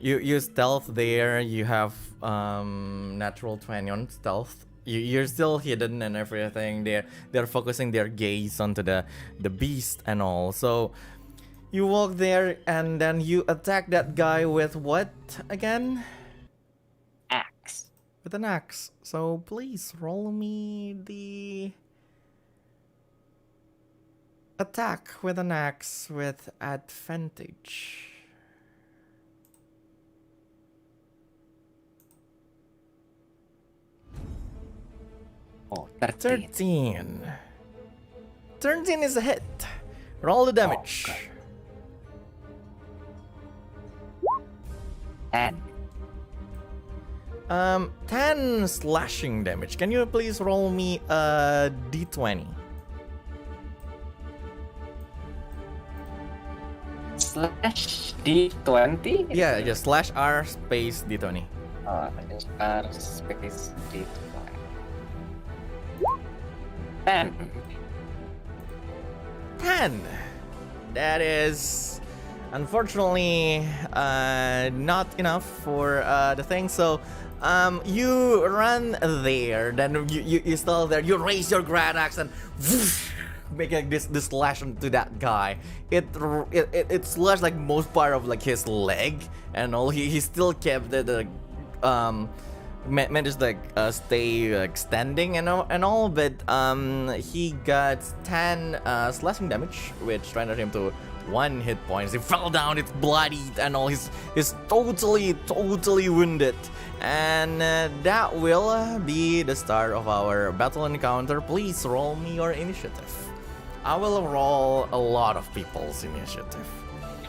you stealth there. You have natural 20 on stealth. You're still hidden and everything. They're focusing their gaze onto the beast and all. So you walk there and then you attack that guy with what again? Axe. With an axe. So please roll me the attack with an axe with advantage. Oh, 13. 13. 13 is a hit. Roll the damage. Oh, 10. 10 slashing damage. Can you please roll me a d20? Slash D20? Yeah, just slash R space d20. R space D20. 10. 10. That is unfortunately not enough for the thing. So you run there, then you still there. You raise your grand axe and whoosh, make like this slash onto that guy. It slashed like most part of like his leg and all. He still kept the managed like stay like standing and all, but he got 10 slashing damage, which rendered him to 1 hit points. He fell down, it's bloodied and all. He's totally wounded, and that will be the start of our battle encounter. Please roll me your initiative. I will roll a lot of people's initiative.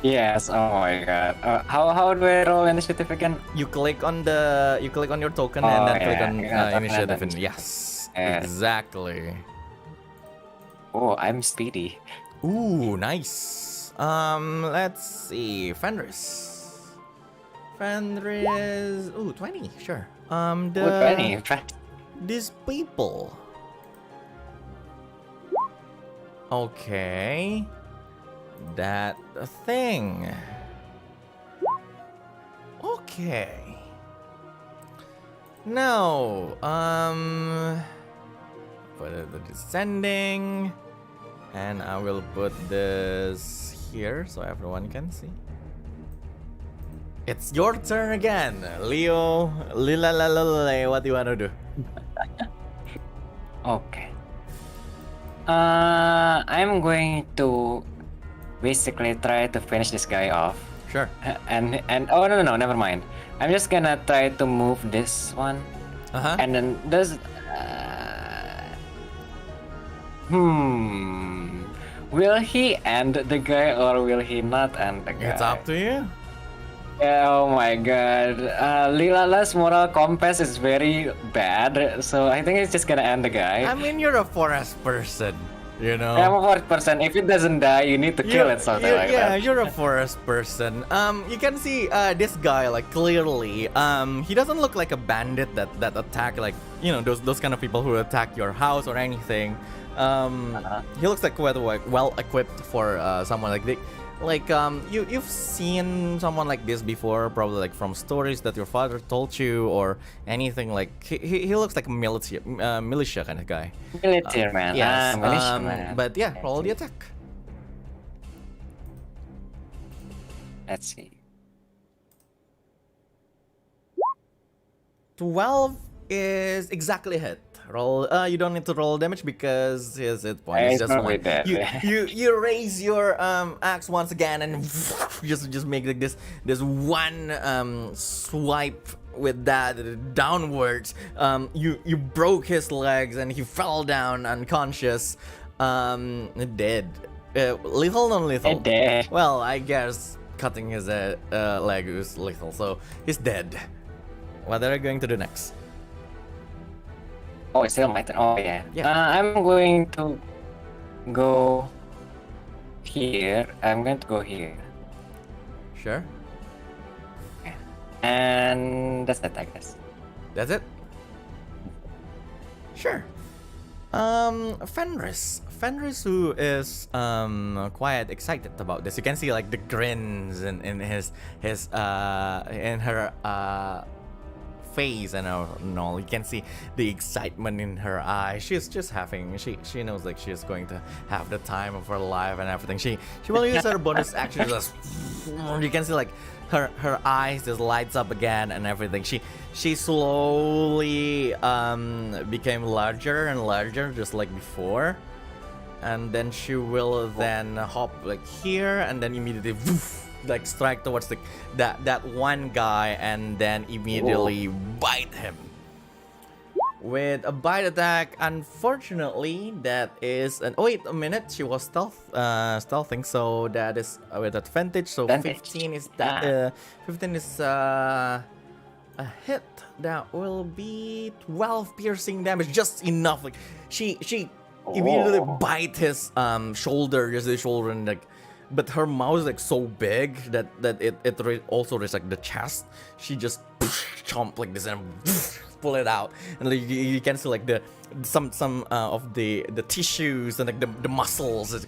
Yes, oh my god. How do I roll initiative again? You click on your token and then click on initiative. And Yes. exactly. Oh, I'm speedy. Ooh, nice. Let's see. Fenris. Ooh, 20. Sure. Oh, 20. These people. Okay. That thing. Okay. Now, put the descending, and I will put this here so everyone can see. It's your turn again, Leo. What do you want to do? Okay. I'm going to basically try to finish this guy off. Sure. And oh no, never mind. I'm just gonna try to move this one. And then does will he end the guy or will he not end the guy? It's up to you. Oh my god. Lilala's moral compass is very bad, so I think it's just gonna end the guy. I mean, you're a forest person, you know. I'm a forest person. If it doesn't die, you need to kill it, something like that. Yeah, you're a forest person. You can see this guy like clearly. He doesn't look like a bandit that attack, like, you know, those kind of people who attack your house or anything. He looks like quite well equipped for someone like this. Like you've seen someone like this before, probably like from stories that your father told you or anything. Like he looks like a militia kind of guy. Military man. Yes. Militia man. But yeah, roll the attack. Let's see. 12 is exactly a hit. Roll. You don't need to roll damage because his hit point is just one. You raise your axe once again and just make like this one swipe with that downwards. You broke his legs and he fell down unconscious. Dead. Lethal, non-lethal. Dead. Well, I guess cutting his leg is lethal, so he's dead. What are you going to do next? Oh, it's still my turn. Oh, yeah. Yeah. I'm going to go here. I'm going to go here. Sure. And that's it, I guess. That's it? Sure. Fenris, who is quite excited about this. You can see like the grins in his in her face and all. You can see the excitement in her eyes. She's just having, she knows like she's going to have the time of her life and everything. She will use her bonus action. Just, you can see like her eyes just lights up again and everything. She slowly became larger and larger, just like before. and then she will then hop like here, and then immediately woof, like strike towards that one guy, and then immediately bite him with a bite attack. Unfortunately, that is an, oh wait a minute, she was stealthing, so that is with advantage. So 15 is that 15 is a hit. That will be 12 piercing damage, just enough. Like she immediately bite his shoulder, just the shoulder, and like, but her mouth is like so big that it also is like the chest. She just chomp like this and pull it out, and like, you can see like some of the tissues and like the muscles,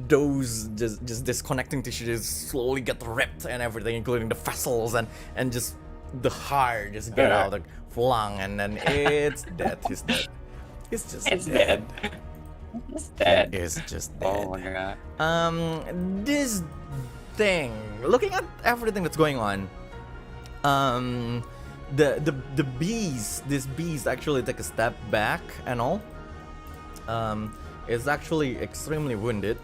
those just disconnecting tissues slowly get ripped and everything, including the vessels and just the heart just get out like flung, and then it's dead. He's dead. He's just dead. It's dead. It's just dead. Oh my god. This thing, looking at everything that's going on, the bees, this beast actually take a step back and all. Is actually extremely wounded.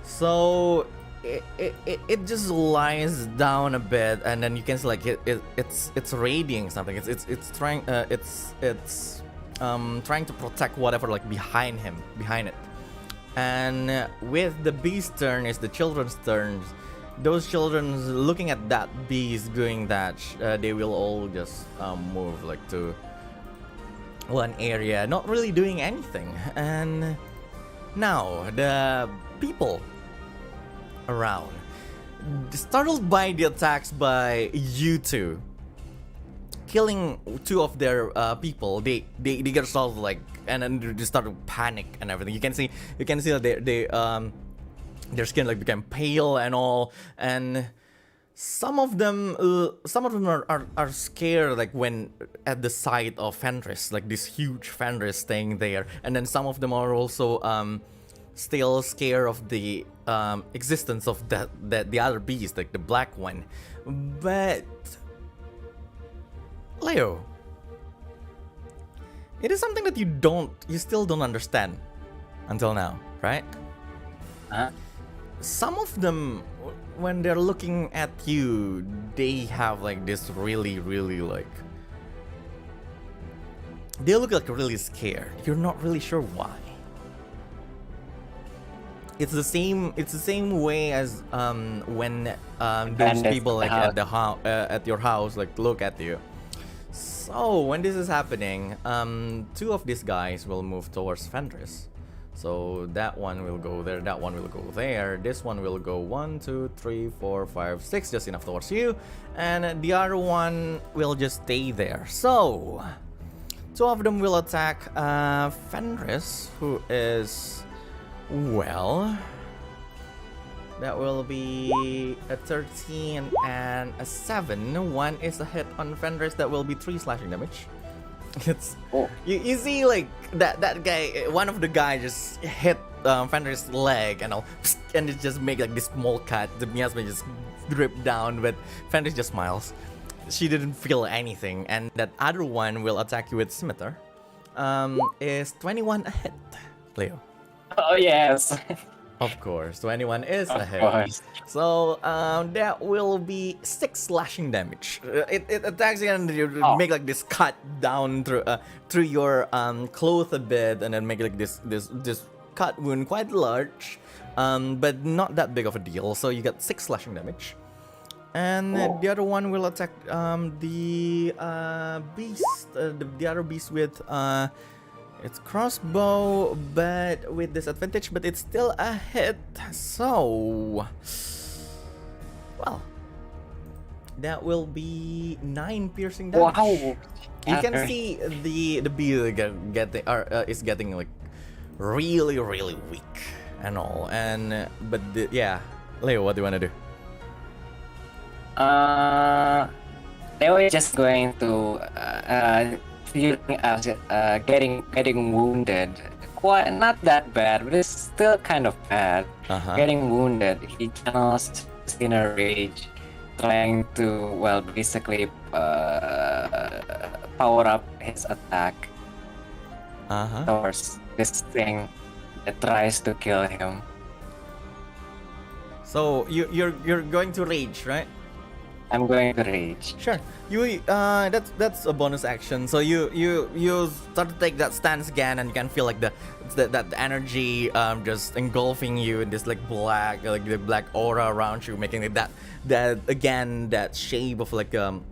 So it just lies down a bit, and then you can see like it's radiating something. It's trying trying to protect whatever like behind it. And with the beast's turn is the children's turns. Those children looking at that beast doing that, they will all just move like to one area, not really doing anything. And now the people around, startled by the attacks by you two, killing two of their people, they get startled like, and then they start to panic and everything. You can see that their skin like became pale and all, and some of them are scared like when at the sight of Fenris, like this huge Fenris staying there, and then some of them are also still scared of the existence of the other beast, like the black one. But Leo, it is something that you still don't understand until now, right? Huh? Some of them, when they're looking at you, they have like this really like, they look like really scared. You're not really sure why. It's the same way as when those people like at your house like look at you. So when this is happening, two of these guys will move towards Fenris. So that one will go there, that one will go there, this one will go 1, 2, 3, 4, 5, 6, just enough towards you, and the other one will just stay there. So two of them will attack Fenris, who is, well, that will be a 13 and a 7. One is a hit on Fenris, that will be 3 slashing damage. It's you see like that guy, one of the guys just hit Fenris' leg and all, and it just make like this small cut. The miasma just drip down, but Fenris just smiles. She didn't feel anything, and that other one will attack you with scimitar. Is 21 a hit, Leo? Oh yes. Of course, 21 is a hit. Course. So that will be 6 slashing damage. It attacks you and you make like this cut down through your clothes a bit, and then make like this cut wound quite large, but not that big of a deal. So you got 6 slashing damage. And the other one will attack the beast, the other beast with its crossbow, but with disadvantage, but it's still a hit. So, well, that will be 9 piercing damage. Wow. You can see the bee is getting like really weak and all, and but yeah, Leo, what do you want to do? They were just going to getting wounded. Quite not that bad, but it's still kind of bad. Getting wounded, he channels his inner rage, trying to basically power up his attack towards this thing. tries to kill him. So you're going to rage, right? I'm going to rage. Sure. You that's a bonus action. So you start to take that stance again, and you can feel like that energy just engulfing you in this like the black aura around you, making it that again that shape of like of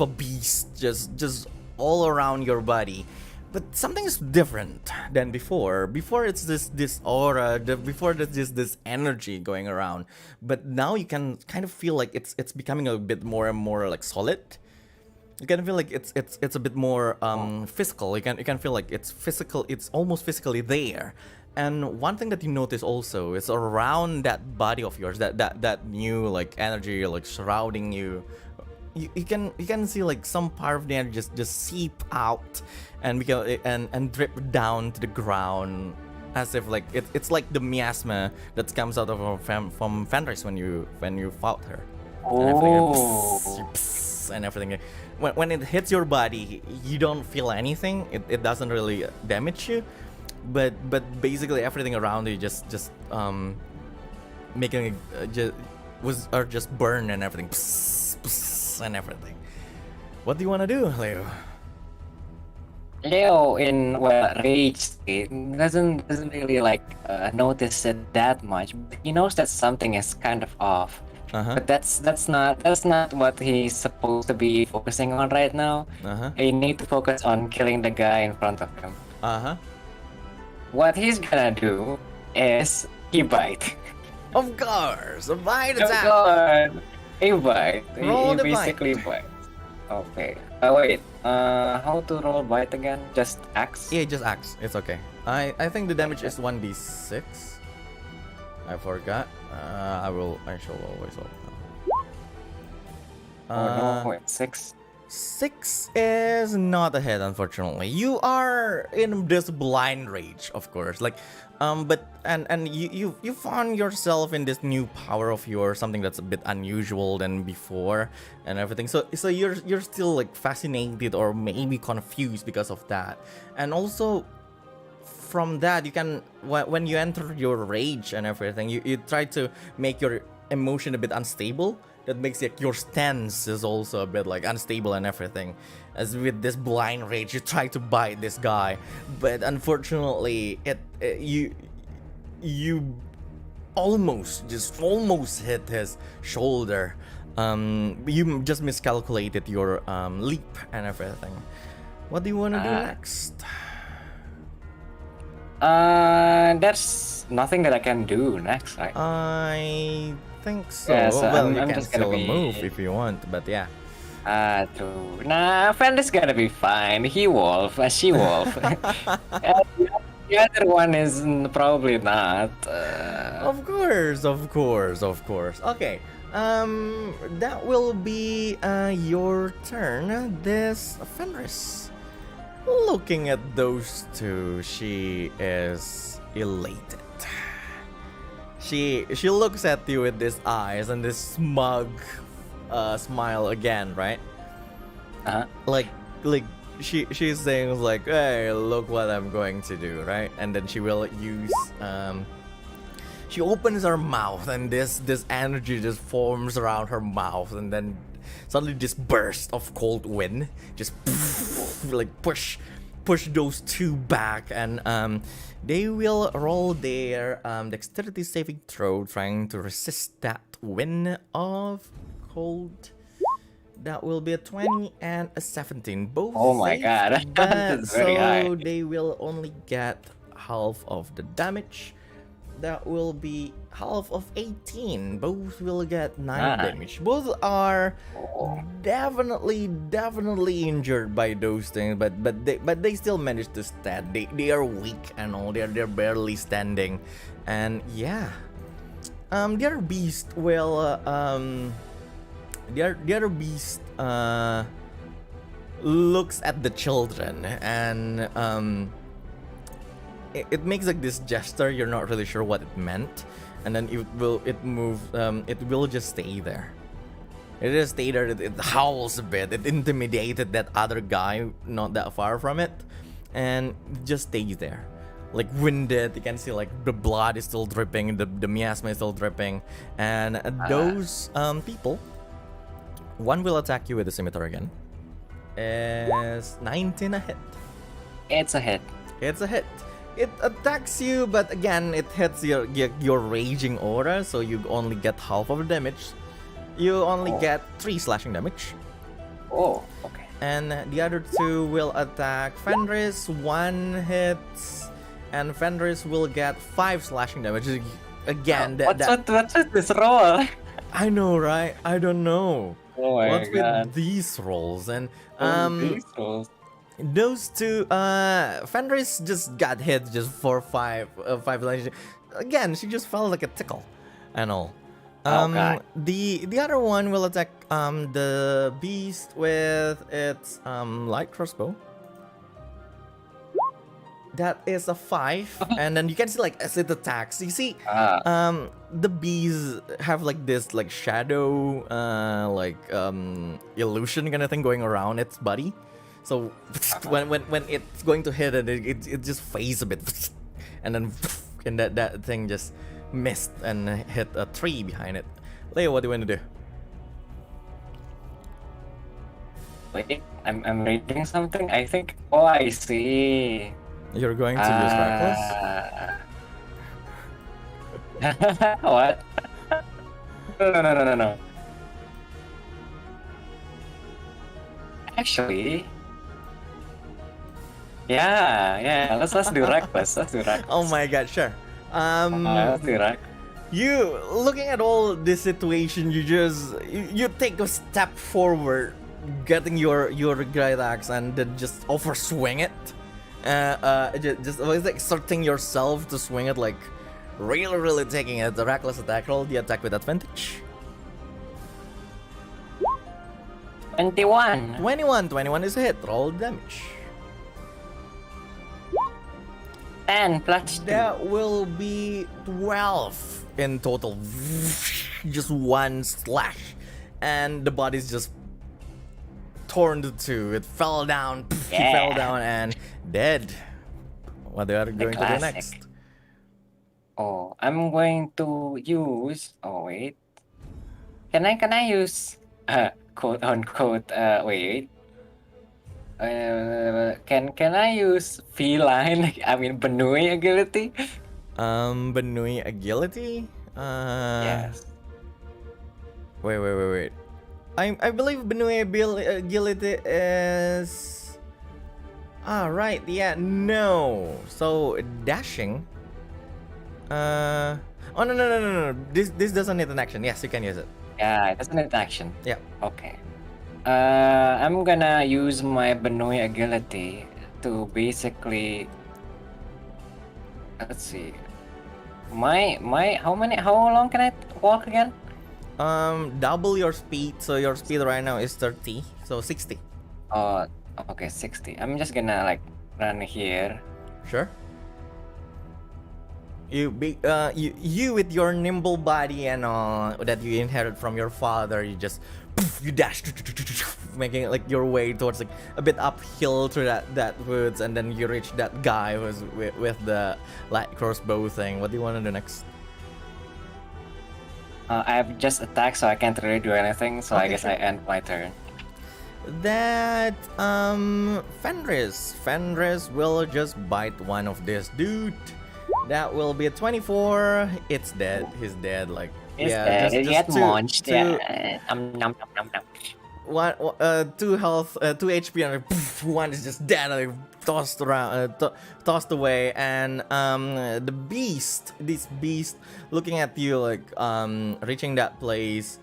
a beast just all around your body. But something is different than before. Before it's this aura, before there's just this energy going around. But now you can kind of feel like it's becoming a bit more and more like solid. You can feel like it's a bit more physical. You can feel like it's physical. It's almost physically there. And one thing that you notice also is around that body of yours, that new like energy like surrounding you. You can see like some part of the energy just seep out and drip down to the ground, as if like it's like the miasma that comes out of from Fenris when you fought her. Oh. And everything. When it hits your body, you don't feel anything. It doesn't really damage you, but basically everything around you just making it just burn and everything. And everything. What do you want to do, Leo? Leo in rage state doesn't really like notice it that much. But he knows that something is kind of off. But that's not what he's supposed to be focusing on right now. He need to focus on killing the guy in front of him. What he's gonna do is he bite. Of course, a bite attack. Oh God. A bite. Roll he the basically bite. Okay. Wait. How to roll bite again? Just axe? Yeah, just axe. It's okay. I think the damage is 1d6. I forgot. I shall always roll. Oh no, wait, 6. 6 is not a hit, unfortunately. You are in this blind rage, of course. Like, but you found yourself in this new power of yours, something that's a bit unusual than before, and everything. So you're still like fascinated or maybe confused because of that, and also from that you can when you enter your rage and everything, you try to make your emotion a bit unstable. That makes like your stance is also a bit like unstable and everything. As with this blind rage, you try to bite this guy, but unfortunately, you almost hit his shoulder. You just miscalculated your leap and everything. What do you want to do next? There's nothing that I can do next, right? I think so. Yeah, so well, you I'm can just gonna still be... move if you want, but yeah. True. Nah, Fenris gonna be fine. He wolf, she wolf. The other one is probably not. Of course. Okay. That will be your turn. This Fenris. Looking at those two, she is elated. She looks at you with these eyes and this smug smile again, right? Like she's saying like, hey, look what I'm going to do, right? And then she will use she opens her mouth and this energy just forms around her mouth, and then suddenly this burst of cold wind just like push those two back, and they will roll their dexterity saving throw, trying to resist that wind of cold. That will be a 20 and a 17. Both Oh my safe, God, but that's very so high. they will only get half of the damage. That will be half of 18. Both will get 9 damage. Both are definitely injured by those things, but they still manage to stand. They are weak and all. They're barely standing, and yeah. The other beast will the other beast looks at the children, and it makes like this gesture. You're not really sure what it meant, and then it will just stay there. It just stay there. It howls a bit. It intimidated that other guy not that far from it, and just stays there. like winded. You can see like the blood is still dripping, the miasma is still dripping, and those people, one will attack you with the scimitar again. Is 19 a hit? It's a hit. It's a hit. It attacks you, but again, it hits your raging aura, so you only get half of the damage. You only get 3 slashing damage. Oh, okay. And the other two will attack Fenris. 1 hits, and Fenris will get 5 slashing damage. Again, what's with this roll? I know, right? I don't know. Oh my What's god. with these rolls? And These rolls. those two, Fenris just got hit just for 5 slashing. Again, she just felt like a tickle and all. Okay. The other one will attack the beast with its light crossbow. That is a 5, and then you can see like as it attacks, you see the bees have like this like shadow illusion kind of thing going around its body. So when it's going to hit it just fades a bit, and then and that thing just missed and hit a tree behind it. Leo, what do you want to do? Wait, I'm reading something. I think. Oh, I see. You're going to use reckless? What? No. Actually, yeah. Let's do reckless. Let's do reckless. Oh my god, sure. Let's do reckless. You looking at all this situation, you take a step forward, getting your great axe and then just over swing it. Just exerting yourself to swing it, like really taking it. The reckless attack, roll the attack with advantage. 21. 21 is a hit. Roll damage. 10 plus 2. That will be 12 in total. Just one slash, and the body's just torn to 2. It fell down. He fell down and dead. What are you going to do next? Oh, I'm going to use. Oh wait. Can I use quote unquote wait. Can I use feline? I mean Benui agility? Benui agility? Yes. Wait. I believe Benui agility is... right, yeah, no. So, dashing... oh, no. This doesn't need an action. Yes, you can use it. Yeah, it doesn't need action. Yeah. Okay. I'm gonna use my Benui agility to basically... Let's see. How long can I walk again? Double your speed. So your speed right now is 30. So 60. Okay, 60. I'm just gonna like run here. Sure. You with your nimble body and all that you inherit from your father, you dash, making it like your way towards like a bit uphill through that woods, and then you reach that guy who's with the light crossbow thing. What do you want to do next? I've just attacked, so I can't really do anything. So Okay, I guess sure. I end my turn. That Fenris will just bite one of this dude. That will be a 24. It's dead. He's dead. Like It's yeah, dead. Get launched. Yeah. Nom. 2 health, 2 HP, and one is just dead, like tossed around, tossed away. And this beast, looking at you, like reaching that place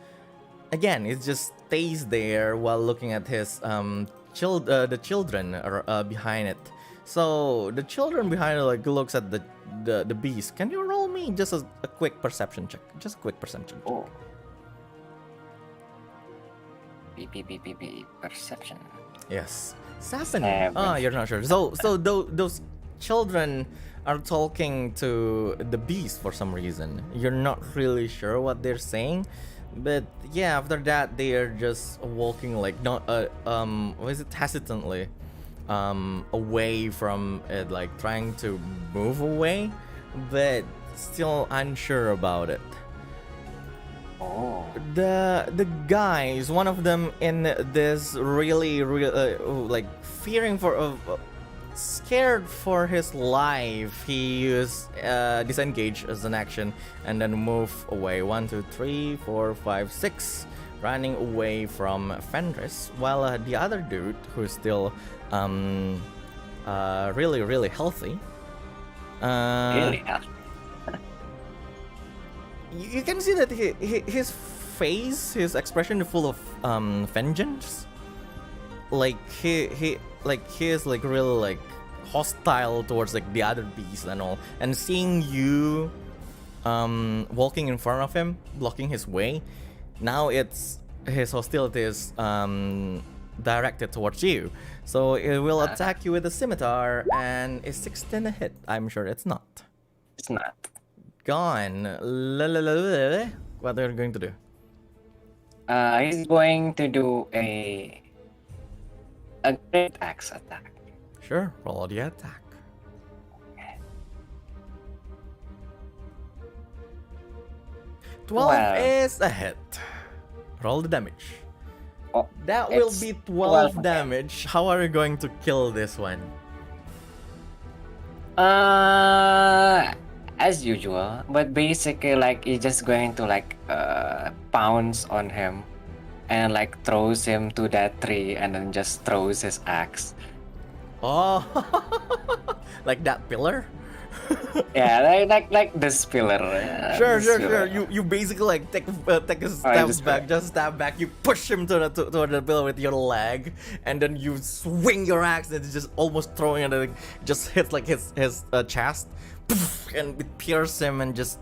again. It just stays there while looking at his the children are behind it. So the children behind it like looks at the beast. Can you roll me just a quick perception check? Just a quick perception check. Oh. Perception. Yes. 7. Seven. You're not sure. So those children are talking to the beast for some reason. You're not really sure what they're saying, but yeah, after that they are just walking like not hesitantly, away from it, like trying to move away, but still unsure about it. Oh. The guys, one of them in this really like fearing for scared for his life, he used disengage as an action and then move away. 1 2 3 4 5 6, running away from Fenris, while the other dude, who's still really healthy, Really? you can see that his face, his expression is full of vengeance. Like he is like really like hostile towards like the other beasts and all. And seeing you walking in front of him, blocking his way, now it's his hostility is directed towards you. So it will attack you with a scimitar, and is 16 a hit? I'm sure it's not. It's not. Gone. What are you going to do? He's going to do a great axe attack. Sure, roll the attack. 12 Well. is a hit. Roll the damage. Oh, That will it's be 12 12 damage. How are you going to kill this one? As usual, but basically like he's just going to like pounce on him and like throws him to that tree and then just throws his axe. Oh, like that pillar? Yeah, like this pillar. Sure. this pillar. You basically like take a step just back, just step back. You push him to the pillar with your leg, and then you swing your axe, and it's just almost throwing it. Like, just hits like his chest, and it pierces him and just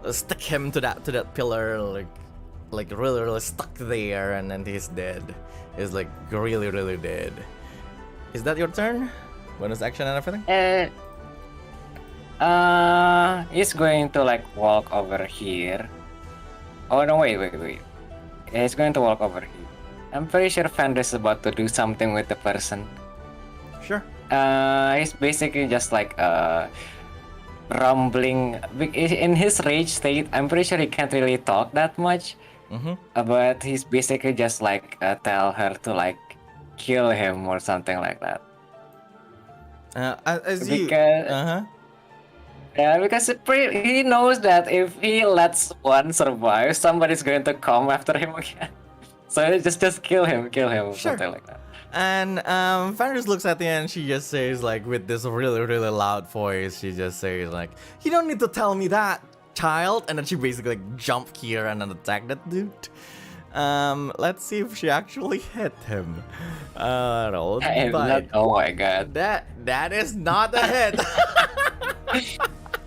stick him to that pillar, like really stuck there, and then he's dead. He's like really dead. Is that your turn? Bonus action and everything? He's going to like walk over here. Oh no, wait. He's going to walk over here. I'm pretty sure Fenris is about to do something with the person. Sure. He's basically just like rumbling. In his rage state, I'm pretty sure he can't really talk that much. But he's basically just like tell her to like kill him or something like that. Because he knows that if he lets one survive, somebody's going to come after him again. So just kill him, something like that. And Fenris looks at the end, she just says like with this really loud voice, she just says like, "You don't need to tell me that, child." And then she basically like jump here and then attack that dude. Let's see if she actually hit him. Roll the Oh my god. That is not a hit.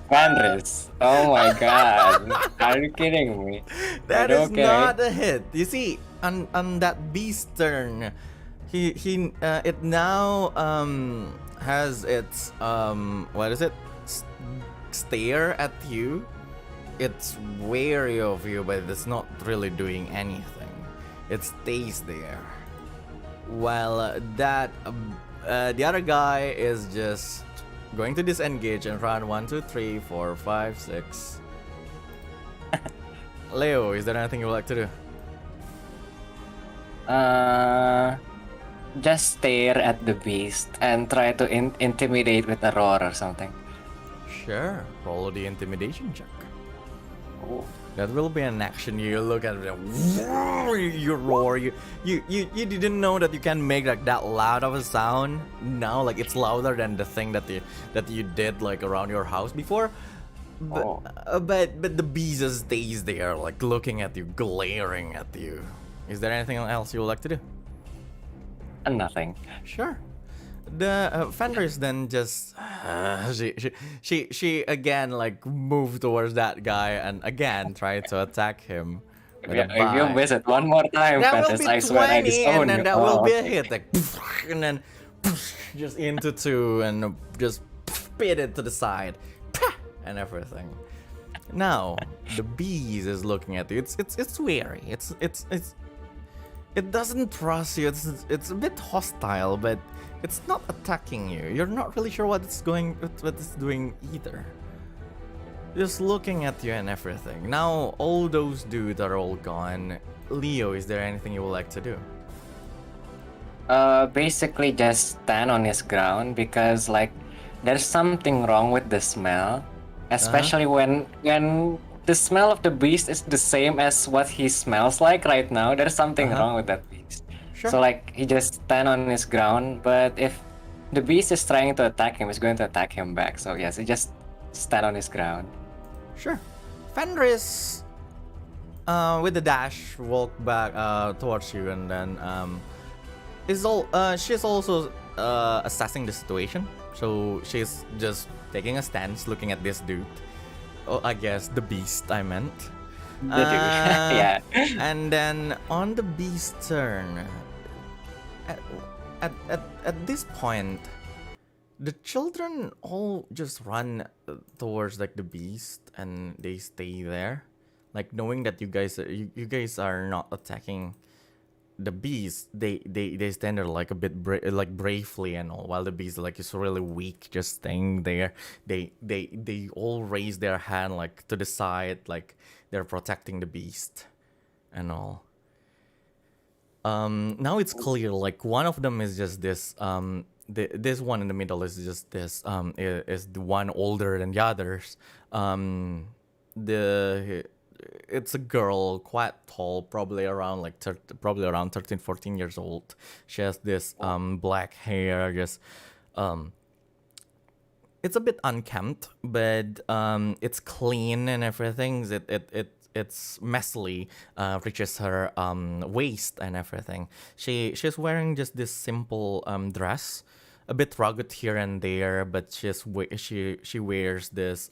Fenris. Oh my god. Are you kidding me? That is not a hit. You see, on that beast turn, it now has its what is it? Stare at you. It's wary of you, but it's not really doing anything. It stays there. While the other guy is just going to disengage and run 1 2 3 4 5 6. Leo, is there anything you would like to do? Just stare at the beast and try to intimidate with a roar or something. Sure, roll the intimidation check. Oh. That will be an action. You look at it, you roar. You didn't know that you can make like that loud of a sound. Now, like it's louder than the thing that you did like around your house before. But the beast just stays there, like looking at you, glaring at you. Is there anything else you would like to do? Nothing. Sure. The Fenris then just she again like moved towards that guy and again tried to attack him. If you miss it one more time, That Fenris, will be I swear I 20, disown and then you. that will be a hit, like, and then just into 2 and just spit it to the side, and everything. Now the bees is looking at you. It's wary. it doesn't trust you. It's a bit hostile, but it's not attacking you. You're not really sure what it's doing either. Just looking at you and everything. Now all those dudes are all gone. Leo, is there anything you would like to do? Basically just stand on his ground because like there's something wrong with the smell, especially when the smell of the beast is the same as what he smells like right now. There's something wrong with that beast. Sure. So like he just stand on his ground, but if the beast is trying to attack him, it's going to attack him back. So yes, he just stand on his ground. Sure. Fenris, with the dash, walk back towards you, and then she's also assessing the situation. So she's just taking a stance, looking at this dude. Oh, I guess the beast I meant. Yeah. And then on the beast's turn, at this point, the children all just run towards like the beast and they stay there, like knowing that you guys are not attacking the beast. They stand there like a bit like bravely and all, while the beast like is really weak, just staying there. They all raise their hand like to the side, like they're protecting the beast and all. Now it's clear, like one of them is just this this one in the middle is just this is the one older than the others. It's a girl, quite tall, probably around 13, 14 years old. She has this black hair, just it's a bit unkempt, but it's clean and everything. It's messily reaches her waist and everything. She's wearing just this simple dress, a bit rugged here and there, but she wears this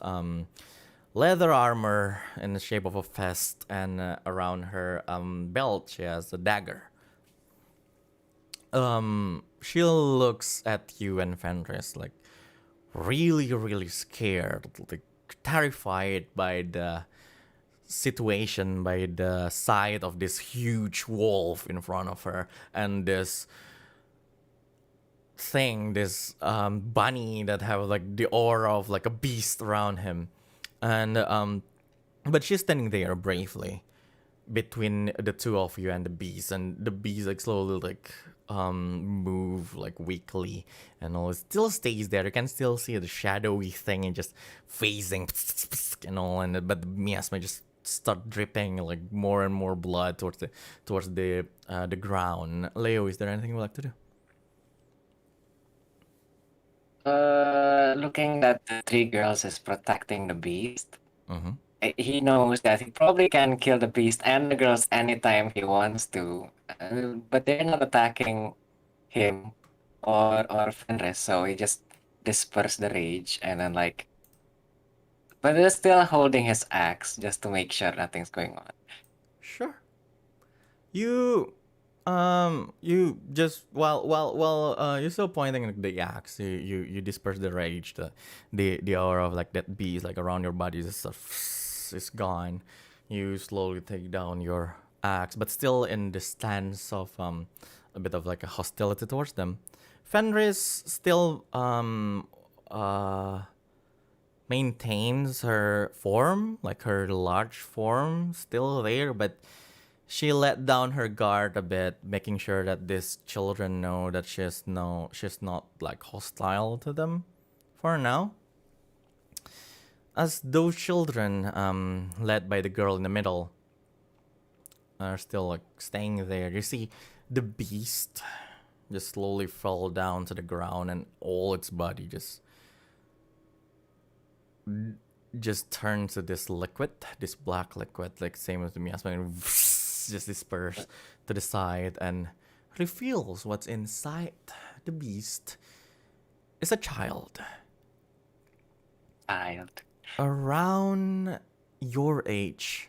leather armor in the shape of a vest, and around her belt she has a dagger. She looks at you and Fenris like really scared, like terrified by the situation, by the sight of this huge wolf in front of her and this thing, this bunny that have like the aura of like a beast around him. And but she's standing there bravely between the two of you and the beast, and the beast like slowly like move like weakly and all. It still stays there. You can still see the shadowy thing and just phasing and all, and but the miasma just start dripping like more and more blood towards the ground. Leo, is there anything you'd like to do? Looking that the three girls is protecting the beast, he knows that he probably can kill the beast and the girls anytime he wants to, but they're not attacking him or Fenris, so he just disperse the rage and then like, but they're still holding his axe just to make sure nothing's going on. Sure. You just while you're still pointing at the axe, you disperse the rage, the aura of like that beast like around your body is gone. You slowly take down your axe, but still in the stance of a bit of like a hostility towards them. Fenris still maintains her form, like her large form still there, but she let down her guard a bit, making sure that these children know that she's not like hostile to them for now. As those children, led by the girl in the middle, are still like staying there, you see the beast just slowly fall down to the ground, and all its body just turns to this liquid, this black liquid, like same as the miasma, and just disperse to the side and reveals what's inside the beast. It's a child. Around your age.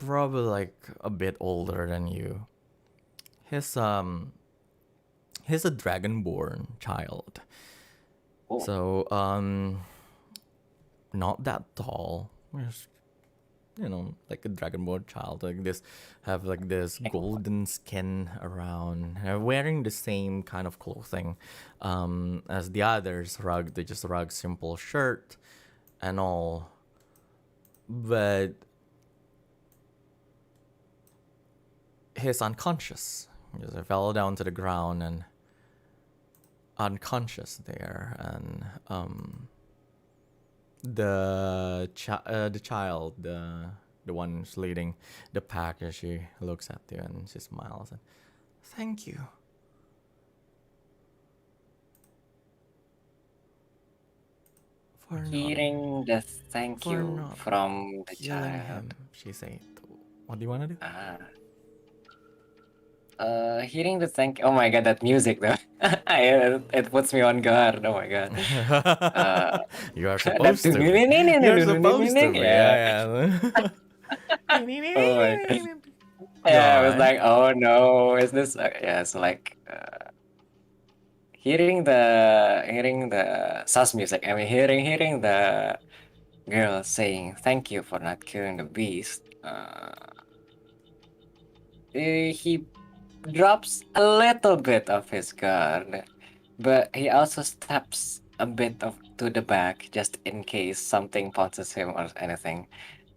Probably like a bit older than you. He's a dragonborn child. So not that tall. like a dragonborn child, like this, have like this golden skin around, wearing the same kind of clothing as the others. They just rug simple shirt and all, but he's unconscious. He just fell down to the ground and unconscious there, and the child, the one who's leading the pack, she looks at you and she smiles and thank you for Hearing the thank for you not from the killing child. him. She said, what do you want to do? Hearing the thank. Oh my god, that music though. It puts me on guard. Oh my god. You are supposed to. You're supposed to. Yeah. Oh my god. Yeah, I was like, oh no, is this? Yeah, it's like hearing the sus music. I mean, hearing the girl saying thank you for not killing the beast. He drops a little bit of his guard, but he also steps a bit to the back just in case something punches him or anything.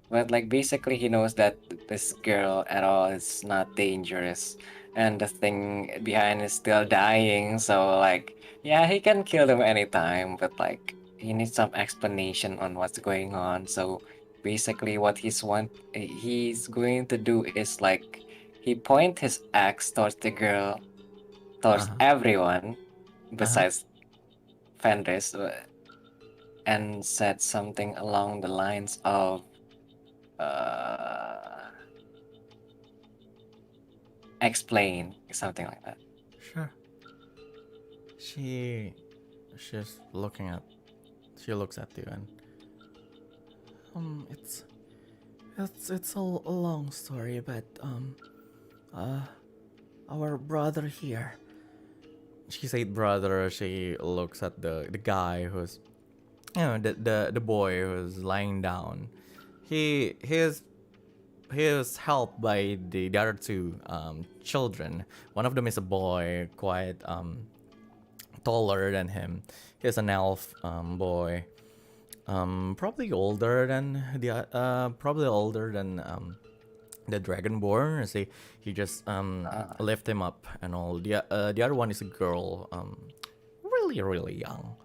But like basically he knows that this girl at all is not dangerous and the thing behind is still dying, so like yeah, he can kill them anytime, but like he needs some explanation on what's going on. So basically what he's going to do is like he point his axe towards the girl, towards everyone besides Fenris, and said something along the lines of explain, something like that. Sure. She looks at you and it's a long story, but our brother here. She said brother. She looks at the guy who's, the boy who's lying down. He is helped by the other two children. One of them is a boy, quite taller than him. He's an elf boy, probably older than the dragonborn. See, he just lift him up and all. The other one is a girl, really young.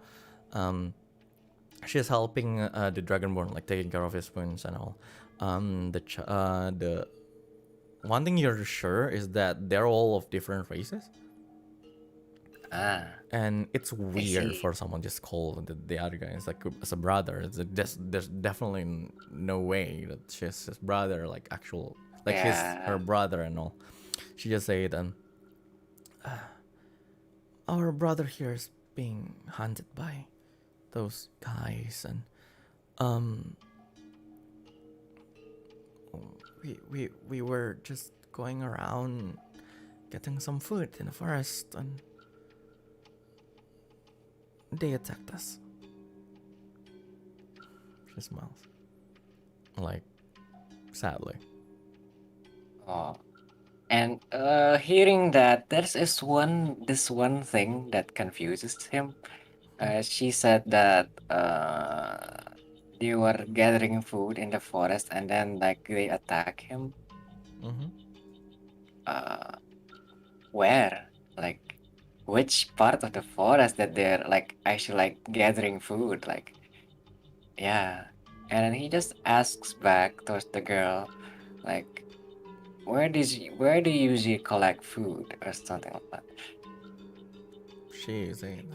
She's helping the dragonborn, like taking care of his wounds and all. The one thing you're sure is that they're all of different races. And it's weird for someone just call the other guy as a brother. There's definitely no way that she's his brother, like actual, like he's her brother and all. She just said, our brother here is being hunted by those guys, and we were just going around getting some food in the forest, and they attacked us. She smiles, like sadly. And hearing that, there's this one thing that confuses him. She said that they were gathering food in the forest and then like they attack him. Where? Like which part of the forest that they're like actually like gathering food? Like yeah. And then he just asks back towards the girl, like where do you usually collect food or something like that? She said,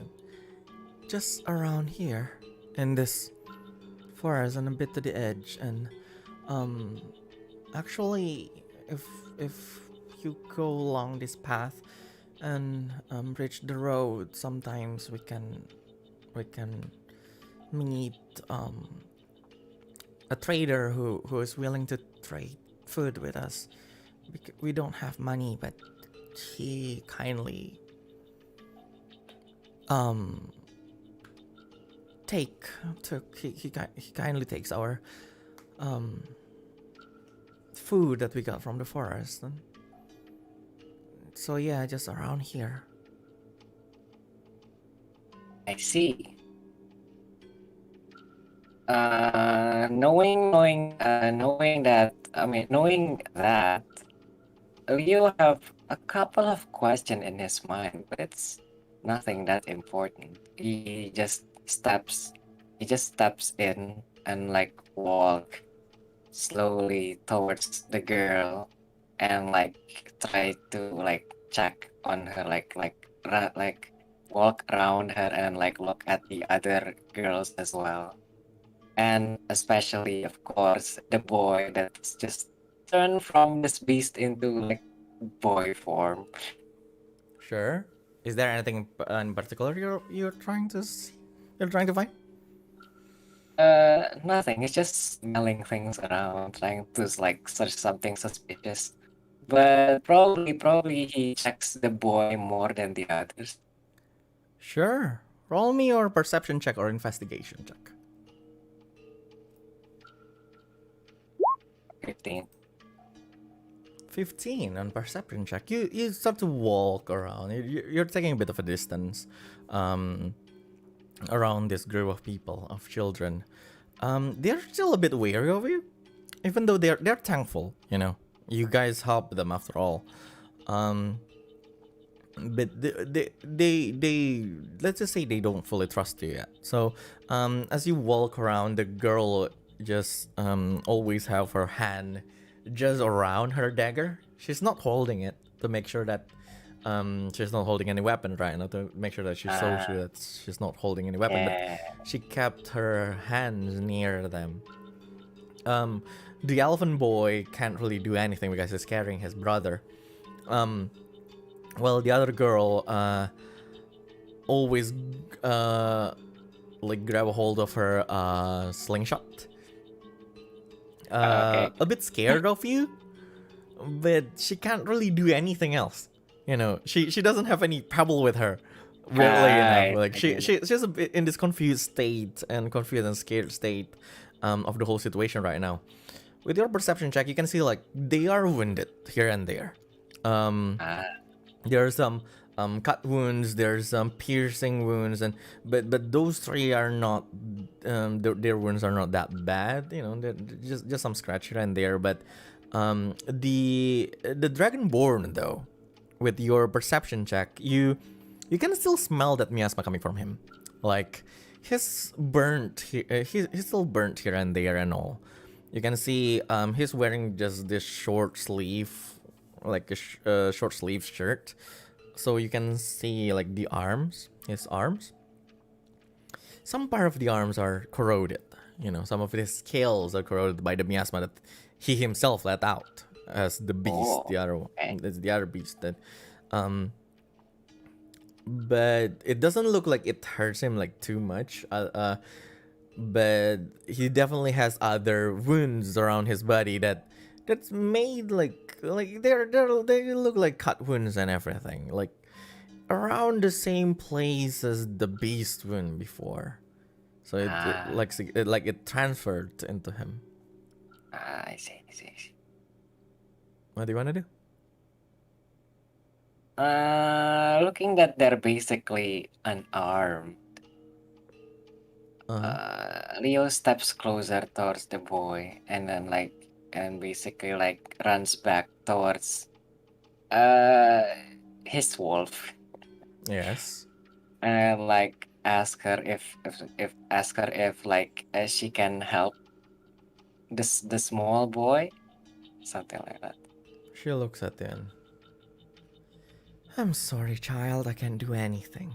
just around here in this forest and a bit to the edge, and actually if you go along this path and reach the road, sometimes we can meet a trader who is willing to trade food with us. We don't have money, but he kindly he kindly takes our food that we got from the forest. And so yeah, just around here. I see. Knowing that Leo have a couple of questions in his mind, but it's nothing that important. He just steps in and like walk slowly towards the girl and like try to like check on her, like walk around her and like look at the other girls as well. And especially, of course, the boy that's just turned from this beast into like boy form. Sure. Is there anything in particular you're trying to find? Nothing. It's just smelling things around, trying to like search something suspicious. But probably he checks the boy more than the others. Sure. Roll me your perception check or investigation check. 15. 15 on perception check. You start to walk around. You're taking a bit of a distance around this group of people, of children. They're still a bit wary of you, even though they're thankful. You know, you guys helped them after all. But they let's just say they don't fully trust you yet. So as you walk around, the girl just always have her hand just around her dagger. She's not holding it to make sure that she's not holding any weapon right now, to make sure that she's so sure that she's not holding any weapon. Yeah. But she kept her hands near them. The elephant boy can't really do anything because he's carrying his brother. Well, the other girl always like grab a hold of her slingshot. Okay. A bit scared of you, but she can't really do anything else. You know, she doesn't have any pebble with her. Weirdly enough, like she's a bit in this confused state and confused and scared state of the whole situation right now. With your perception check, you can see like they are wounded here and there. There are some cut wounds, there's some piercing wounds, and but those three are not their wounds are not that bad. You know, they're just some scratch here and there. But the Dragonborn though, with your perception check, you can still smell that miasma coming from him. Like he's burnt. He's still burnt here and there and all. You can see he's wearing just this short sleeve, like a short sleeve shirt. So you can see like the arms, his arms. Some part of the arms are corroded. You know, some of his scales are corroded by the miasma that he himself let out as the beast. Oh, the other one, okay. it's the other beast that. But it doesn't look like it hurts him like too much. But he definitely has other wounds around his body that's made like they look like cut wounds and everything, like around the same place as the beast wound before. So it transferred into him. I see. What do you want to do? Looking that they're basically unarmed. Leo steps closer towards the boy and then basically runs back towards his wolf Yes. and ask her if she can help the small boy, something like that. She looks at him. I'm sorry, child. I can't do anything.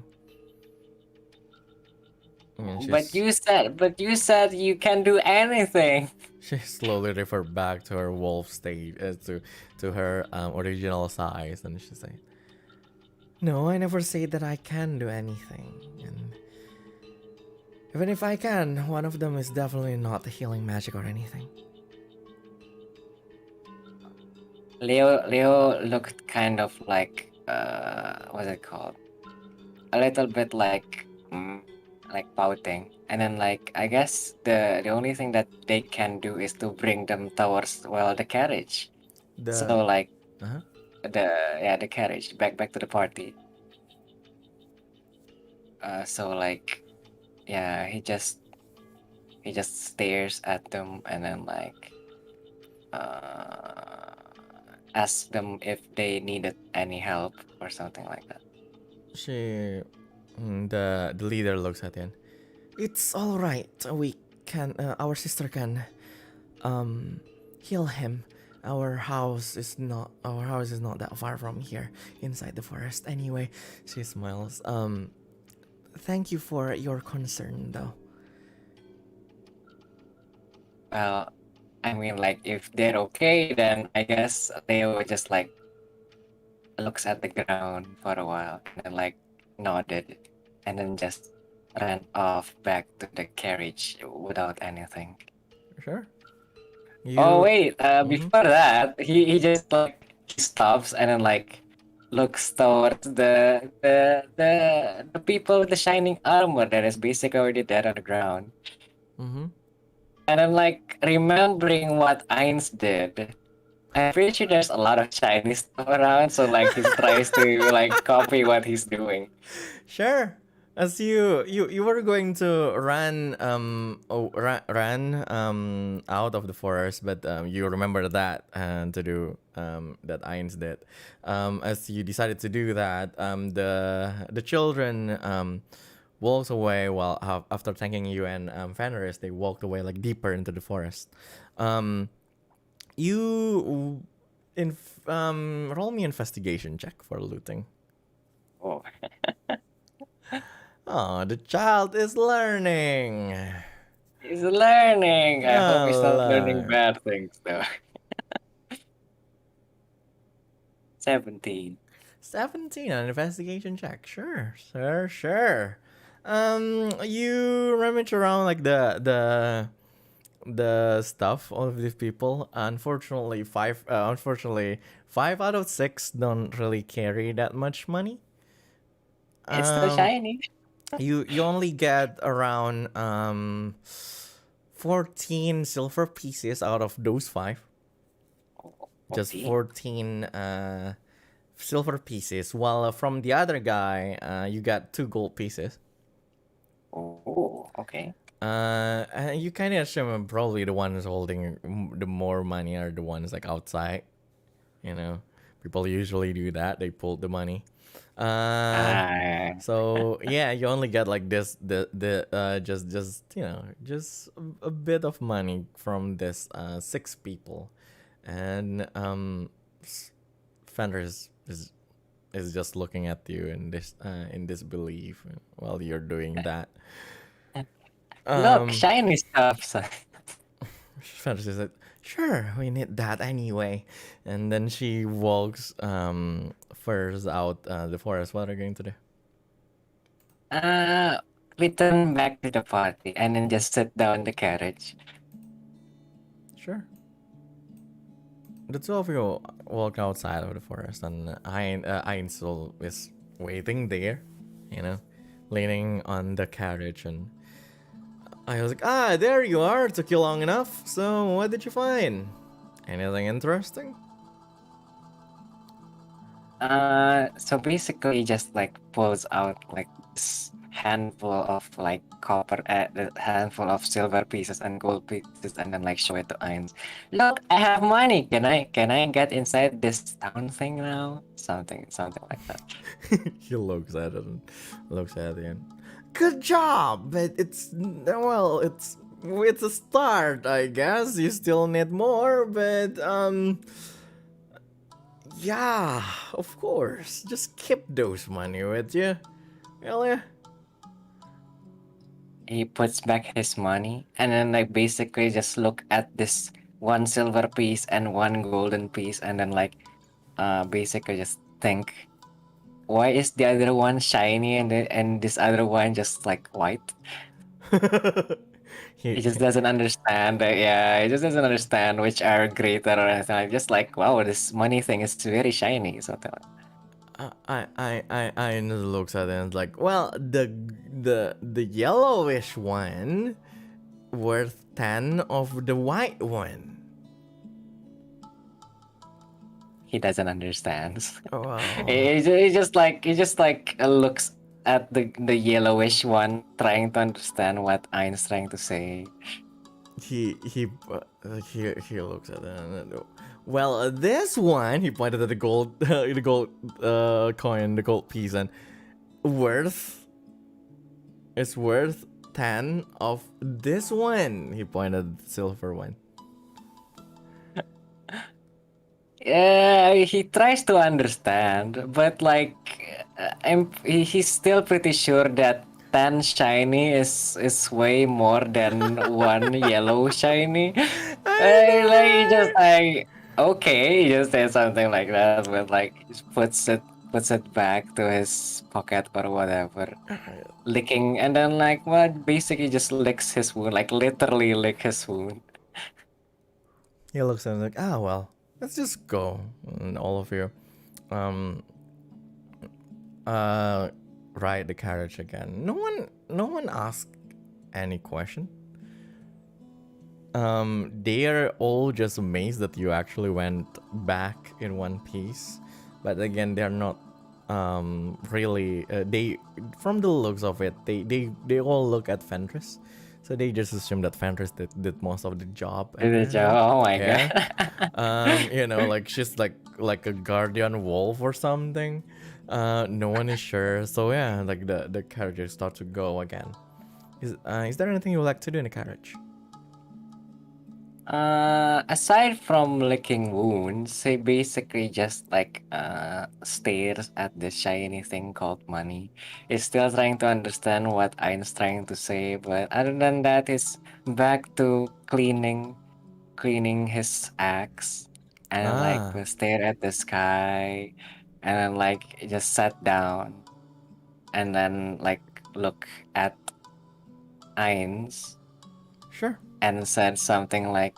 But you said you can do anything. She slowly referred back to her wolf state, to her original size, and she said, "No, I never said that I can do anything. And even if I can, one of them is definitely not healing magic or anything." Leo looked kind of what's it called? A little bit like pouting, and then like I guess the only thing that they can do is to bring them towards the carriage. So like Uh-huh. the carriage back to the party. So like yeah, he just stares at them and then like asks them if they needed any help or something like that. The leader looks at him. It's all right. We can. Our sister can heal him. Our house is not that far from here, inside the forest. Anyway, she smiles. Thank you for your concern, though. Well, I mean, like, if they're okay, then I guess they will just like looks at the ground for a while and then like nodded and then just ran off back to the carriage without anything. Sure. Oh wait, before that, he just like he stops and then like looks towards the people with the shining armor that is basically already dead on the ground. Mm-hmm. And I'm like remembering what Ainz did. I'm pretty sure there's a lot of Chinese stuff around, so like he tries to like copy what he's doing. Sure. As you were going to run out of the forest, but you remember that to do that Ainz did. As you decided to do that, the children walks away while after thanking you and Fenris, they walked away like deeper into the forest. You roll me investigation check for looting. Oh. Oh, the child is learning. He's learning. I hope he's not Oh, learning Lord. bad things though. 17. 17 on investigation check. Sure. You rummage around like the stuff of these people. Unfortunately, five out of 6 don't really carry that much money. It's still shiny. You only get around 14 silver pieces out of those 5. Just 14 silver pieces. While from the other guy, you got 2 gold pieces. Oh, okay. And you kind of assume probably the ones holding the more money are the ones like outside. You know, people usually do that. They pull the money. So yeah, you only get like this just you know just a bit of money from this 6 people, and Fender is just looking at you in disbelief while you're doing that. Look, shiny stuff. Fender says, "Sure, we need that anyway." And then she walks first out the forest. What are you going to do? Return back to the party and then just sit down in the carriage. Sure. The 2 of you walk outside of the forest, and Ainsel is waiting there, you know, leaning on the carriage, and I was like, there you are. It took you long enough. So, what did you find? Anything interesting? So basically, just like pulls out like this handful of like copper, handful of silver pieces and gold pieces, and then like show it to Ainz. Look, I have money. Can I get inside this town thing now? Something like that. He looks at it and looks at it. And, good job, but it's a start, I guess. You still need more, but yeah, of course. Just keep those money with you. Really? He puts back his money and then like basically just look at this 1 silver piece and 1 golden piece and then like basically just think, why is the other one shiny and this other one just like white? He just doesn't understand. He just doesn't understand which are greater or anything. Like, just like, wow, this money thing is very shiny. Something like I looks at it and like, well, the yellowish one worth 10 of the white one. He doesn't understand. Wow. He just looks at the yellowish one, trying to understand what Ein's trying to say. He looks at it and, well, this one, he pointed at the gold coin, the gold piece, and it's worth 10 of this one. He pointed at the silver one. Yeah, he tries to understand, but like, he's still pretty sure that 10 shiny is way more than one yellow shiny. He just like, okay, he just says something like that, but like just puts it back to his pocket or whatever, licking, and then like, well, basically just licks his wound, like literally lick his wound. He looks at it like, well, let's just go, and all of you ride the carriage again. No one asked any question. They are all just amazed that you actually went back in one piece, but again, they're not really they, from the looks of it, they all look at Fenris, so they just assume that Fenris did most of the job. Oh my god. You know, like she's like a guardian wolf or something. No one is sure, so yeah, like the carriages start to go again. Is there anything you would like to do in the carriage? Aside from licking wounds, he basically just like stares at the shiny thing called money. He's still trying to understand what Ein's trying to say, but other than that, he's back to cleaning his axe, and like will stare at the sky, and then like just sat down, and then like look at Ein's. Sure. And said something like,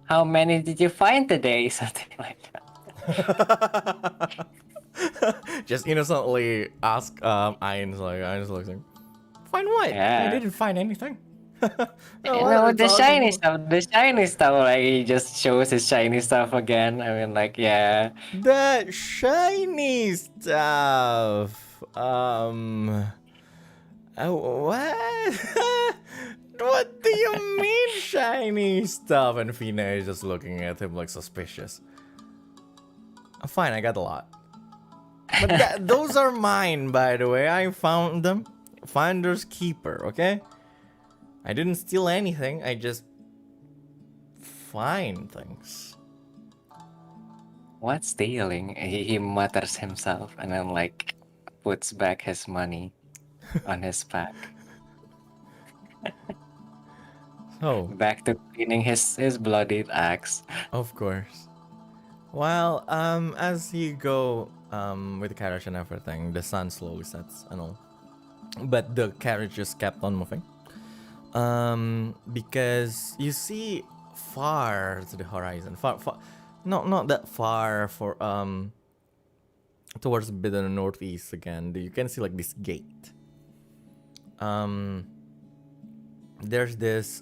"How many did you find today?" Something like that. Just innocently ask Ain's looks like, find what? Yeah. I didn't find anything. The shiny stuff, like he just shows his shiny stuff again. I mean, like, yeah. The shiny stuff. What? What do you mean shiny stuff? And Fina is just looking at him like suspicious. Fine, I got a lot. But those are mine, by the way. I found them. Finder's keeper, okay? I didn't steal anything. I just find things. What stealing? He mutters himself and then like puts back his money on his pack. So back to cleaning his bloodied axe. Of course. Well, as you go with the carriage and everything, the sun slowly sets and all. But the carriage just kept on moving. Because you see far to the horizon, far, not that far, for towards a bit in the northeast again. You can see like this gate. There's this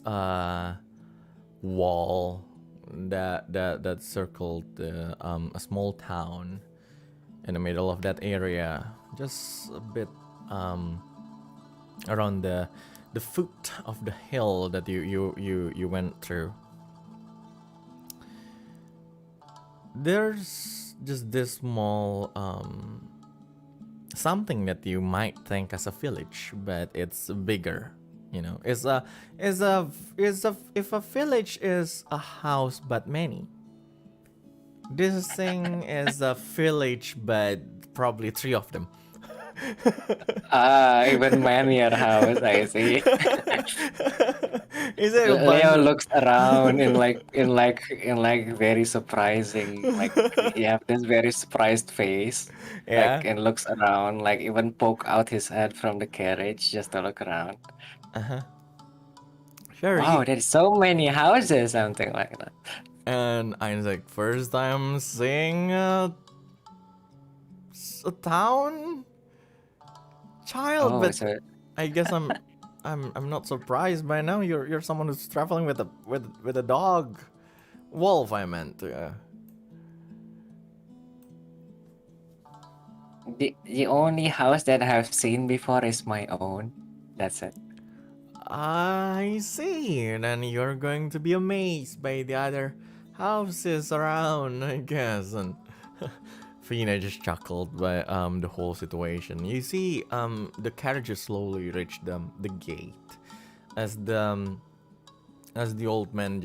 wall that circled a small town in the middle of that area, just a bit around the foot of the hill that you went through. There's just this small something that you might think as a village, but it's bigger. You know, if a village is a house but many, this thing is a village but probably 3 of them. Even many house, I see. Is it Leo looks around in very surprising, like he have this very surprised face. Yeah. Like, and looks around, like even poke out his head from the carriage just to look around. Sure. Wow, there's so many houses, something like that. And I was like, first time seeing is a town child, Oh, but so I guess I'm not surprised by now. You're someone who's traveling with a dog, wolf. I meant. the only house that I've seen before is my own. That's it. I see. Then you're going to be amazed by the other houses around, I guess. And Fina just chuckled by the whole situation. You see, the carriages slowly reach the gate as the old man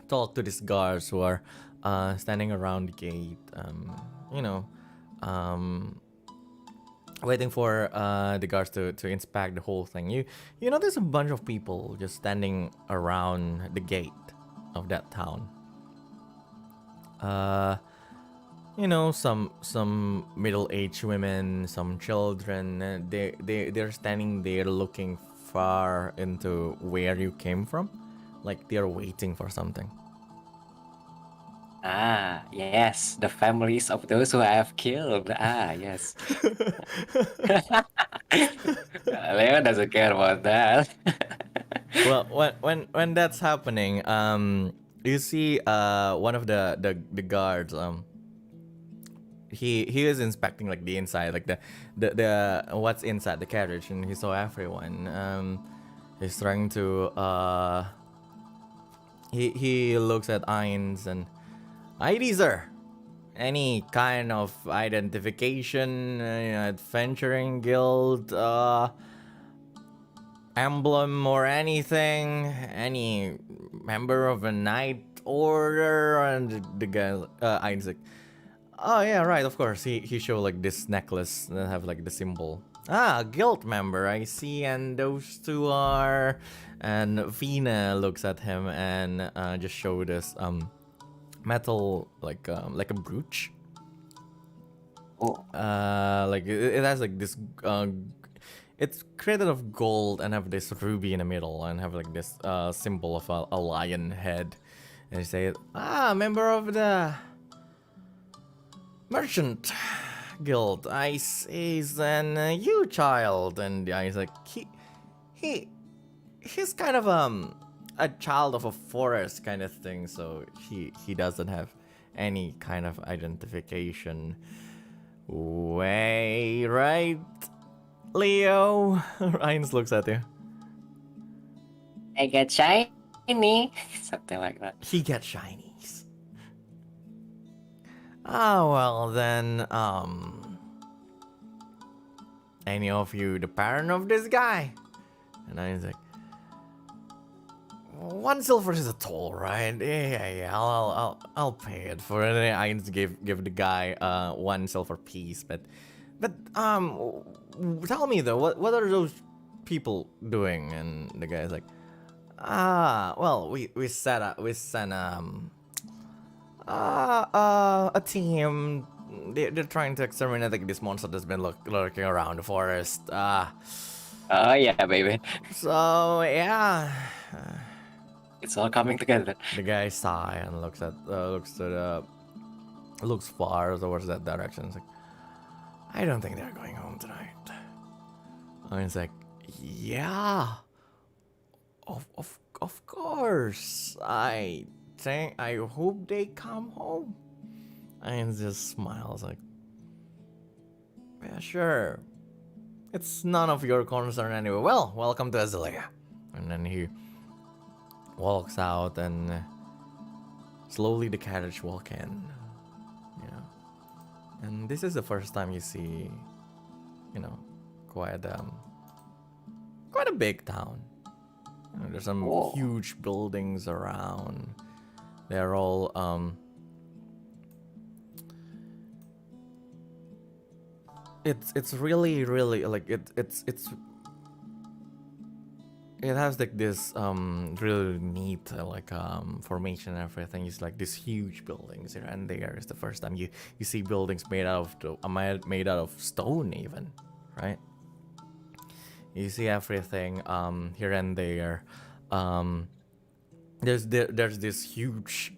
talk to these guards who are standing around the gate. Waiting for the guards to inspect the whole thing. You notice a bunch of people just standing around the gate of that town. Some middle-aged women, some children. They're standing there looking far into where you came from, like they're waiting for something. Ah, yes, the families of those who I have killed. Ah, yes. Leo doesn't care about that. Well, when that's happening, you see one of the guards. He is inspecting like the inside, like the what's inside the carriage, and he saw everyone. He's trying to he looks at Ainz and ID, sir. Any kind of identification, adventuring guild, emblem or anything? Any member of a knight order? And the guy, Ainz like, oh yeah, right, of course. He showed like this necklace that have like the symbol. Ah, guild member, I see, and those two are. And Vina looks at him and just showed us metal like a brooch. Oh, Like it has like this. It's created of gold and have this ruby in the middle and have like this symbol of a lion head. And they say, member of the merchant guild. I see, and you child. And the guy's like, he's kind of a child of a forest kind of thing, so he doesn't have any kind of identification. Way right, Leo? Ainz looks at you. I get shiny. Something like that. He gets shinies. Ah, well then, any of you the parent of this guy? And Ainz like, 1 silver is a toll, right? Yeah. I'll pay it for it. I give the guy 1 silver piece, but tell me though, what are those people doing? And the guy's like, well, we sent a team. They're trying to exterminate like this monster that's been lurking around the forest. Oh yeah, baby. So yeah. It's all coming together. The guy sigh and looks far towards that direction. It's like, I don't think they're going home tonight. And it's like, yeah, of course. I hope they come home. And just smiles like, yeah, sure. It's none of your concern anyway. Well, welcome to Azalea. And then he walks out and slowly the carriage walk in. And this is the first time you see, quite a big town. There's some huge buildings around. They're all it's really like it has like this really neat formation and everything. It's like these huge buildings here and there. It's the first time you see buildings made out of stone even, right? You see everything here and there. There's this huge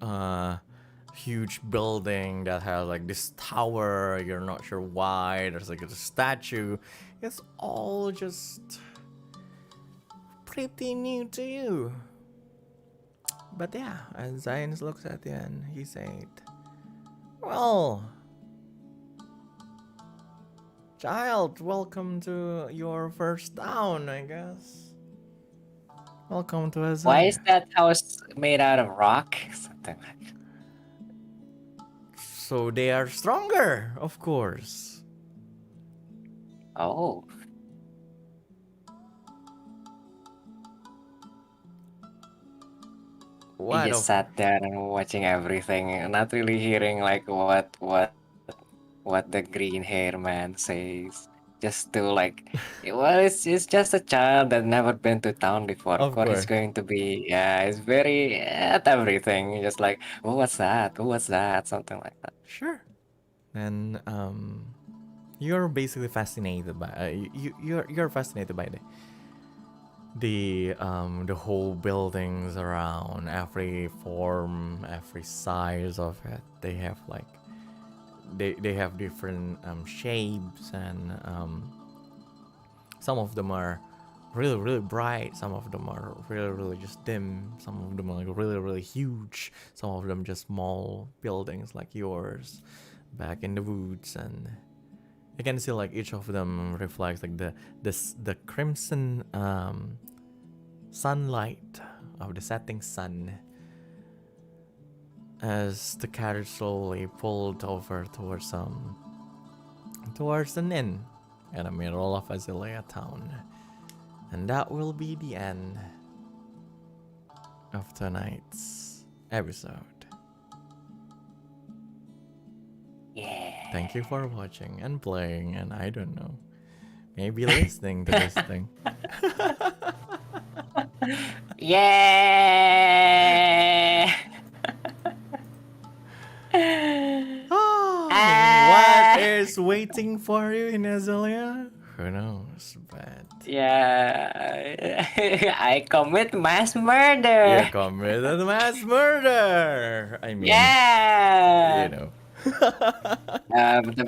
huge building that has like this tower. You're not sure why. There's like a statue. It's all just pretty new to you. But yeah, as Zion looks at you and he said, well, child, welcome to your first town, I guess. Welcome to us. Why is that house made out of rock? Something like that. So they are stronger, of course. Oh. What He just sat there and watching everything, not really hearing like what the green hair man says. Just to like, well, it's just a child that never been to town before. Of Of course, course. it's going to be it's very at everything. Just like, oh, what's that? Oh, what's that? Something like that. Sure. And you're basically fascinated by you're fascinated by the whole buildings around, every form, every size of it. They have like they have different shapes, and some of them are really bright, some of them are really just dim, some of them are like really huge, some of them just small buildings like yours back in the woods. And you can see like each of them reflects like the crimson sunlight of the setting sun as the carriage slowly pulled over towards an inn in the middle of Azalea town. And that will be the end of tonight's episode. Yeah. Thank you for watching and playing, and I don't know, maybe listening to this thing. Yeah. What is waiting for you in Azalea? Who knows, but Yeah. I commit mass murder. you committed mass murder. I mean, Yeah. you know.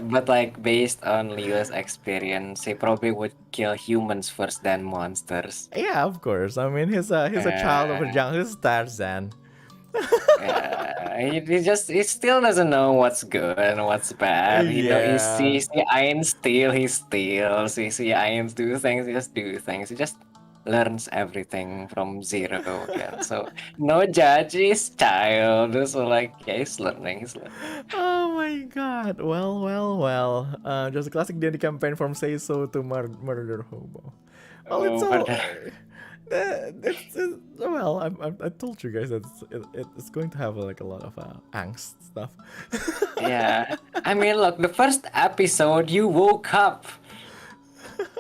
But like based on Leo's experience, he probably would kill humans first than monsters. Yeah, of course. I mean, he's a child of a jungle. He's Tarzan. He still doesn't know what's good and what's bad. He Yeah. sees the iron steal, he steals. He sees ions do things, he just do things. He just learns everything from zero again. So no judge, he's child. So like, yeah, he's learning. Oh my god. Well. Just a classic daily campaign from Say So to Murder Hobo. Well, it's all. Well, I told you guys that it's going to have like a lot of angst stuff. Yeah. I mean, look, the first episode, you woke up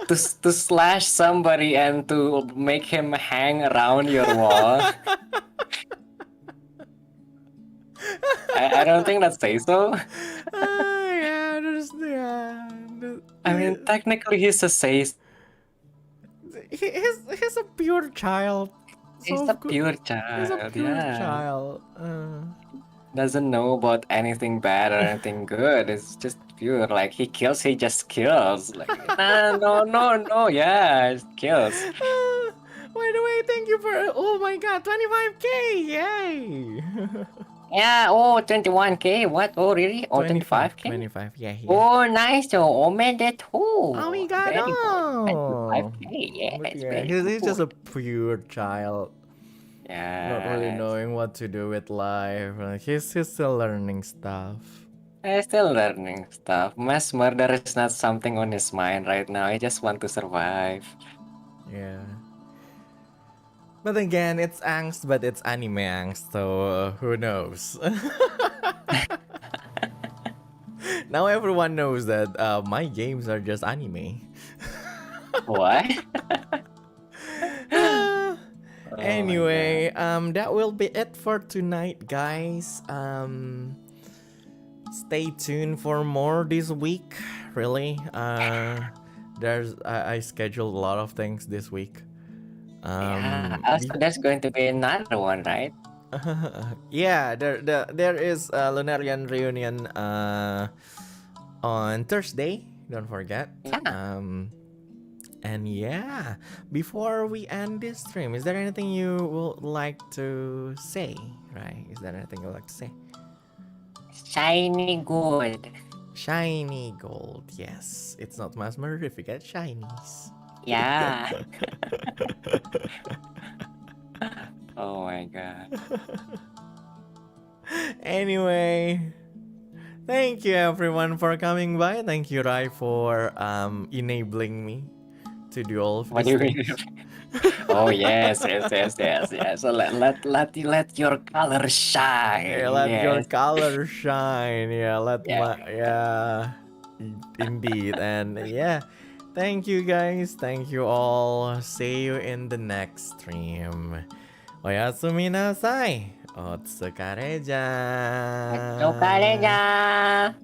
to slash somebody and to make him hang around your wall. I don't think that's Say So. Yeah, I mean, technically, he's a Say So. He's a pure child. He's a pure child. He's a pure yeah. child. Doesn't know about anything bad or anything good. It's just pure. Like he kills, he just kills. Like no. Yeah, just kills. By the way, thank you for. Oh my god, 25K! Yay! Yeah. Oh, 21K. What? Oh, really? Oh, 25K. 25. Yeah. Oh, nice. Oh, omedetou. Oh my god. Very Oh. good. 25K. Yeah, But it's yeah, very he's just a good. pure child, Yeah. not really knowing what to do with life. Like he's still learning stuff. He's still learning stuff. Mass murder is not something on his mind right now. He just want to survive. Yeah. But again, it's angst, but it's anime angst, so who knows? Now everyone knows that my games are just anime. What? Anyway, that will be it for tonight, guys. Stay tuned for more this week. Really, I scheduled a lot of things this week. Yeah, also, there's going to be another one, right? Yeah, there is a Lunarian reunion on Thursday. Don't forget. Yeah. And yeah, before we end this stream, is there anything you would like to say? Right? Is there anything you would like to say? Shiny gold. Shiny gold. Yes, it's not mesmerific, it's shinies. Yeah. Oh my god. Anyway, thank you everyone for coming by. Thank you, Rai, for enabling me to do all of What these do you mean? things. Oh yes. So let your color shine. Yeah, let your Yes. color shine. Yeah, Yeah. indeed. And yeah, thank you guys. Thank you all. See you in the next stream. Oyasumi nasai. Otsukareja. Otsukareja.